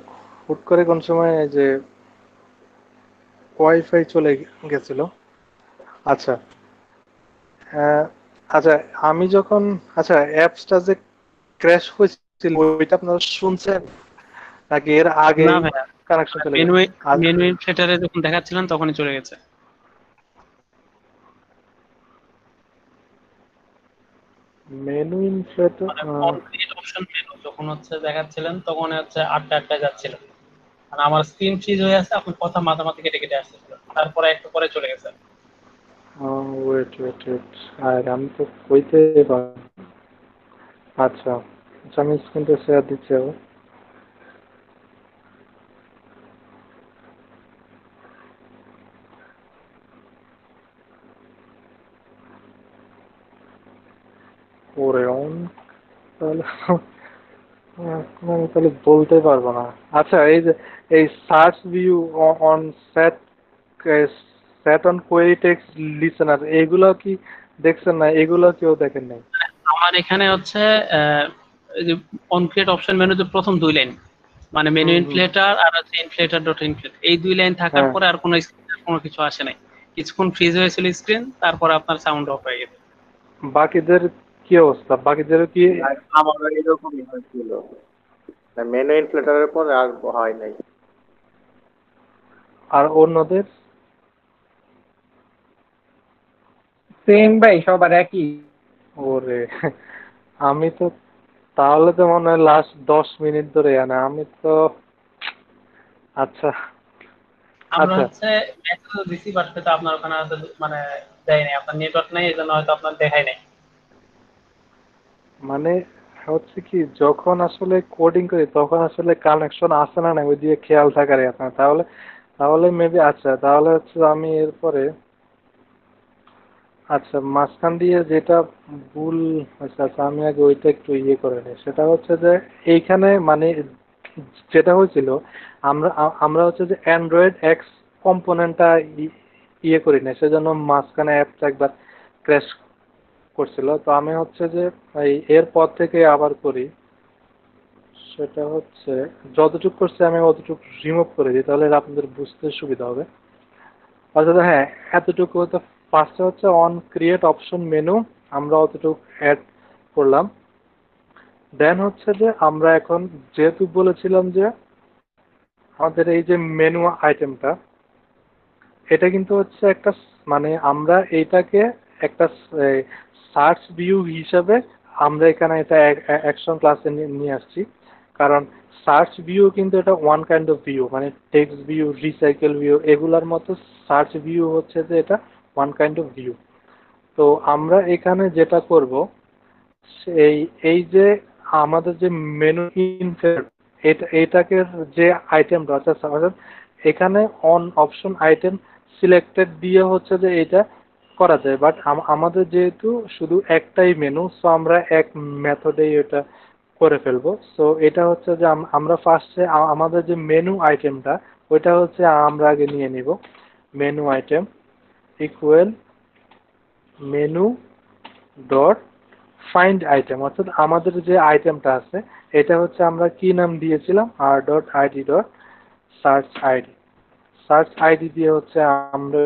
হুট করে কোন সময় এই যে ওয়াইফাই চলে গেছিল। আচ্ছা, আহ, আচ্ছা, আমি যখন, আচ্ছা, অ্যাপসটা যে ক্র্যাশ হয়েছিল ওইটা আপনারা শুনছেন নাকি এর না আগেই ভাইয়া, কানেকশন চলে মেনু গেছে? আর মেনু ইনফ্লেটারে যখন দেখাচ্ছিলেন তখনই চলে গেছে। মেনু ইনফ্লেটর, মানে কমপ্লিট অপশন মেনু যখন হচ্ছে দেখাচ্ছিলেন তখন হচ্ছে আটটা আটটা যাচ্ছিল। মানে আমার স্ক্রিন ফ্রিজ হয়ে আছে, আপনার কথা মাঝামাঝি কেটে কেটে আসতেছিল, তারপরে একটু পরে চলে গেছে। ওয়েট ওয়েট ওয়েট, আর আমি তো কইতে পারবো। আচ্ছা, আচ্ছা, আমি স্ক্রিনটা শেয়ার দিচ্ছি আবার। ওরে অন, তাহলে এখন আমি তাহলে বলতে পারবো না। আচ্ছা, এই যে এই search view on set, set on query text listener, এগুলো কি দেখছেন না? এগুলো কেউ দেখেন নাই? আমার এখানে হচ্ছে আহ, এই যে অন ক্রিয়েট অপশন মেনুতে প্রথম দুই লাইন, মানে মেনু হুম হুম, ইনফ্লেটার আর হচ্ছে ইনফ্লেটার ডট ইনফ্লেট, এই দুই লাইন থাকার হ্যাঁ। পরে আর কোনো স্ক্রিন কোনো কিছু আসে নাই। কিছুক্ষণ ফ্রিজ হয়েছিল স্ক্রিন, তারপরে আপনার সাউন্ড অফ হয়ে গেছে। বাকিদের কি অবস্থা? বাকিদেরও কি? আর আমারও এরকমই হয়েছিল, মেনু ইনফ্লেটারের পরে আর হয় নাই। আর অন্যদের? সেম ভাই, সবার একই। ওরে, আমি তো, তাহলে তো মনে হয় লাস্ট 10 মিনিট ধরে আনে আমি তো। আচ্ছা, আমরা আচ্ছা, হচ্ছে মেসেজ দিছি, বাট সেটা আপনার ওখানে হয়তো মানে দেয় নাই, আপনার নেটওয়ার্ক নেই, এই জন্য হয়তো আপনার দেখায় নাই। মানে হচ্ছে কি, যখন আসলে কোডিং করি তখন আসলে কানেকশন আসে না, না ওই দিকে খেয়াল থাকার আছে না। তাহলে তাহলে মেবি, আচ্ছা, তাহলে হচ্ছে আমি এরপরে, আচ্ছা, মাঝখান দিয়ে যেটা ভুল হয়েছে, আচ্ছা, আমি আগে ওইটা একটু ইয়ে করে নিই। সেটা হচ্ছে যে এইখানে মানে যেটা হয়েছিল, আমরা হচ্ছে যে অ্যান্ড্রয়েড এক্স কম্পোনেন্টটা ইয়ে করি না, সেজন্য মাঝখানে অ্যাপটা একবার ক্র্যাশ করছিল। তো আমি হচ্ছে যে এই এরপর থেকে আবার করি। সেটা হচ্ছে যতটুকু করছি আমি অতটুকু রিমুভ করে দিই, তাহলে আপনাদের বুঝতে সুবিধা হবে। অর্থাৎ হ্যাঁ, এতটুকু হচ্ছে। ফার্স্টে হচ্ছে অন ক্রিয়েট অপশন মেনু, আমরা অতটুকু অ্যাড করলাম। দেন হচ্ছে যে আমরা এখন, যেহেতু বলেছিলাম যে আমাদের এই যে মেনু আইটেমটা, এটা কিন্তু হচ্ছে একটা মানে আমরা এইটাকে একটা সার্চ ভিউ হিসাবে আমরা এখানে এটা অ্যাকশন ক্লাসে নিয়ে আসছি। কারণ সার্চ ভিউ কিন্তু এটা ওয়ান কাইন্ড অফ ভিউ, মানে টেক্সট ভিউ, রিসাইকেল ভিউ, এগুলার মতো সার্চ ভিউ হচ্ছে যে এটা ওয়ান কাইন্ড অফ ভিউ। তো আমরা এখানে যেটা করব, এই এই যে আমাদের যে মেনু ইনসার্ট, এটাকে যে আইটেমটা অর্থাৎ এখানে অন অপশন আইটেম সিলেক্টেড দিয়ে হচ্ছে যে এটা করা যায়। বাট আমাদের যেহেতু শুধু একটাই মেনু, সো আমরা এক মেথডেই এটা করে ফেলবো। সো এটা হচ্ছে যে আমরা ফার্স্টে আমাদের যে মেনু আইটেমটা, ওইটা হচ্ছে আমরা আগে নিয়ে নিব। Menu item equal menu dot find item, অর্থাৎ আমাদের যে আইটেমটা আছে এটা হচ্ছে আমরা কি নাম দিয়েছিলাম, R dot ID dot search ID. Search ID দিয়ে হচ্ছে আমরা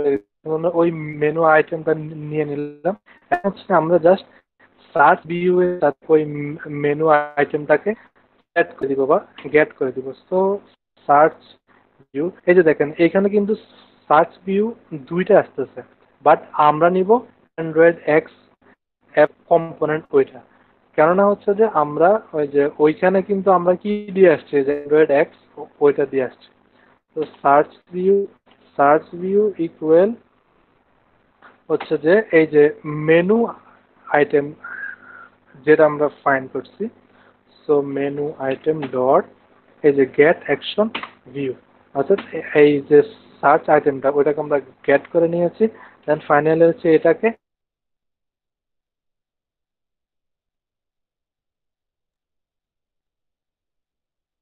ওই মেনু আইটেমটা নিয়ে নিলাম। এখন হচ্ছে আমরা জাস্ট সার্চ ভিউ এর সাথে ওই মেনু আইটেমটাকে অ্যাড করে দিব বা গেট করে দিব। সো সার্চ ভিউ, এই যে দেখেন এখানে কিন্তু সার্চ ভিউ দুইটা আসতেছে, বাট আমরা নিব অ্যান্ড্রয়েড এক্স অ্যাপ কম্পোনেন্ট ওইটা। কেননা হচ্ছে যে আমরা ওই যে ওইখানে কিন্তু আমরা কি দিয়ে আসছি, যে অ্যান্ড্রয়েড এক্স ওইটা দিয়ে আসছি। তো সার্চ ভিউ ইকুয়াল হচ্ছে যে এই যে মেনু আইটেম যেটা আমরা ফাইন্ড করছি। সো মেনু আইটেম ডট এই যে গেট অ্যাকশন ভিউ, অর্থাৎ এই যে সার্চ আইটেমটা ওইটাকে আমরা গেট করে নিয়েছি। দেন ফাইনালি হচ্ছে এটাকে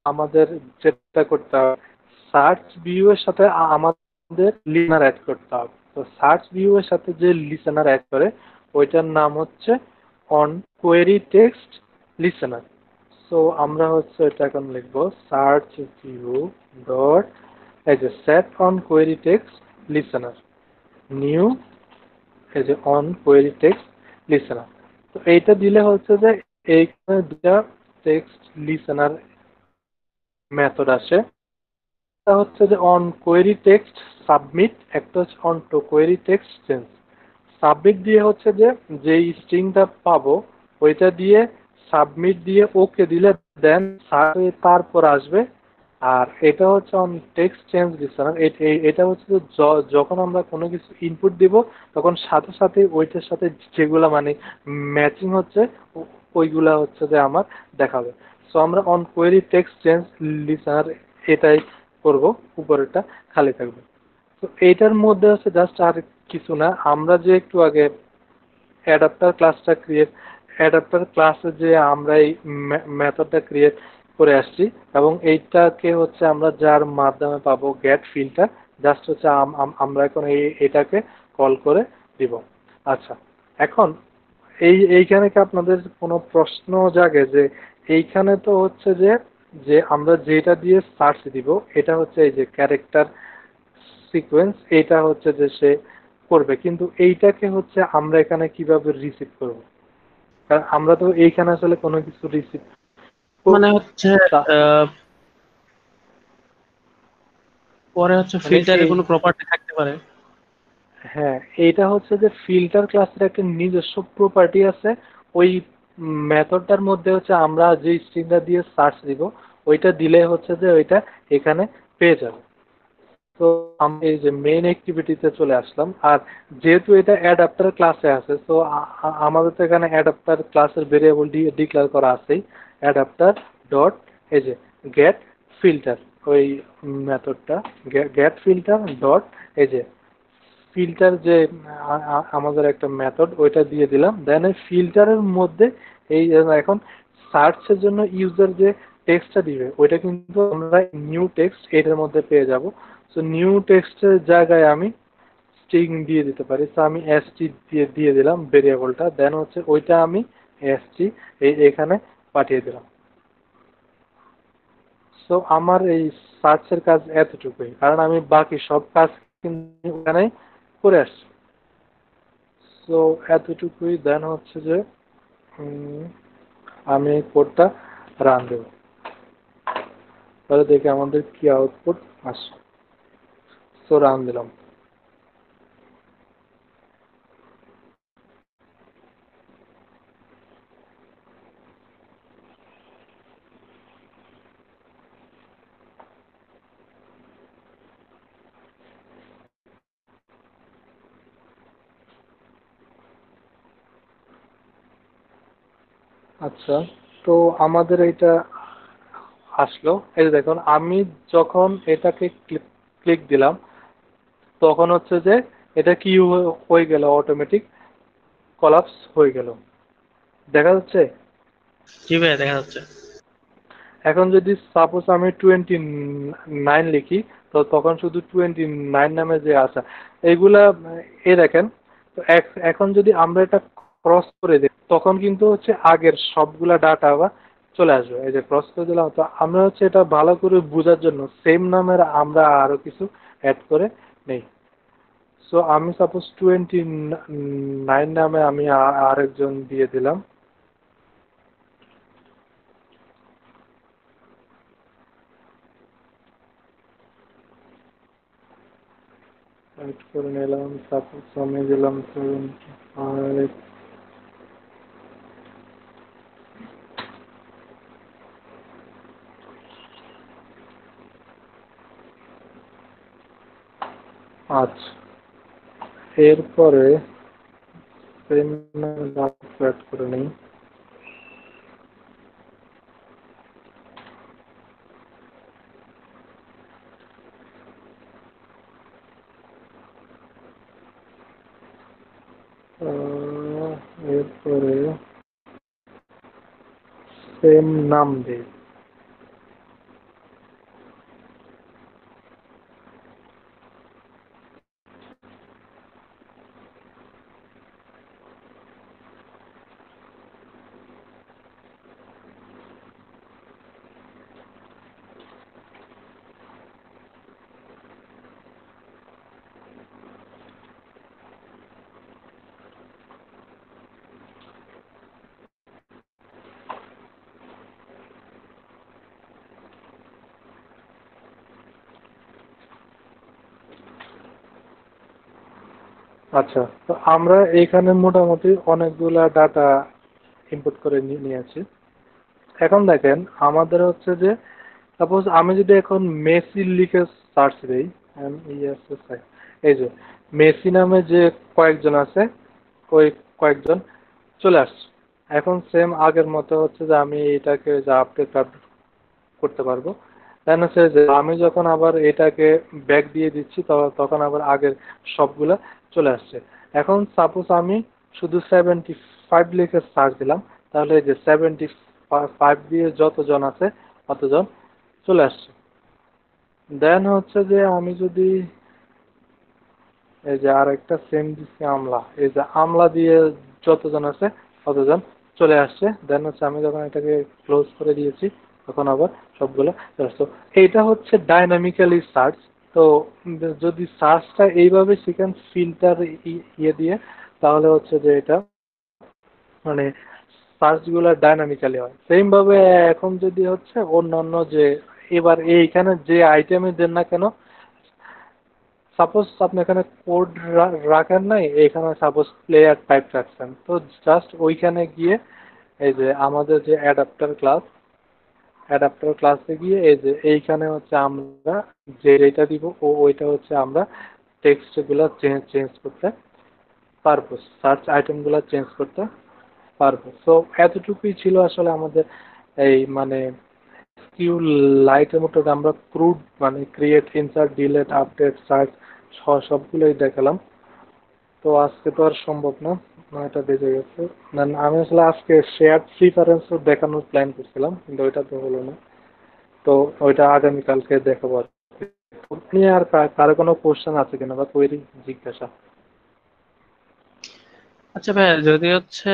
আমাদের যেটা করতে হবে, সার্চ ভিউ এর সাথে আমাদের লিসেনার অ্যাড করতে হবে। তো সার্চ ভিউ এর সাথে যে লিসেনার অ্যাড করে ওইটার নাম হচ্ছে on query text listener. So আমরা হচ্ছে এটা এখন লিখবো সার্চ ভিউ ডট এই যে set on query text listener new এই যে অন কোয়েরি টেক্সট লিসেনার। তো এইটা দিলে হচ্ছে যে এইখানে দুটা টেক্সট লিসেনার মেথড আসে। একটা হচ্ছে যে অন কোয়েরি টেক্সট সাবমিট, একটা হচ্ছে on to query text change. Submit দিয়ে হচ্ছে যে যেই স্ট্রিংটা পাবো ওইটা দিয়ে সাবমিট দিয়ে ওকে দিলে দেন তারপর আসবে। আর এটা হচ্ছে অন টেক্সট চেঞ্জ লিসেনার, এটা হচ্ছে যে যখন আমরা কোনো কিছু ইনপুট দিব তখন সাথে সাথে ওইটার সাথে যেগুলা মানে ম্যাচিং হচ্ছে ওইগুলা হচ্ছে যে আমার দেখাবে। সো আমরা on query text change listener এটাই করব, উপরেরটা খালি থাকবে। তো এইটার মধ্যে হচ্ছে জাস্ট আর কিছু না, আমরা যে একটু আগে অ্যাডাপ্টার ক্লাসে যে আমরা এই মেথডটা ক্রিয়েট করে আসছি এবং এইটাকে হচ্ছে আমরা যার মাধ্যমে পাবো গেট ফিল্টার, জাস্ট হচ্ছে আমরা এখন এটাকে কল করে দিব। আচ্ছা, এখন এইখানে কি আপনাদের কোনো প্রশ্ন জাগে যে এইখানে তো হচ্ছে যে যে আমরা যেটা দিয়ে সার্চ দিব এটা হচ্ছে এই যে ক্যারেক্টার সিকোয়েন্স, এটা হচ্ছে যে সে করবে, কিন্তু এইটাকে হচ্ছে আমরা এখানে কিভাবে রিসিভ করব? কারণ আমরা তো এইখানে আসলে কোনো কিছু রিসিভ মানে হচ্ছে আহ, পরে হচ্ছে মানে ফিল্টারের এই কোনো প্রপার্টি থাকতে পারে। হ্যাঁ, এইটা হচ্ছে যে ফিল্টার ক্লাসের একটা নিজস্ব প্রপার্টি আছে। ওই মেথডটার মধ্যে হচ্ছে আমরা যে স্ট্রিংটা দিয়ে সার্চ দিব ওইটা দিলে হচ্ছে যে ওইটা এখানে পেয়ে যাবে। তো আমরা এই যে মেইন অ্যাক্টিভিটিতে চলে আসলাম। আর যেহেতু এটা অ্যাডাপ্টার ক্লাসে আছে তো আমাদের তো এখানে অ্যাডাপ্টার ক্লাসের ভেরিয়েবল ডিক্লেয়ার করা আছেই, অ্যাডাপ্টার ডট এই যে গেট ফিল্টার, ওই মেথডটা গেট ফিল্টার ডট এই যে ফিল্টার যে আমাদের একটা মেথড ওইটা দিয়ে দিলাম। দেন এই ফিল্টারের মধ্যে এই এখন সার্চের জন্য ইউজার যে টেক্সটটা দিবে ওইটা কিন্তু আমরা নিউ টেক্সট এটার মধ্যে পেয়ে যাব। সো নিউ টেক্সটের জায়গায় আমি স্ট্রিং দিয়ে দিতে পারি। সো আমি এসটি দিয়ে দিলাম ভেরিয়েবলটা, দেন হচ্ছে ওইটা আমি এসটি এখানে পাঠিয়ে দিলাম। সো আমার এই সার্চের কাজ এতটুকুই, কারণ আমি বাকি সব কাজ কিন্তু ওখানে করে আসছি। সো এতটুকুই, দেন হচ্ছে যে আমি এই কোডটা রান দেব, তাহলে দেখি আমাদের কি আউটপুট আসে। সো রান দিলাম। আচ্ছা, তো আমাদের এটা আসলো। এই যে দেখুন, আমি যখন এটাকে ক্লিক দিলাম তখন হচ্ছে যে এটা কি হয়ে গেল, অটোমেটিক কলাপস হয়ে গেল, দেখা যাচ্ছে। জি ভাইয়া, দেখা যাচ্ছে। এখন যদি সাপোজ আমি 29 লিখি তো তখন শুধু 29 নামে যে আসা এইগুলা এ দেখেন। তো এখন যদি আমরা এটা ক্রস করে দিই তখন কিন্তু হচ্ছে আগের সবগুলা ডাটা আবার চলে আসবে। এই যে ক্রস করে দিলাম, তো আমরা হচ্ছে এটা ভালো করে বোঝার জন্য সেম নামের আমরা আরো কিছু অ্যাড করে নেই। সো আমি সাপোজ 29 নামে আমি আরেকজন দিয়ে দিলাম। অ্যাড করে নিলাম, সাপোজ আমি দিলাম 75। আচ্ছা, এরপরে সেম অ্যাড করে নিই। এরপরে সেম নাম দিই। আচ্ছা, তো আমরা এইখানে মোটামুটি অনেকগুলা ডাটা ইনপুট করে নিয়েছি। এখন দেখেন আমাদের হচ্ছে যে সাপোজ আমি যদি এখন মেসি লিখে সার্চ দিই, এই যে মেসি নামে যে কয়েকজন আছে ওই কয়েকজন চলে আসছে। এখন সেম আগের মতো হচ্ছে যে আমি এটাকে যে আপডেট করতে পারবো। দেন হচ্ছে যে আমি যখন আবার এটাকে ব্যাক দিয়ে দিচ্ছি তখন আবার আগের সবগুলা চলে আসছে। এখন সাপোজ আমি শুধু 75 লিখে সার্চ দিলাম, তাহলে এই যে 75 দিয়ে যতজন আছে অতজন চলে আসছে। দেন হচ্ছে যে আমি যদি এই যে আরেকটা সেম দিচ্ছি আমলা, এই যে আমলা দিয়ে যতজন আছে ততজন চলে আসছে। দেন হচ্ছে আমি যখন এটাকে ক্লোজ করে দিয়েছি তখন আবার সবগুলো চলে আসছে। এইটা হচ্ছে ডাইনামিক্যালি সার্চ। তো যদি সার্চটা এইভাবে শিখেন ফিল্টার ইয়ে দিয়ে, তাহলে হচ্ছে যে এটা মানে সার্চ গুলা ডাইনামিক্যালি হয়। সেম ভাবে এখন যদি হচ্ছে অন্যান্য যে এবার এইখানে যে আইটেমে দেন না কেন, সাপোজ আপনি এখানে কোড রাখেন নাই, এখানে সাপোজ প্লেয়ার টাইপ রাখছেন, তো জাস্ট ওইখানে গিয়ে এই যে আমাদের যে অ্যাডাপ্টার ক্লাসে গিয়ে এই যে এইখানে হচ্ছে আমরা যেটা দিব ওইটা হচ্ছে আমরা টেক্সট গুলা চেঞ্জ করতে পারবো, সার্চ আইটেম গুলা চেঞ্জ করতে পারবো। সো এতটুকুই ছিল আসলে আমাদের এই মানে কিউ লাইটের মতো আমরা ক্রুড মানে create, insert, delete, update, search সবগুলোই দেখালাম। তো আজকে তো আর সম্ভব না, 9টা বেজে গেছে। আমি আসলে আজকে শেয়ার প্রিফারেন্সও দেখানোর প্ল্যান করছিলাম, কিন্তু ওইটা তো হলো না। তো ওইটা আগামীকালকে দেখাবো আর কি। নিয়ে আর কারো কোনো কোশ্চেন আছে কিনা বা কোয়েরি জিজ্ঞাসা? আচ্ছা ভাই, যদি হচ্ছে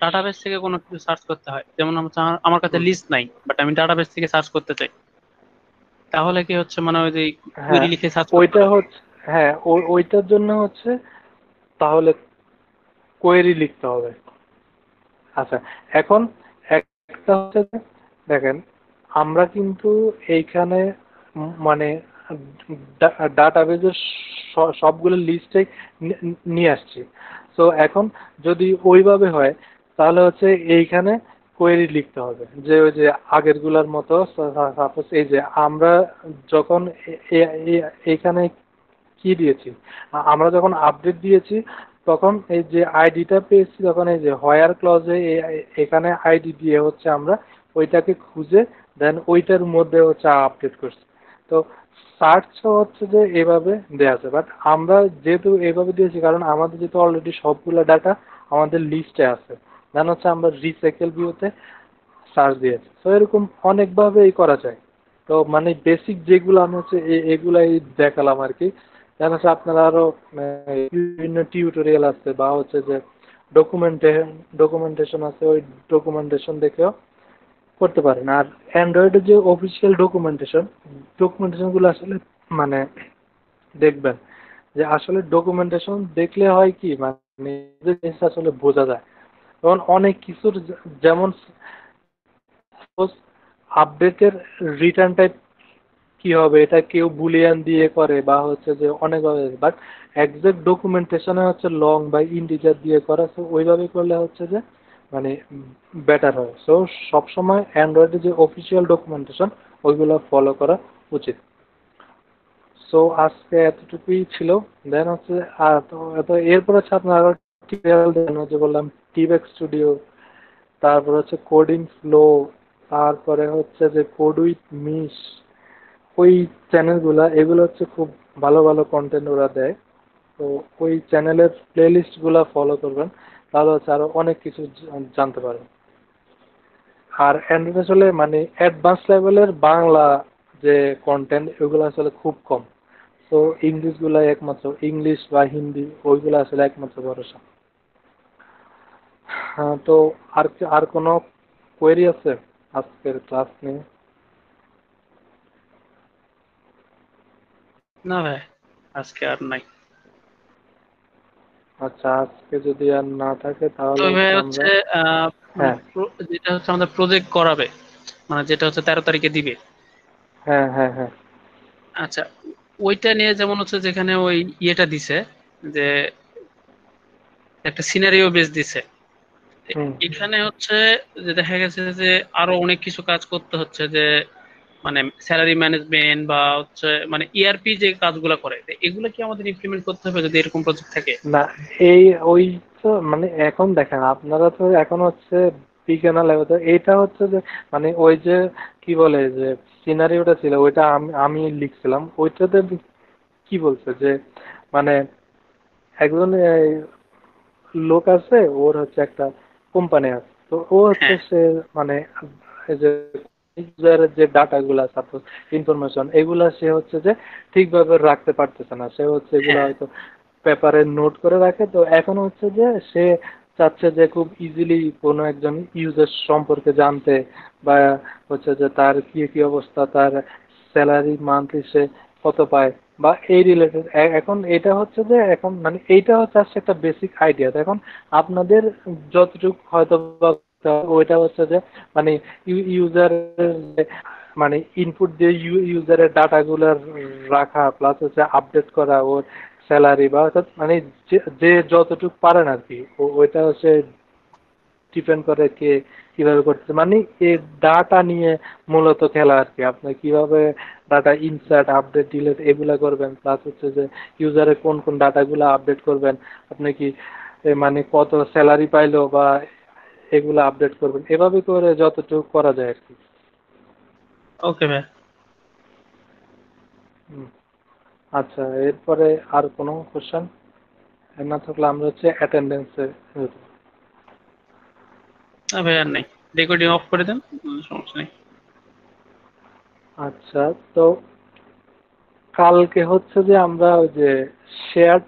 ডাটাবেস থেকে কোনো কিছু সার্চ করতে হয়, যেমন হচ্ছে আমার কাছে হুম, লিস্ট নাই, বাট আমি ডাটাবেস থেকে সার্চ করতে চাই, তাহলে কি হচ্ছে মানে ওই যে কুয়েরি হ্যাঁ লিখে সার্চ করতে ওইটা হবে? হচ্ছে, হ্যাঁ ওইটার জন্য হচ্ছে তাহলে কোয়েরি লিখতে হবে। আচ্ছা, এখন একটা হচ্ছে যে, দেখেন আমরা কিন্তু এইখানে মানে ডাটাবেজের সবগুলো লিস্টে নিয়ে আসছি। তো এখন যদি ওইভাবে হয় তাহলে হচ্ছে এইখানে কোয়েরি লিখতে হবে, যে ওই যে আগের গুলার মতো। সাপোজ এই যে আমরা যখন এইখানে কি দিয়েছি, আমরা যখন আপডেট দিয়েছি তখন এই যে আইডিটা পেয়েছি, তখন এই যে হোয়ার ক্লজে এখানে আইডি দিয়ে হচ্ছে আমরা ওইটাকে খুঁজে দেন ওইটার মধ্যে হচ্ছে আপডেট করছি। তো সার্চ হচ্ছে যে এভাবে দেওয়া আছে, বাট আমরা যেহেতু এভাবে দিয়েছি কারণ আমাদের যেহেতু অলরেডি সবগুলো ডাটা আমাদের লিস্টে আছে, দেন হচ্ছে আমরা রিসাইকেল ভিউতে সার্চ দিয়েছি। তো এরকম অনেকভাবেই করা যায়। তো মানে বেসিক যেগুলো আমি হচ্ছে এগুলাই দেখালাম আর কি। যেন হচ্ছে আপনারা আরো বিভিন্ন টিউটোরিয়াল আছে বা হচ্ছে যে ডকুমেন্টেশন আছে, ওই ডকুমেন্টেশন দেখেও করতে পারেন। আর অ্যান্ড্রয়েডের যে অফিসিয়াল ডকুমেন্টেশন গুলো আসলে মানে দেখবেন যে আসলে ডকুমেন্টেশন দেখলে হয় কি মানে জিনিসটা আসলে বোঝা যায়। তখন অনেক কিছুর যেমন আপডেটের রিটার্ন টাইপ কি হবে, এটা কেউ বুলিয়ান দিয়ে করে বা হচ্ছে যে অনেকভাবে, বাট একজ্যাক্ট ডকুমেন্টেশনে হচ্ছে লং বা ইন্টিজার দিয়ে করা। তো ওইভাবে করলে হচ্ছে যে মানে বেটার হয়। সো সবসময় অ্যান্ড্রয়েডের যে অফিসিয়াল ডকুমেন্টেশন ওইগুলো ফলো করা উচিত। সো আজকে এতটুকুই ছিল। দেন হচ্ছে আর তো এরপর হচ্ছে আপনার আরো টিউটোরিয়াল দেন হচ্ছে বললাম টিবেক স্টুডিও, তারপর হচ্ছে কোডিং ফ্লো, তারপরে হচ্ছে যে কোড উইথ মিশ, ওই চ্যানেলগুলা এগুলো হচ্ছে খুব ভালো ভালো কন্টেন্ট ওরা দেয়। তো ওই চ্যানেলের প্লে লিস্টগুলা ফলো করবেন, তাহলে হচ্ছে আরো অনেক কিছু জানতে পারবেন। আর অ্যান্ড্রয়েড আসলে মানে অ্যাডভান্স লেভেলের বাংলা যে কন্টেন্ট ওইগুলো আসলে খুব কম। তো ইংলিশগুলা একমাত্র, ইংলিশ বা হিন্দি ওইগুলো আসলে একমাত্র ভরসা। হ্যাঁ, তো আর কোনো কোয়েরি আছে আজকের ক্লাস নিয়ে? না ভাই, আজকে আর নাই। আচ্ছা, আজকে যদি আর না থাকে তাহলে তবে হচ্ছে হচ্ছে আমরা, মানে হ্যাঁ যেটা হচ্ছে আমাদের প্রজেক্ট করাবে, মানে যেটা হচ্ছে 13 তারিখে দিবে। হ্যাঁ হ্যাঁ হ্যাঁ আচ্ছা, ওইটা নিয়ে যেমন হচ্ছে যেখানে ওই ইয়েটা দিছে, যে একটা সিনারিও বেস দিছে। হুম। এখানে হচ্ছে যে দেখা গেছে যে আরো অনেক কিছু কাজ করতে হচ্ছে, যে মানে স্যালারি ম্যানেজমেন্ট বা হচ্ছে মানে ইআরপি যে কাজগুলো করে, তো এগুলো কি আমাদের ইমপ্লিমেন্ট করতে হবে যদি এরকম প্রজেক্ট থাকে? না, এই ওই তো মানে এখন দেখেন আপনারা তো এখন হচ্ছে বিজ্ঞানা লেভেল, এইটা হচ্ছে যে মানে ওই যে কি বলে যে সিনারিওটা ছিল ওইটা আমি লিখছিলাম, ওইটাতে কি বলছে যে মানে একজন লোক আছে, ওর হচ্ছে একটা কোম্পানি আছে, তো ও হচ্ছে হ্যাঁ, সে মানে এই যে ইউজারের যে ডাটা গুলা সাপোজ ইনফরমেশন এগুলা সে হচ্ছে যে ঠিকভাবে রাখতে পারতেছে না, সে হচ্ছে এগুলা হ্যাঁ, হয়তো পেপারে নোট করে রাখে। তো এখন হচ্ছে যে সে চাচ্ছে যে খুব ইজিলি কোনো একজন ইউজার সম্পর্কে জানতে, বা হচ্ছে যে তার কি কি অবস্থা, তার স্যালারি মান্থলি সে কত পায় বা এই রিলেটেড। এখন এটা হচ্ছে যে এখন মানে এইটা হচ্ছে আসছে একটা বেসিক আইডিয়া। এখন আপনাদের যতটুকু হয়তো বা ওইটা হচ্ছে যে মানে ইউজার মানে ইনপুট দিয়ে ইউজারের ডাটাগুলো রাখা প্লাস হচ্ছে আপডেট করা ওর স্যালারি বা অর্থাৎ মানে যে যে যতটুকু পারেন আর কি, ওইটা হচ্ছে ডিপেন্ড করে কে কিভাবে করতেছে, মানে এই ডাটা নিয়ে মূলত খেলা আর কি। আপনি কিভাবে ডাটা ইনসার্ট আপডেট ডিলিট এগুলা করবেন, প্লাস হচ্ছে যে ইউজারের কোন কোন ডাটাগুলো আপডেট করবেন, আপনি কি মানে কত স্যালারি পাইলো বা এগুলা আপডেট করবেন, এভাবে করে যতটুকু করা যায় আর কি। ওকে ভাই। হুম। আচ্ছা, এরপরে আর কোনো কোশ্চেন না থাকলে আমরা হচ্ছে অ্যাটেন্ডেন্সে। না ভাই আর নেই, রেকর্ডিং অফ করে দেন, সমস্যা নেই। আচ্ছা, তো কালকে হচ্ছে যে আমরা ওই যে শেয়ার